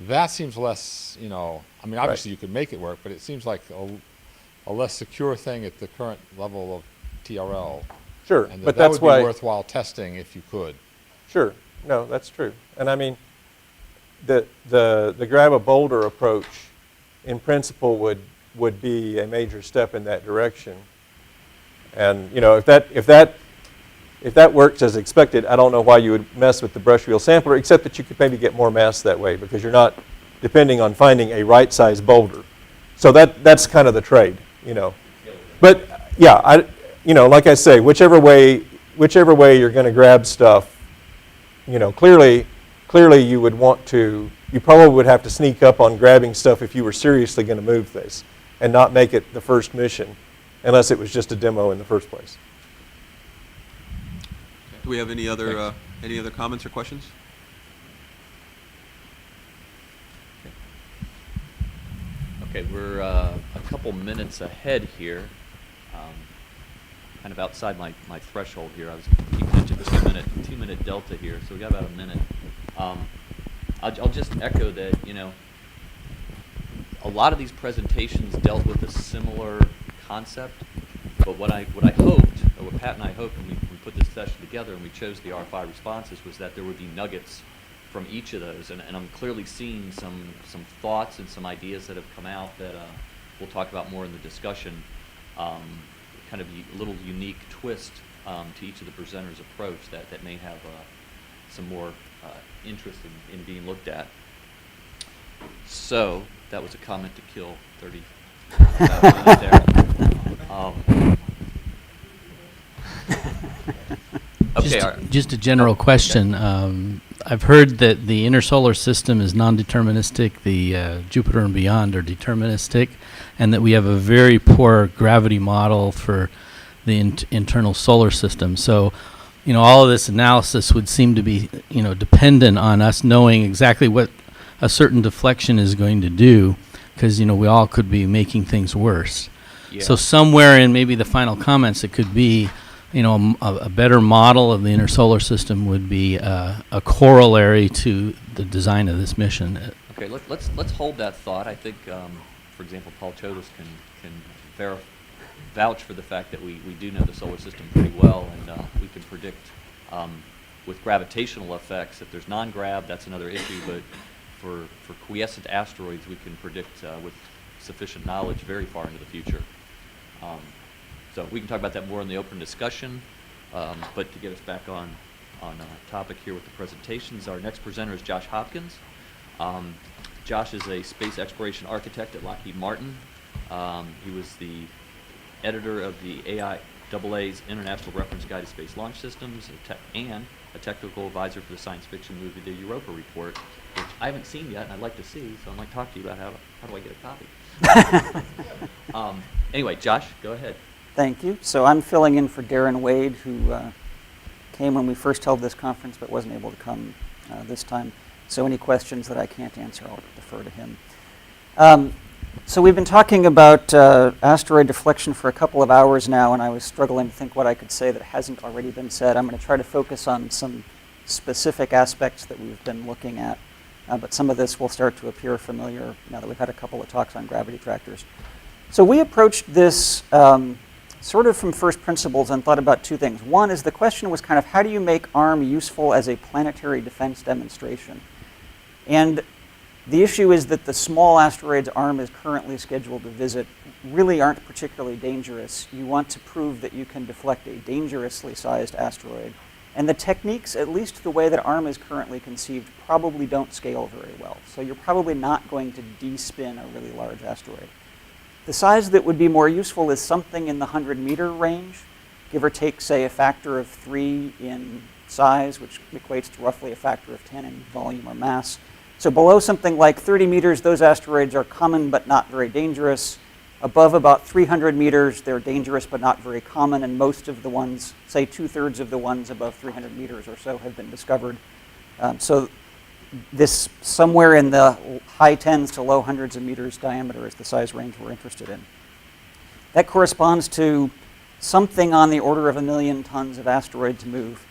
that seems less, I mean, obviously you could make it work, but it seems like a less secure thing at the current level of TRL. Sure, and but that that's would why be worthwhile testing if you could. Sure, no, that's true. And I mean, the grab a boulder approach, in principle, would be a major step in that direction. And if that works as expected, I don't know why you would mess with the brush wheel sampler, except that you could maybe get more mass that way because you're not depending on finding a right-sized boulder. So that's kind of the trade, But yeah, like I say, whichever way you're going to grab stuff, clearly you would want to. You probably would have to sneak up on grabbing stuff if you were seriously going to move this, and not make it the first mission, unless it was just a demo in the first place. Do we have any other comments or questions? Okay, we're a couple minutes ahead here, kind of outside my threshold here. I was keeping it to the 2-minute delta here, so we got about a minute. I'll just echo that, a lot of these presentations dealt with a similar concept, but what I hoped, or what Pat and I hoped when we put this session together and we chose the R5 responses, was that there would be nuggets from each of those, and I'm clearly seeing some thoughts and some ideas that have come out that we'll talk about more in the discussion, kind of a little unique twist to each of the presenters' approach that may have some more interest in being looked at. So that was a comment to kill 30 minutes there. Okay, just a general question. I've heard that the inner solar system is non-deterministic, the Jupiter and beyond are deterministic, and that we have a very poor gravity model for the internal solar system. So, all of this analysis would seem to be, dependent on us knowing exactly what a certain deflection is going to do, because, we all could be making things worse. Yeah. So somewhere in maybe the final comments, it could be, a better model of the inner solar system would be a corollary to the design of this mission. Okay, let's hold that thought. I think, for example, Paul Chodas can vouch for the fact that we do know the solar system pretty well, and we can predict with gravitational effects. If there's non-grav, that's another issue, but for quiescent asteroids, we can predict with sufficient knowledge very far into the future. So we can talk about that more in the open discussion, but to get us back on topic here with the presentations, our next presenter is Josh Hopkins. Josh is a space exploration architect at Lockheed Martin. He was the editor of the AIISW's International Reference Guide to Space Launch Systems, and a technical advisor for the science fiction movie The Europa Report, which I haven't seen yet and I'd like to see, so I might talk to you about how do I get a copy. Anyway, Josh, go ahead. Thank you. So I'm filling in for Darren Wade, who came when we first held this conference but wasn't able to come this time. So any questions that I can't answer, I'll defer to him. So we've been talking about asteroid deflection for a couple of hours now, and I was struggling to think what I could say that hasn't already been said. I'm going to try to focus on some specific aspects that we've been looking at, but some of this will start to appear familiar now that we've had a couple of talks on gravity tractors. So we approached this sort of from first principles and thought about two things. One is the question was kind of how do you make ARM useful as a planetary defense demonstration? And the issue is that the small asteroids ARM is currently scheduled to visit really aren't particularly dangerous. You want to prove that you can deflect a dangerously sized asteroid And the techniques, at least the way that ARM is currently conceived, probably don't scale very well. So you're probably not going to de-spin a really large asteroid. The size that would be more useful is something in the 100-meter range, give or take, say, a factor of 3 in size, which equates to roughly a factor of 10 in volume or mass. So below something like 30 meters, those asteroids are common but not very dangerous. Above about 300 meters, they're dangerous but not very common, and most of the ones, say 2/3 of the ones above 300 meters or so, have been discovered. So this somewhere in the high tens to low hundreds of meters diameter is the size range we're interested in. That corresponds to something on the order of 1 million tons of asteroids move.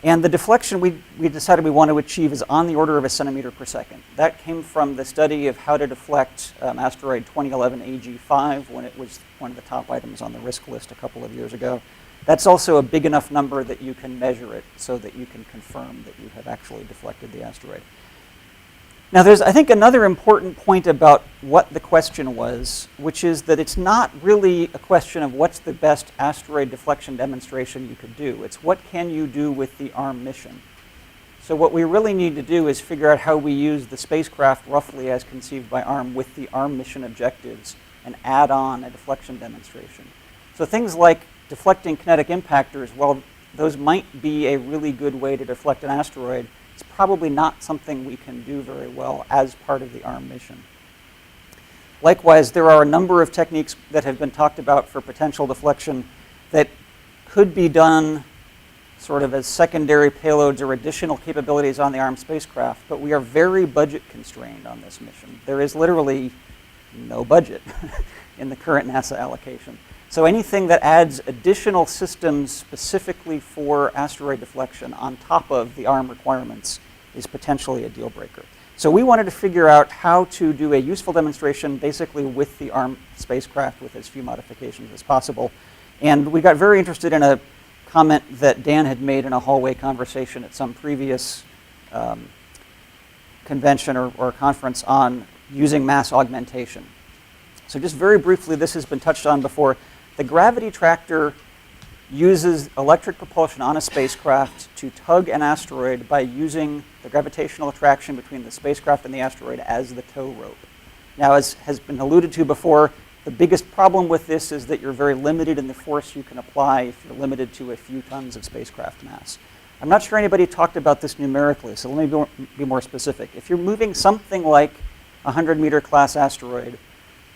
And the deflection we decided we want to achieve is on the order of 1 centimeter per second. That came from the study of how to deflect asteroid 2011 AG5 when it was one of the top items on the risk list a couple of years ago. That's also a big enough number that you can measure it so that you can confirm that you have actually deflected the asteroid. Now there's, I think, another important point about what the question was, which is that it's not really a question of what's the best asteroid deflection demonstration you could do. It's what can you do with the ARM mission. So what we really need to do is figure out how we use the spacecraft roughly as conceived by ARM with the ARM mission objectives and add on a deflection demonstration. So things like deflecting kinetic impactors, well, those might be a really good way to deflect an asteroid. It's probably not something we can do very well as part of the ARM mission. Likewise, there are a number of techniques that have been talked about for potential deflection that could be done sort of as secondary payloads or additional capabilities on the ARM spacecraft, but we are very budget constrained on this mission. There is literally no budget in the current NASA allocation. So anything that adds additional systems specifically for asteroid deflection on top of the ARM requirements is potentially a deal breaker. So we wanted to figure out how to do a useful demonstration basically with the ARM spacecraft with as few modifications as possible. And we got very interested in a comment that Dan had made in a hallway conversation at some previous convention or conference on using mass augmentation. So just very briefly, this has been touched on before. The gravity tractor uses electric propulsion on a spacecraft to tug an asteroid by using the gravitational attraction between the spacecraft and the asteroid as the tow rope. Now, as has been alluded to before, the biggest problem with this is that you're very limited in the force you can apply if you're limited to a few tons of spacecraft mass. I'm not sure anybody talked about this numerically, so let me be more specific. If you're moving something like a 100-meter class asteroid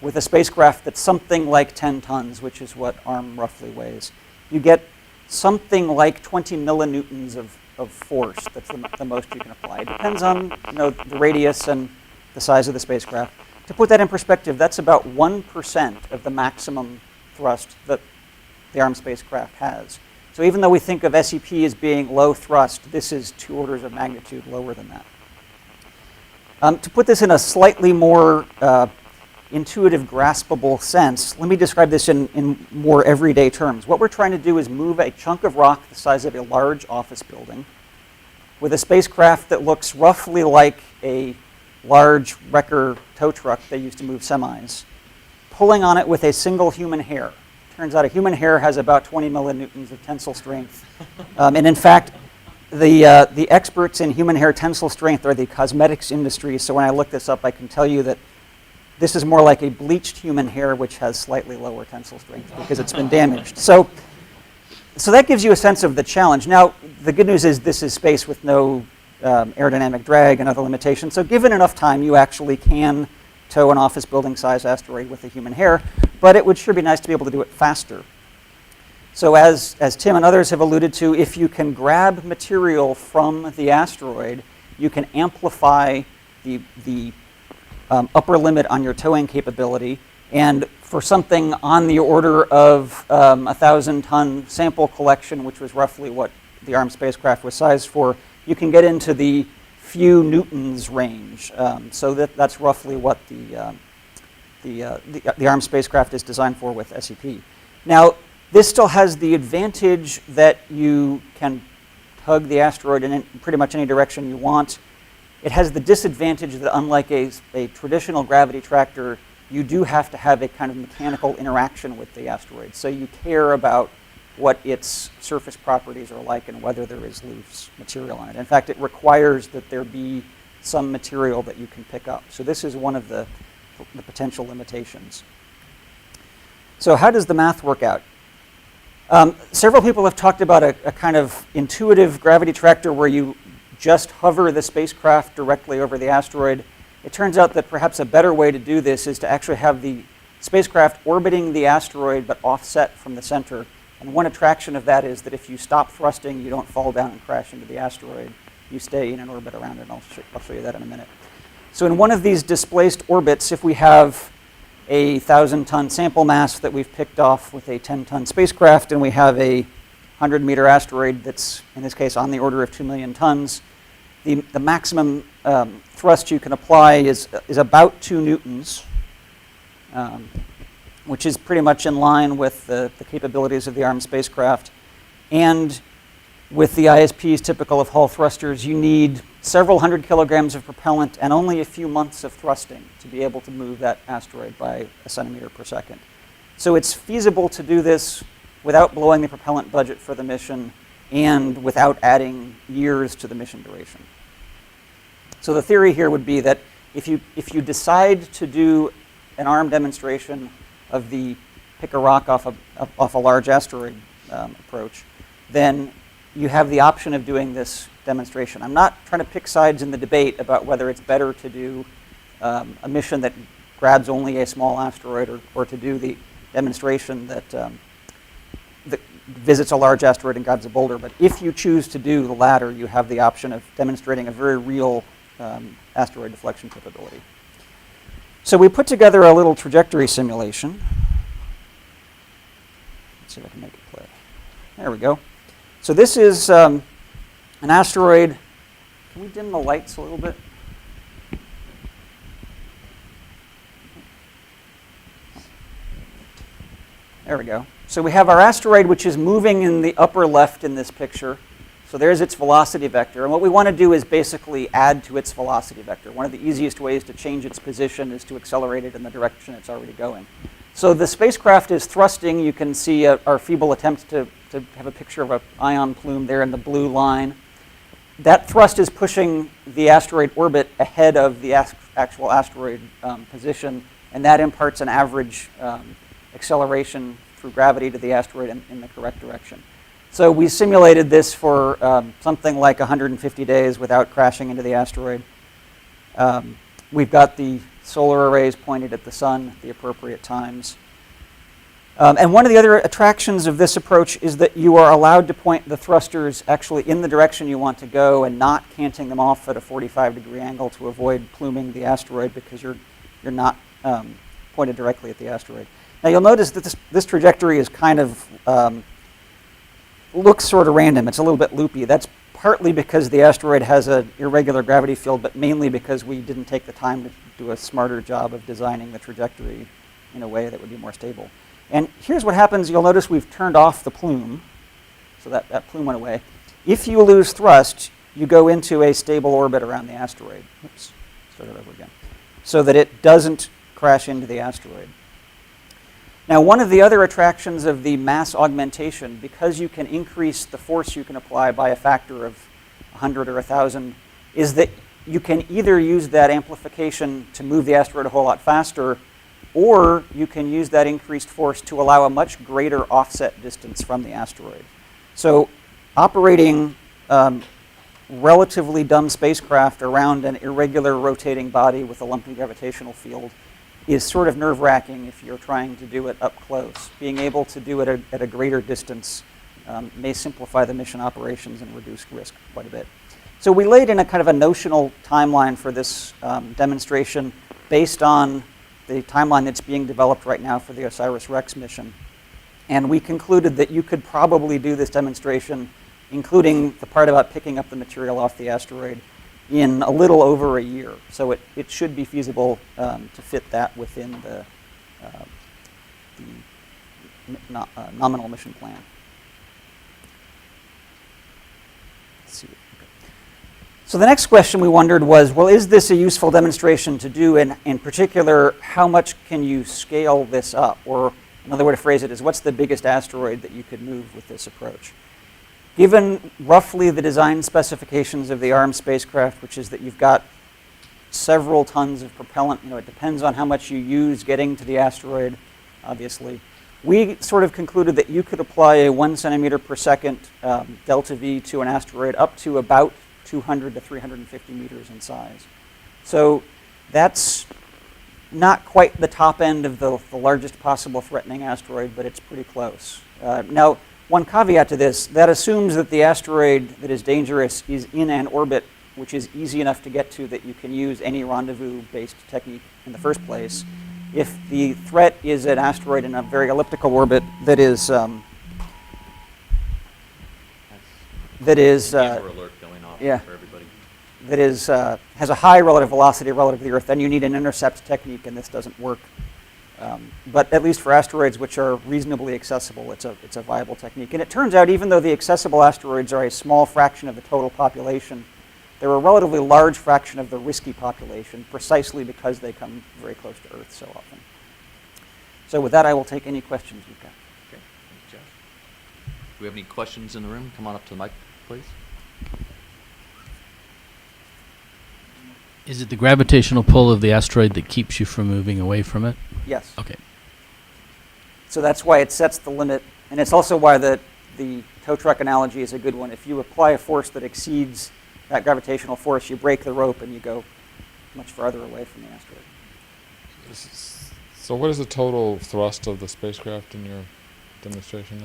with a spacecraft that's something like 10 tons, which is what ARM roughly weighs, you get something like 20 millinewtons of force. That's the most you can apply. It depends on the radius and the size of the spacecraft. To put that in perspective, that's about 1% of the maximum thrust that the ARM spacecraft has. So even though we think of SEP as being low thrust, this is 2 orders of magnitude lower than that. To put this in a slightly more intuitive, graspable sense, let me describe this in more everyday terms. What we're trying to do is move a chunk of rock the size of a large office building with a spacecraft that looks roughly like a large wrecker tow truck they used to move semis, pulling on it with a single human hair. Turns out a human hair has about 20 millinewtons of tensile strength. And in fact, the experts in human hair tensile strength are the cosmetics industry, so when I look this up, I can tell you that this is more like a bleached human hair, which has slightly lower tensile strength because it's been damaged. So that gives you a sense of the challenge. Now, the good news is this is space with no aerodynamic drag and other limitations. So given enough time, you actually can tow an office building size asteroid with a human hair, but it would sure be nice to be able to do it faster. So as Tim and others have alluded to, if you can grab material from the asteroid, you can amplify the upper limit on your towing capability. And for something on the order of 1,000-ton sample collection, which was roughly what the ARM spacecraft was sized for, you can get into the few newtons range. So that's roughly what the ARM spacecraft is designed for with SEP. Now, this still has the advantage that you can tug the asteroid in pretty much any direction you want. It has the disadvantage that unlike a traditional gravity tractor, you do have to have a kind of mechanical interaction with the asteroid. So you care about what its surface properties are like and whether there is loose material on it. In fact, it requires that there be some material that you can pick up. So this is one of the potential limitations. So how does the math work out? Several people have talked about a kind of intuitive gravity tractor where you just hover the spacecraft directly over the asteroid. It turns out that perhaps a better way to do this is to actually have the spacecraft orbiting the asteroid but offset from the center. And one attraction of that is that if you stop thrusting, you don't fall down and crash into the asteroid. You stay in an orbit around it, and I'll show you that in a minute. So in one of these displaced orbits, if we have a 1,000-ton sample mass that we've picked off with a 10-ton spacecraft, and we have a 100-meter asteroid that's, in this case, on the order of 2 million tons, the maximum thrust you can apply is about 2 newtons, which is pretty much in line with the capabilities of the armed spacecraft. And with the ISPs typical of Hall thrusters, you need several hundred kilograms of propellant and only a few months of thrusting to be able to move that asteroid by a centimeter per second. So it's feasible to do this without blowing the propellant budget for the mission and without adding years to the mission duration. So the theory here would be that if you decide to do an armed demonstration of the pick a rock off a large asteroid approach, then you have the option of doing this demonstration. I'm not trying to pick sides in the debate about whether it's better to do a mission that grabs only a small asteroid or to do the demonstration that visits a large asteroid and grabs a boulder. But if you choose to do the latter, you have the option of demonstrating a very real asteroid deflection capability. So we put together a little trajectory simulation. Let's see if I can make it play. There we go. So this is an asteroid. Can we dim the lights a little bit? There we go. So we have our asteroid, which is moving in the upper left in this picture. So there's its velocity vector. And what we want to do is basically add to its velocity vector. One of the easiest ways to change its position is to accelerate it in the direction it's already going. So the spacecraft is thrusting. You can see our feeble attempt to have a picture of an ion plume there in the blue line. That thrust is pushing the asteroid orbit ahead of the actual asteroid position, and that imparts an average acceleration through gravity to the asteroid in the correct direction. So we simulated this for something like 150 days without crashing into the asteroid. We've got the solar arrays pointed at the sun at the appropriate times. And one of the other attractions of this approach is that you are allowed to point the thrusters actually in the direction you want to go and not canting them off at a 45-degree angle to avoid pluming the asteroid because you're not pointed directly at the asteroid. Now you'll notice that this trajectory is kind of looks sort of random. It's a little bit loopy. That's partly because the asteroid has an irregular gravity field, but mainly because we didn't take the time to do a smarter job of designing the trajectory in a way that would be more stable. And here's what happens. You'll notice we've turned off the plume, so that plume went away. If you lose thrust, you go into a stable orbit around the asteroid. Oops, start it over again. So that it doesn't crash into the asteroid. Now, one of the other attractions of the mass augmentation, because you can increase the force you can apply by a factor of 100 or 1,000, is that you can either use that amplification to move the asteroid a whole lot faster, or you can use that increased force to allow a much greater offset distance from the asteroid. So operating relatively dumb spacecraft around an irregular rotating body with a lumpy gravitational field is sort of nerve-wracking if you're trying to do it up close. Being able to do it at a greater distance may simplify the mission operations and reduce risk quite a bit. So we laid in a kind of a notional timeline for this demonstration based on the timeline that's being developed right now for the OSIRIS-REx mission. And we concluded that you could probably do this demonstration, including the part about picking up the material off the asteroid, in a little over a year. So it should be feasible to fit that within the nominal mission plan. Let's see. So the next question we wondered was, well, is this a useful demonstration to do? And in particular, how much can you scale this up? Or another way to phrase it is, what's the biggest asteroid that you could move with this approach? Given roughly the design specifications of the ARM spacecraft, which is that you've got several tons of propellant, it depends on how much you use getting to the asteroid, obviously. We sort of concluded that you could apply a 1 centimeter per second delta V to an asteroid up to about 200 to 350 meters in size. So that's not quite the top end of the largest possible threatening asteroid, but it's pretty close. Now, one caveat to this, that assumes that the asteroid that is dangerous is in an orbit which is easy enough to get to that you can use any rendezvous-based technique in the first place. If the threat is an asteroid in a very elliptical orbit that is Amber alert going off yeah, for everybody. that is has a high relative velocity relative to the Earth, then you need an intercept technique, and this doesn't work. But at least for asteroids which are reasonably accessible, it's a viable technique. And it turns out, even though the accessible asteroids are a small fraction of the total population, they're a relatively large fraction of the risky population, precisely because they come very close to Earth so often. So with that, I will take any questions you've got. Okay, thanks, Josh. Do we have any questions in the room? Come on up to the mic, please. Is it the gravitational pull of the asteroid that keeps you from moving away from it? Yes. Okay. So that's why it sets the limit, and it's also why the tow truck analogy is a good one. If you apply a force that exceeds that gravitational force, you break the rope and you go much farther away from the asteroid. So what is the total thrust of the spacecraft in your demonstration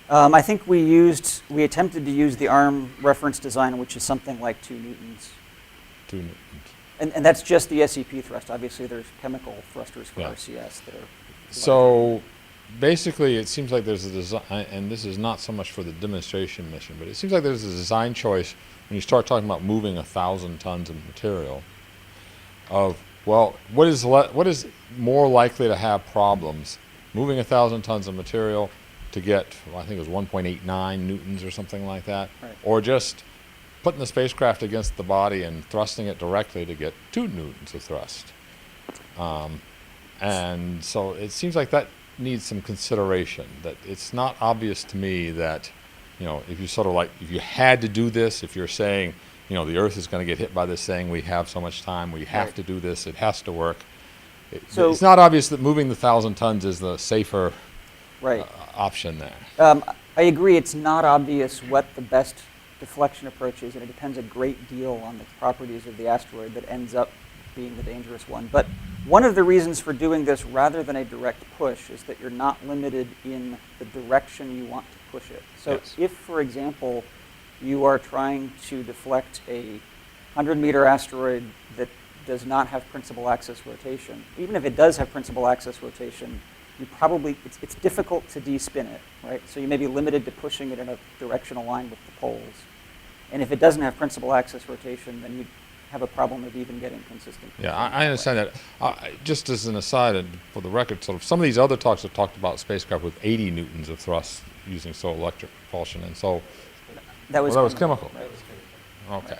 now? I think we attempted to use the ARM reference design, which is something like 2 newtons. 2 newtons. And that's just the SEP thrust. Obviously, there's chemical thrusters for Yeah. RCS that are... So basically, it seems like there's a design, and this is not so much for the demonstration mission, but it seems like there's a design choice when you start talking about moving 1,000 tons of material of, well, what is more likely to have problems? Moving 1,000 tons of material to get, well, I think it was 1.89 newtons or something like that, Right. or just putting the spacecraft against the body and thrusting it directly to get 2 newtons of thrust. And so it seems like that needs some consideration, that it's not obvious to me that, if you sort of like, if you had to do this, if you're saying, the Earth is going to get hit by this thing, we have so much time, we have to do this, it has to work. It's not obvious that moving the 1,000 tons is the safer option there. I agree, it's not obvious what the best deflection approach is, and it depends a great deal on the properties of the asteroid that ends up being the dangerous one. But one of the reasons for doing this rather than a direct push is that you're not limited in the direction you want to push it. So Yes. if, for example, you are trying to deflect a 100-meter asteroid that does not have principal axis rotation, even if it does have principal axis rotation, it's difficult to de-spin it, right? So you may be limited to pushing it in a direction aligned with the poles. And if it doesn't have principal axis rotation, then you have a problem of even getting consistent. Yeah, I understand that. Just as an aside, and for the record, sort of some of these other talks have talked about spacecraft with 80 newtons of thrust using solar electric propulsion, and so that was chemical. Right. Okay,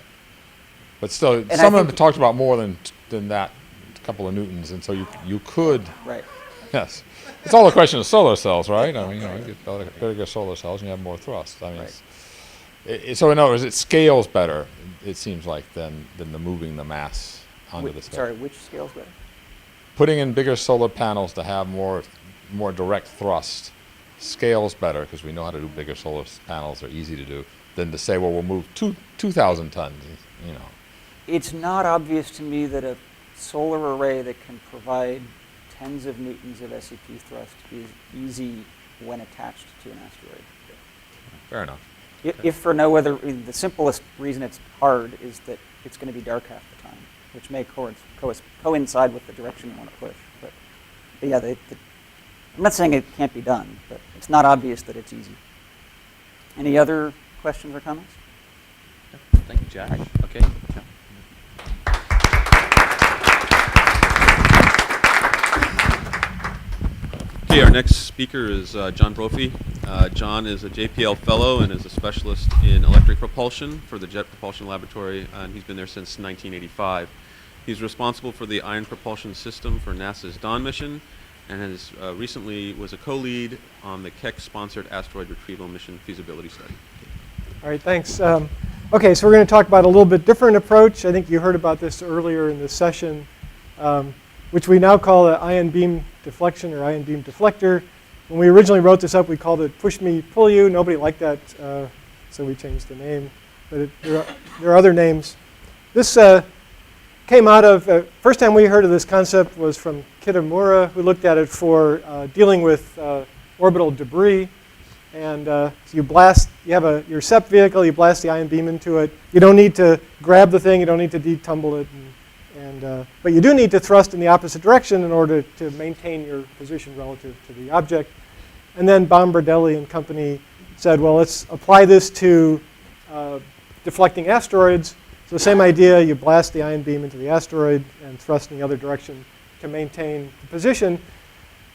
but still, And some of them think talked about more than that, a couple of newtons, and so you could. Right. Yes, it's all a question of solar cells, right? I mean, you get bigger solar cells, and you have more thrust. I mean, Right. So in other words, it scales better, it seems like, than the moving the mass onto the space. Sorry, which scales better? Putting in bigger solar panels to have more direct thrust scales better, because we know how to do bigger solar panels, they're easy to do, than to say, well, we'll move 2,000 tons, It's not obvious to me that a solar array that can provide tens of newtons of SEP thrust is easy when attached to an asteroid. Fair enough. If for no other, the simplest reason it's hard is that it's going to be dark half the time, which may coincide with the direction you want to push. But yeah, I'm not saying it can't be done, but it's not obvious that it's easy. Any other questions or comments? Thank you, Josh. Okay. John. Okay, our next speaker is John Brophy. John is a JPL fellow and is a specialist in electric propulsion for the Jet Propulsion Laboratory, and he's been there since 1985. He's responsible for the ion propulsion system for NASA's Dawn mission, and has recently was a co-lead on the Keck-sponsored asteroid retrieval mission feasibility study. All right, thanks. Okay, so we're going to talk about a little bit different approach. I think you heard about this earlier in this session, which we now call an ion beam deflection or ion beam deflector. When we originally wrote this up, we called it push me, pull you. Nobody liked that, so we changed the name. But there are other names. This came out of, first time we heard of this concept was from Kitamura, who looked at it for dealing with orbital debris. And so you blast, you have your SEP vehicle, you blast the ion beam into it. You don't need to grab the thing, you don't need to detumble it. But you do need to thrust in the opposite direction in order to maintain your position relative to the object. And then Bombardelli and company said, well, let's apply this to deflecting asteroids. So same idea, you blast the ion beam into the asteroid and thrust in the other direction to maintain the position.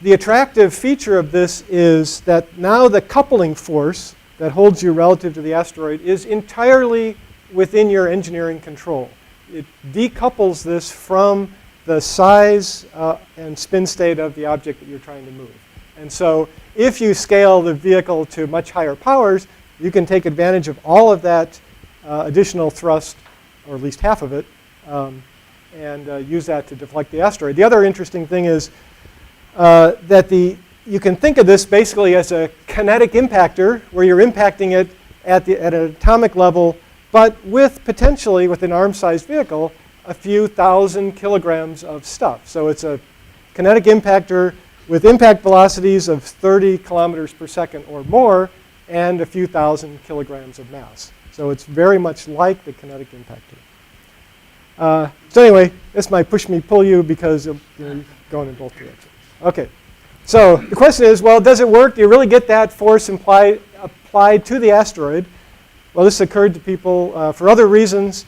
The attractive feature of this is that now the coupling force that holds you relative to the asteroid is entirely within your engineering control. It decouples this from the size and spin state of the object that you're trying to move. And so if you scale the vehicle to much higher powers, you can take advantage of all of that additional thrust, or at least half of it, and use that to deflect the asteroid. The other interesting thing is that you can think of this basically as a kinetic impactor, where you're impacting it at an atomic level, but with potentially, with an arm-sized vehicle, a few thousand kilograms of stuff. So it's a kinetic impactor with impact velocities of 30 kilometers per second or more, and a few thousand kilograms of mass. So it's very much like the kinetic impactor. So anyway, this might push me, pull you, because you're going in both directions. Okay, so the question is, well, does it work? Do you really get that force applied to the asteroid? Well, this occurred to people for other reasons,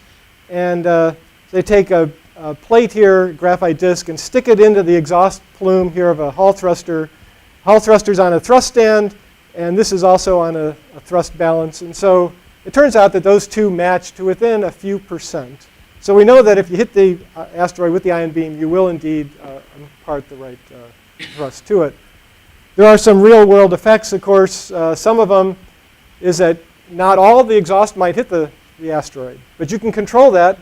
and they take a plate here, graphite disc, and stick it into the exhaust plume here of a Hall thruster. Hall thruster's on a thrust stand, and this is also on a thrust balance. And so it turns out that those two match to within a few percent. So we know that if you hit the asteroid with the ion beam, you will indeed impart the right thrust to it. There are some real-world effects, of course. Some of them is that not all of the exhaust might hit the asteroid, but you can control that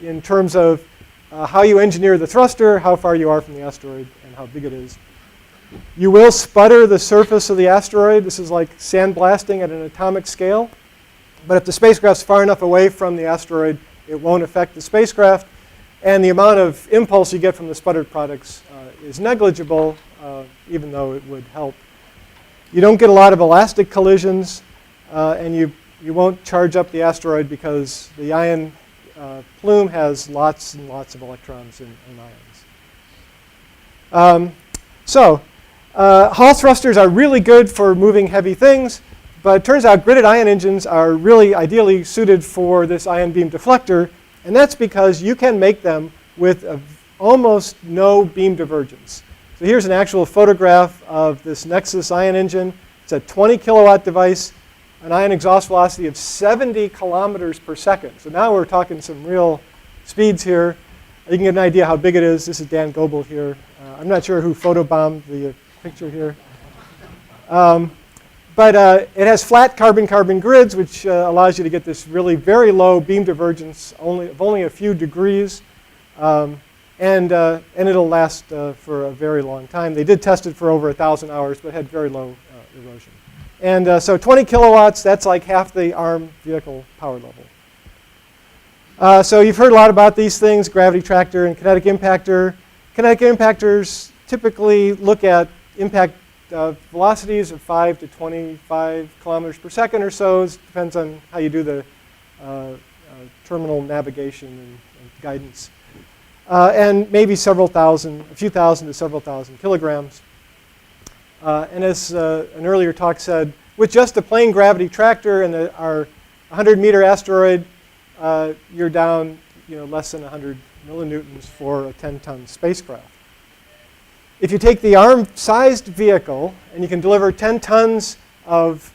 in terms of how you engineer the thruster, how far you are from the asteroid, and how big it is. You will sputter the surface of the asteroid. This is like sandblasting at an atomic scale. But if the spacecraft's far enough away from the asteroid, it won't affect the spacecraft. And the amount of impulse you get from the sputtered products is negligible, even though it would help. You don't get a lot of elastic collisions, and you won't charge up the asteroid because the ion plume has lots and lots of electrons and ions. Hall thrusters are really good for moving heavy things, but it turns out gridded ion engines are really ideally suited for this ion beam deflector, and that's because you can make them with almost no beam divergence. So here's an actual photograph of this Nexus ion engine. It's a 20 kilowatt device, an ion exhaust velocity of 70 kilometers per second. So now we're talking some real speeds here. You can get an idea how big it is. This is Dan Goebel here. I'm not sure who photobombed the picture here. But it has flat carbon-carbon grids, which allows you to get this really very low beam divergence of only a few degrees. And it'll last for a very long time. They did test it for over 1,000 hours, but had very low erosion. And so 20 kilowatts, that's like half the ARM vehicle power level. So you've heard a lot about these things, gravity tractor and kinetic impactor. Kinetic impactors typically look at impact velocities of 5 to 25 kilometers per second or so. It depends on how you do the terminal navigation and guidance. And maybe several thousand, a few thousand to several thousand kilograms. And as an earlier talk said, with just a plain gravity tractor and our 100-meter asteroid, you're down less than 100 millinewtons for a 10-ton spacecraft. If you take the ARM-sized vehicle and you can deliver 10 tons of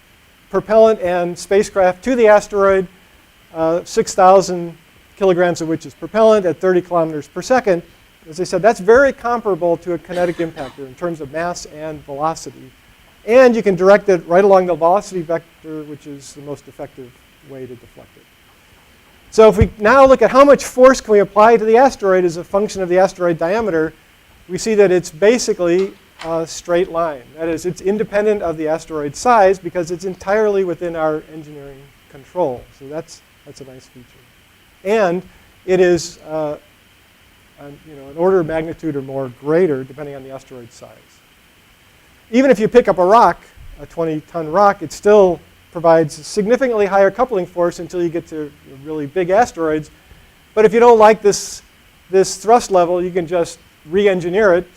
propellant and spacecraft to the asteroid, 6,000 kilograms of which is propellant at 30 kilometers per second, as I said, that's very comparable to a kinetic impactor in terms of mass and velocity. And you can direct it right along the velocity vector, which is the most effective way to deflect it. So if we now look at how much force can we apply to the asteroid as a function of the asteroid diameter, we see that it's basically a straight line. That is, it's independent of the asteroid size because it's entirely within our engineering control. So that's a nice feature. And it is an order of magnitude or more greater depending on the asteroid size. Even if you pick up a rock, a 20-ton rock, it still provides significantly higher coupling force until you get to really big asteroids. But if you don't like this thrust level, you can just re-engineer it,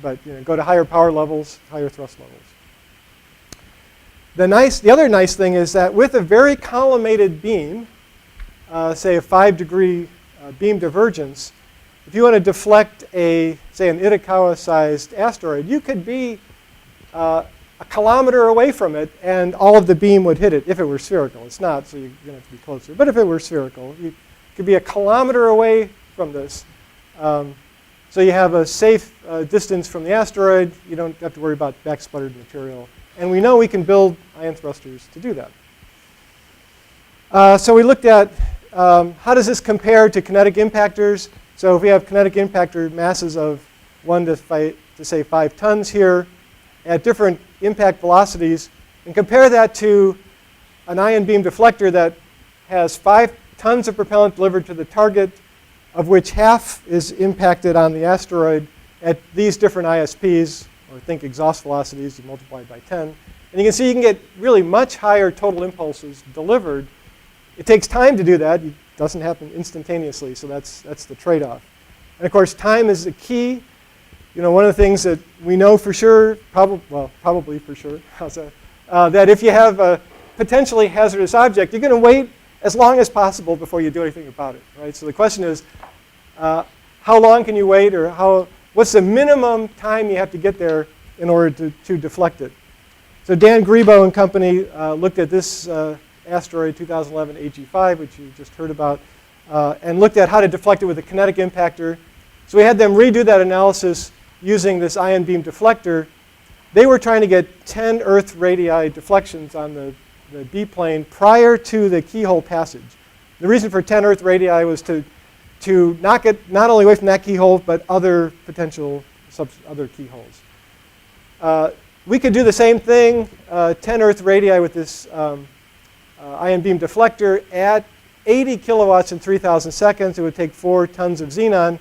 but go to higher power levels, higher thrust levels. The other nice thing is that with a very collimated beam, say a 5-degree beam divergence, if you want to deflect say an Itokawa-sized asteroid, you could be a kilometer away from it, and all of the beam would hit it if it were spherical. It's not, so you're going to have to be closer. But if it were spherical, you could be a kilometer away from this. So you have a safe distance from the asteroid. You don't have to worry about backsputtered material. And we know we can build ion thrusters to do that. So we looked at how does this compare to kinetic impactors. So if we have kinetic impactor masses of 1 to say 5 tons here at different impact velocities, and compare that to an ion beam deflector that has 5 tons of propellant delivered to the target, of which half is impacted on the asteroid at these different ISPs, or think exhaust velocities, you multiply it by 10. And you can see you can get really much higher total impulses delivered. It takes time to do that. It doesn't happen instantaneously, so that's the trade-off. And of course, time is the key. One of the things that we know for sure, probably for sure, that if you have a potentially hazardous object, you're going to wait as long as possible before you do anything about it, right? So the question is, how long can you wait, or what's the minimum time you have to get there in order to deflect it? So Dan Grebo and company looked at this asteroid 2011 AG5, which you just heard about, and looked at how to deflect it with a kinetic impactor. So we had them redo that analysis using this ion beam deflector. They were trying to get 10 Earth radii deflections on the B-plane prior to the keyhole passage. The reason for 10 Earth radii was to knock it not only away from that keyhole, but other potential other keyholes. We could do the same thing, 10 Earth radii with this ion beam deflector at 80 kilowatts in 3,000 seconds. It would take 4 tons of xenon,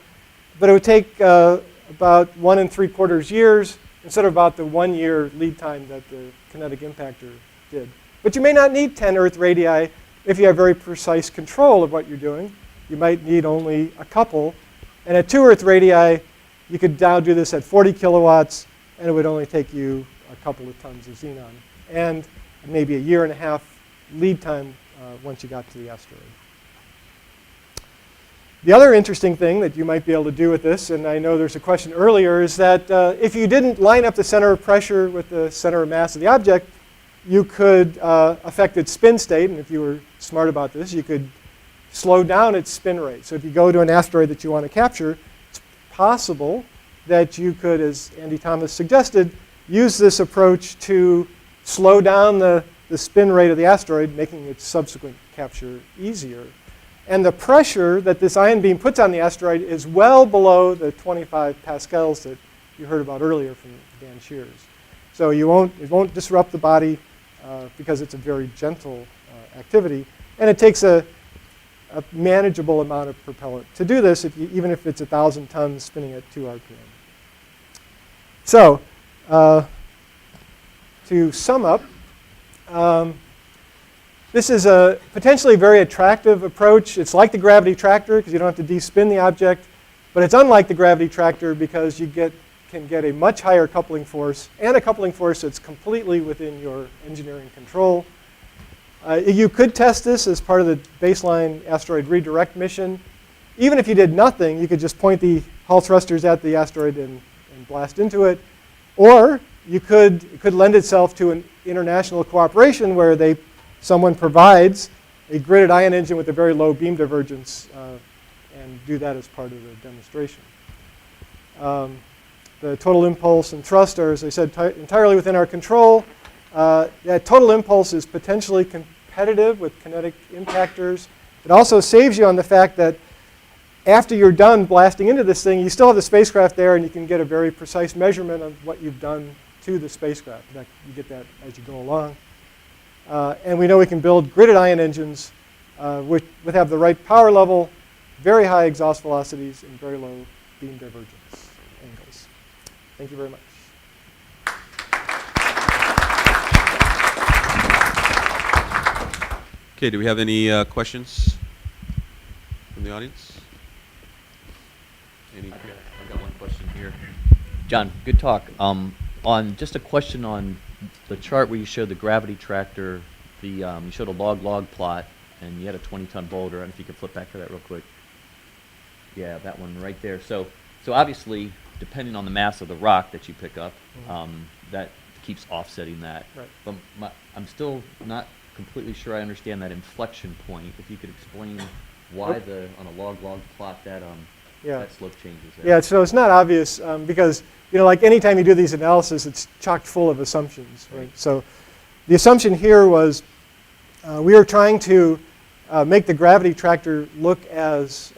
but it would take about 1 3/4 years instead of about the 1-year lead time that the kinetic impactor did. But you may not need 10 Earth radii if you have very precise control of what you're doing. You might need only a couple. And at 2 Earth radii, you could now do this at 40 kilowatts, and it would only take you a couple of tons of xenon. And maybe a 1.5 years lead time once you got to the asteroid. The other interesting thing that you might be able to do with this, and I know there's a question earlier, is that if you didn't line up the center of pressure with the center of mass of the object, you could affect its spin state. And if you were smart about this, you could slow down its spin rate. So if you go to an asteroid that you want to capture, it's possible that you could, as Andy Thomas suggested, use this approach to slow down the spin rate of the asteroid, making its subsequent capture easier. And the pressure that this ion beam puts on the asteroid is well below the 25 pascals that you heard about earlier from Dan Shears. So it won't disrupt the body because it's a very gentle activity. And it takes a manageable amount of propellant to do this, even if it's 1,000 tons spinning at 2 RPM. So to sum up, this is a potentially very attractive approach. It's like the gravity tractor because you don't have to de-spin the object, but it's unlike the gravity tractor because you can get a much higher coupling force, and a coupling force that's completely within your engineering control. You could test this as part of the baseline asteroid redirect mission. Even if you did nothing, you could just point the Hall thrusters at the asteroid and blast into it. Or it could lend itself to an international cooperation where someone provides a gridded ion engine with a very low beam divergence, and do that as part of the demonstration. The total impulse and thrust are, as I said, entirely within our control. That total impulse is potentially competitive with kinetic impactors. It also saves you on the fact that after you're done blasting into this thing, you still have the spacecraft there, and you can get a very precise measurement of what you've done to the spacecraft. In fact, you get that as you go along. And we know we can build gridded ion engines which would have the right power level, very high exhaust velocities, and very low beam divergence angles. Thank you very much. Okay, do we have any questions from the audience? Any? I've got one question here. John, good talk. On just a question on the chart where you showed the gravity tractor, you showed a log-log plot, and you had a 20-ton boulder. I don't know if you could flip back to that real quick. Yeah, that one right there. So obviously, depending on the mass of the rock that you pick up, that keeps offsetting that. Right. But I'm still not completely sure I understand that inflection point. If you could explain why on a log-log plot that slope changes there. Yeah, so it's not obvious because, like anytime you do these analyses, it's chock full of assumptions, right? So the assumption here was we were trying to make the gravity tractor look as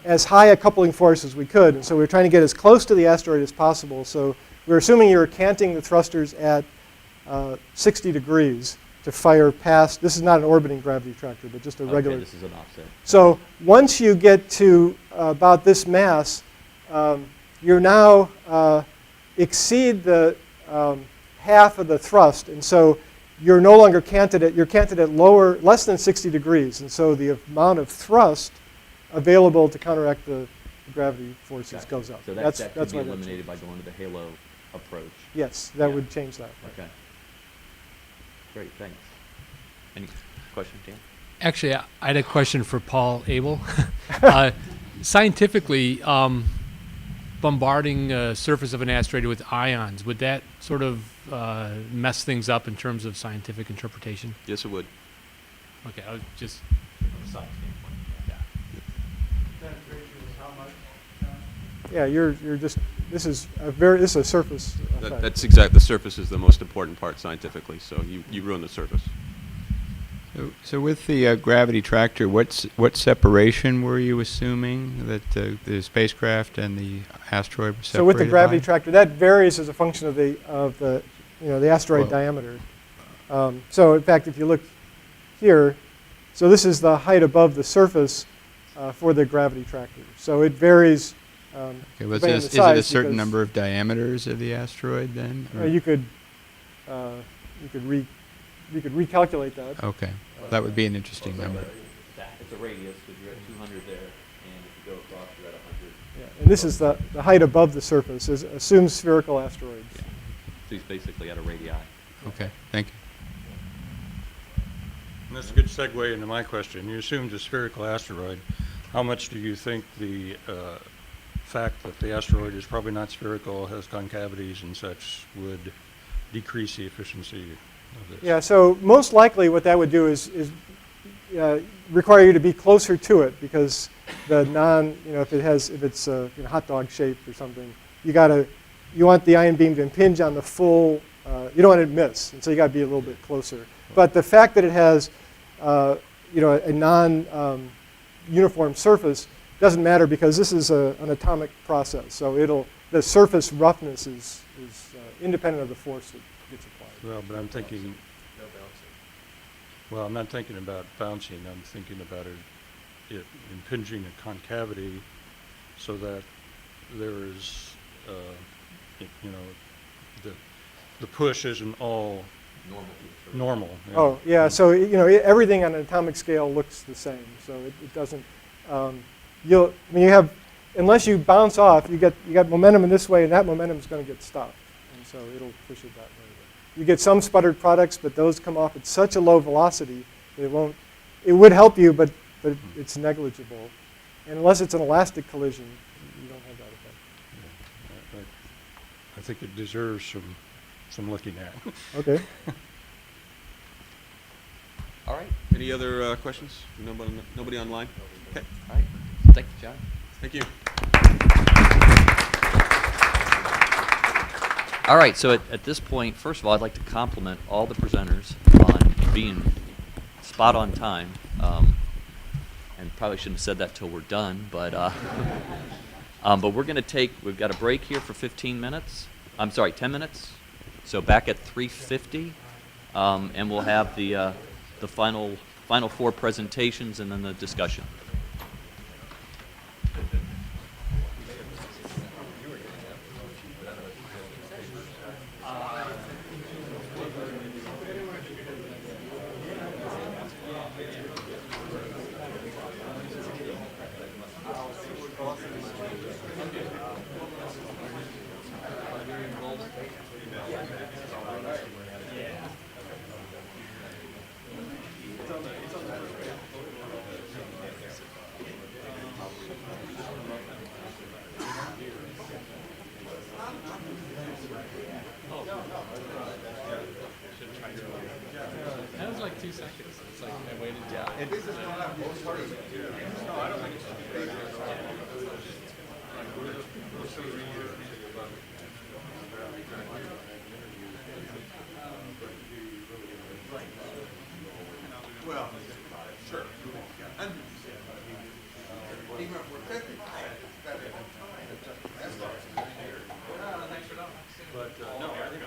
high a coupling force as we could. And so we were trying to get as close to the asteroid as possible. So we were assuming you were canting the thrusters at 60 degrees to fire past. This is not an orbiting gravity tractor, but just a regular. Okay, this is an offset. So once you get to about this mass, you now exceed the half of the thrust, and so you're no longer canted at, you're canted at less than 60 degrees, and so the amount of thrust available to counteract the gravity forces goes up. So that could be why eliminated by going to the halo approach. Yes, that would change that. Okay. Great, thanks. Any questions, Dan? Actually, I had a question for Paul Abel. Scientifically, bombarding a surface of an asteroid with ions, would that sort of mess things up in terms of scientific interpretation? Yes, it would. Okay, I was just from a science standpoint. Yeah, you're just, this is a surface effect. That's exact. The surface is the most important part scientifically. So you ruin the surface. So with the gravity tractor, what separation were you assuming that the spacecraft and the asteroid were separated So with the gravity by? tractor, that varies as a function of the the asteroid diameter. So in fact, if you look here, so this is the height above the surface for the gravity tractor. So it varies. Okay, is it a certain number of diameters of the asteroid then? You could recalculate that. Okay, that would be an interesting number. It's a radius because you're at 200 there, and if you go across, you're at 100. Yeah, and this is the height above the surface. Assumes spherical asteroids. Yeah. So he's basically at a radii. Okay, thank you. And that's a good segue into my question. You assumed a spherical asteroid. How much do you think the fact that the asteroid is probably not spherical, has concavities and such, would decrease the efficiency of this? Yeah, so most likely what that would do is require you to be closer to it, because the if it's hot dog shaped or something, you want the ion beam to impinge on the full, you don't want it to miss, and so you got to be a little bit closer. But the fact that it has a non-uniform surface doesn't matter, because this is an atomic process. So the surface roughness is independent of the force that gets applied. Well, but I'm thinking, well, I'm not thinking about bouncing. I'm thinking about it impinging a concavity so that there is, the push isn't all normal. Yeah. Oh, yeah. So everything on an atomic scale looks the same. So it doesn't. Unless you bounce off, you got momentum in this way, and that momentum is going to get stopped, and so it'll push it that way. You get some sputtered products, but those come off at such a low velocity that it won't. It would help you, but it's negligible, and unless it's an elastic collision, you don't have that effect. Yeah, I think it deserves some looking at. Okay. All right. Any other questions? Nobody online? Okay. All right. Thank you, John. Thank you. All right, so at this point, first of all, I'd like to compliment all the presenters on being spot on time. And probably shouldn't have said that till we're done, but we're going to we've got a break here for 15 minutes. I'm sorry, 10 minutes. So back at 3:50, and we'll have the final four presentations and then the discussion. That was like 2 seconds. It's like I waited. Yeah. And this is not a most part of it. No, I don't think it's well, sure. And even if we're 50%, it's better than that's but no, I think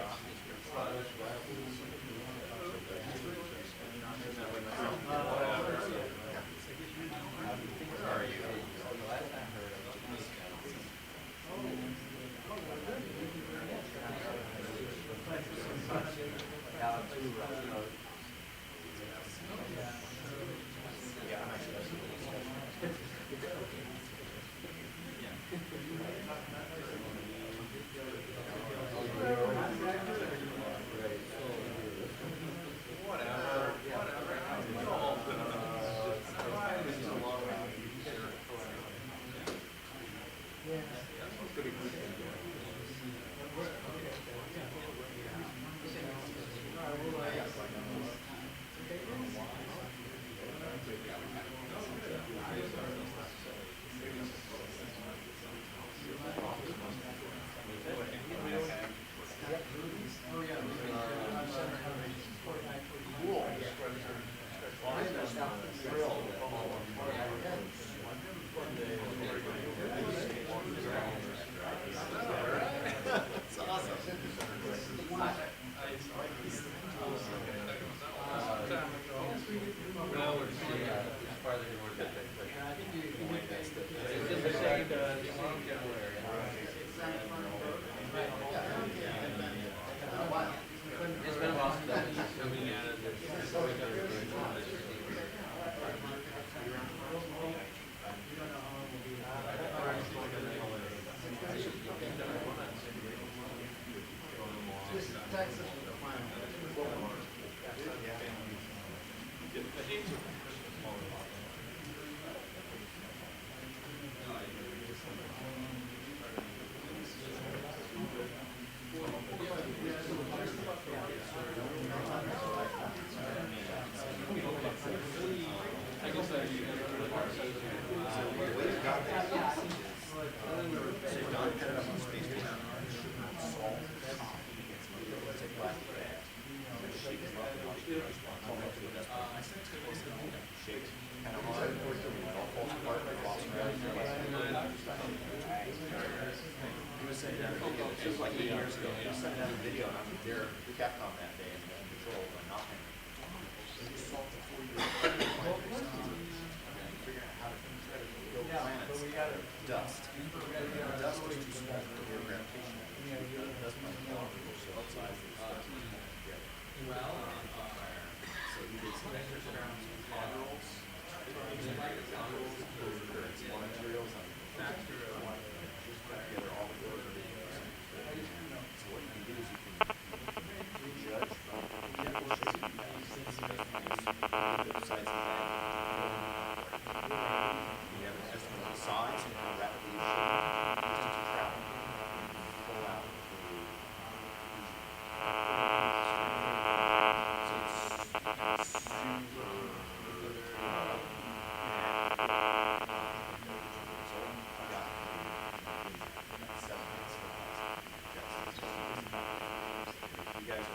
Test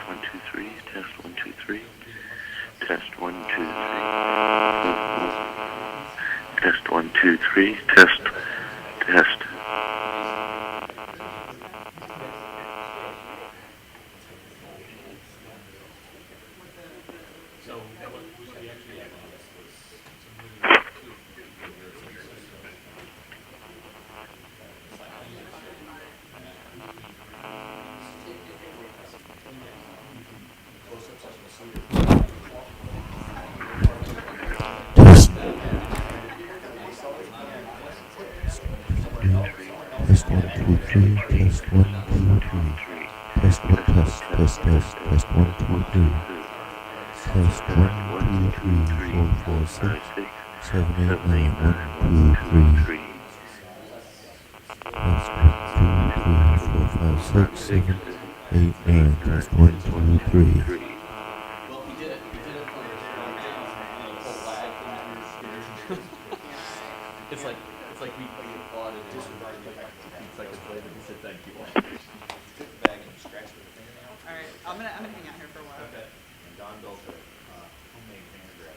1 2 3. Test 1 2 3. Test 1 2 3. Test 1 2 3. Test. Test. Test 1 2 3. Test 1 2 3. Test 1 test 1 2 3. Test 1 2 3 4 5 6 7 8 9 1 2 3. Test 1 2 3 4 5 6 7 8 9. Test 1 2 3. Well, he did it. He did it for the whole lag thing. It's like we applauded him. 15 seconds later, he said thank you. Bag and scratch with a fingernail. All right, I'm gonna hang out here for a while. Okay. And Don built a homemade finger grab.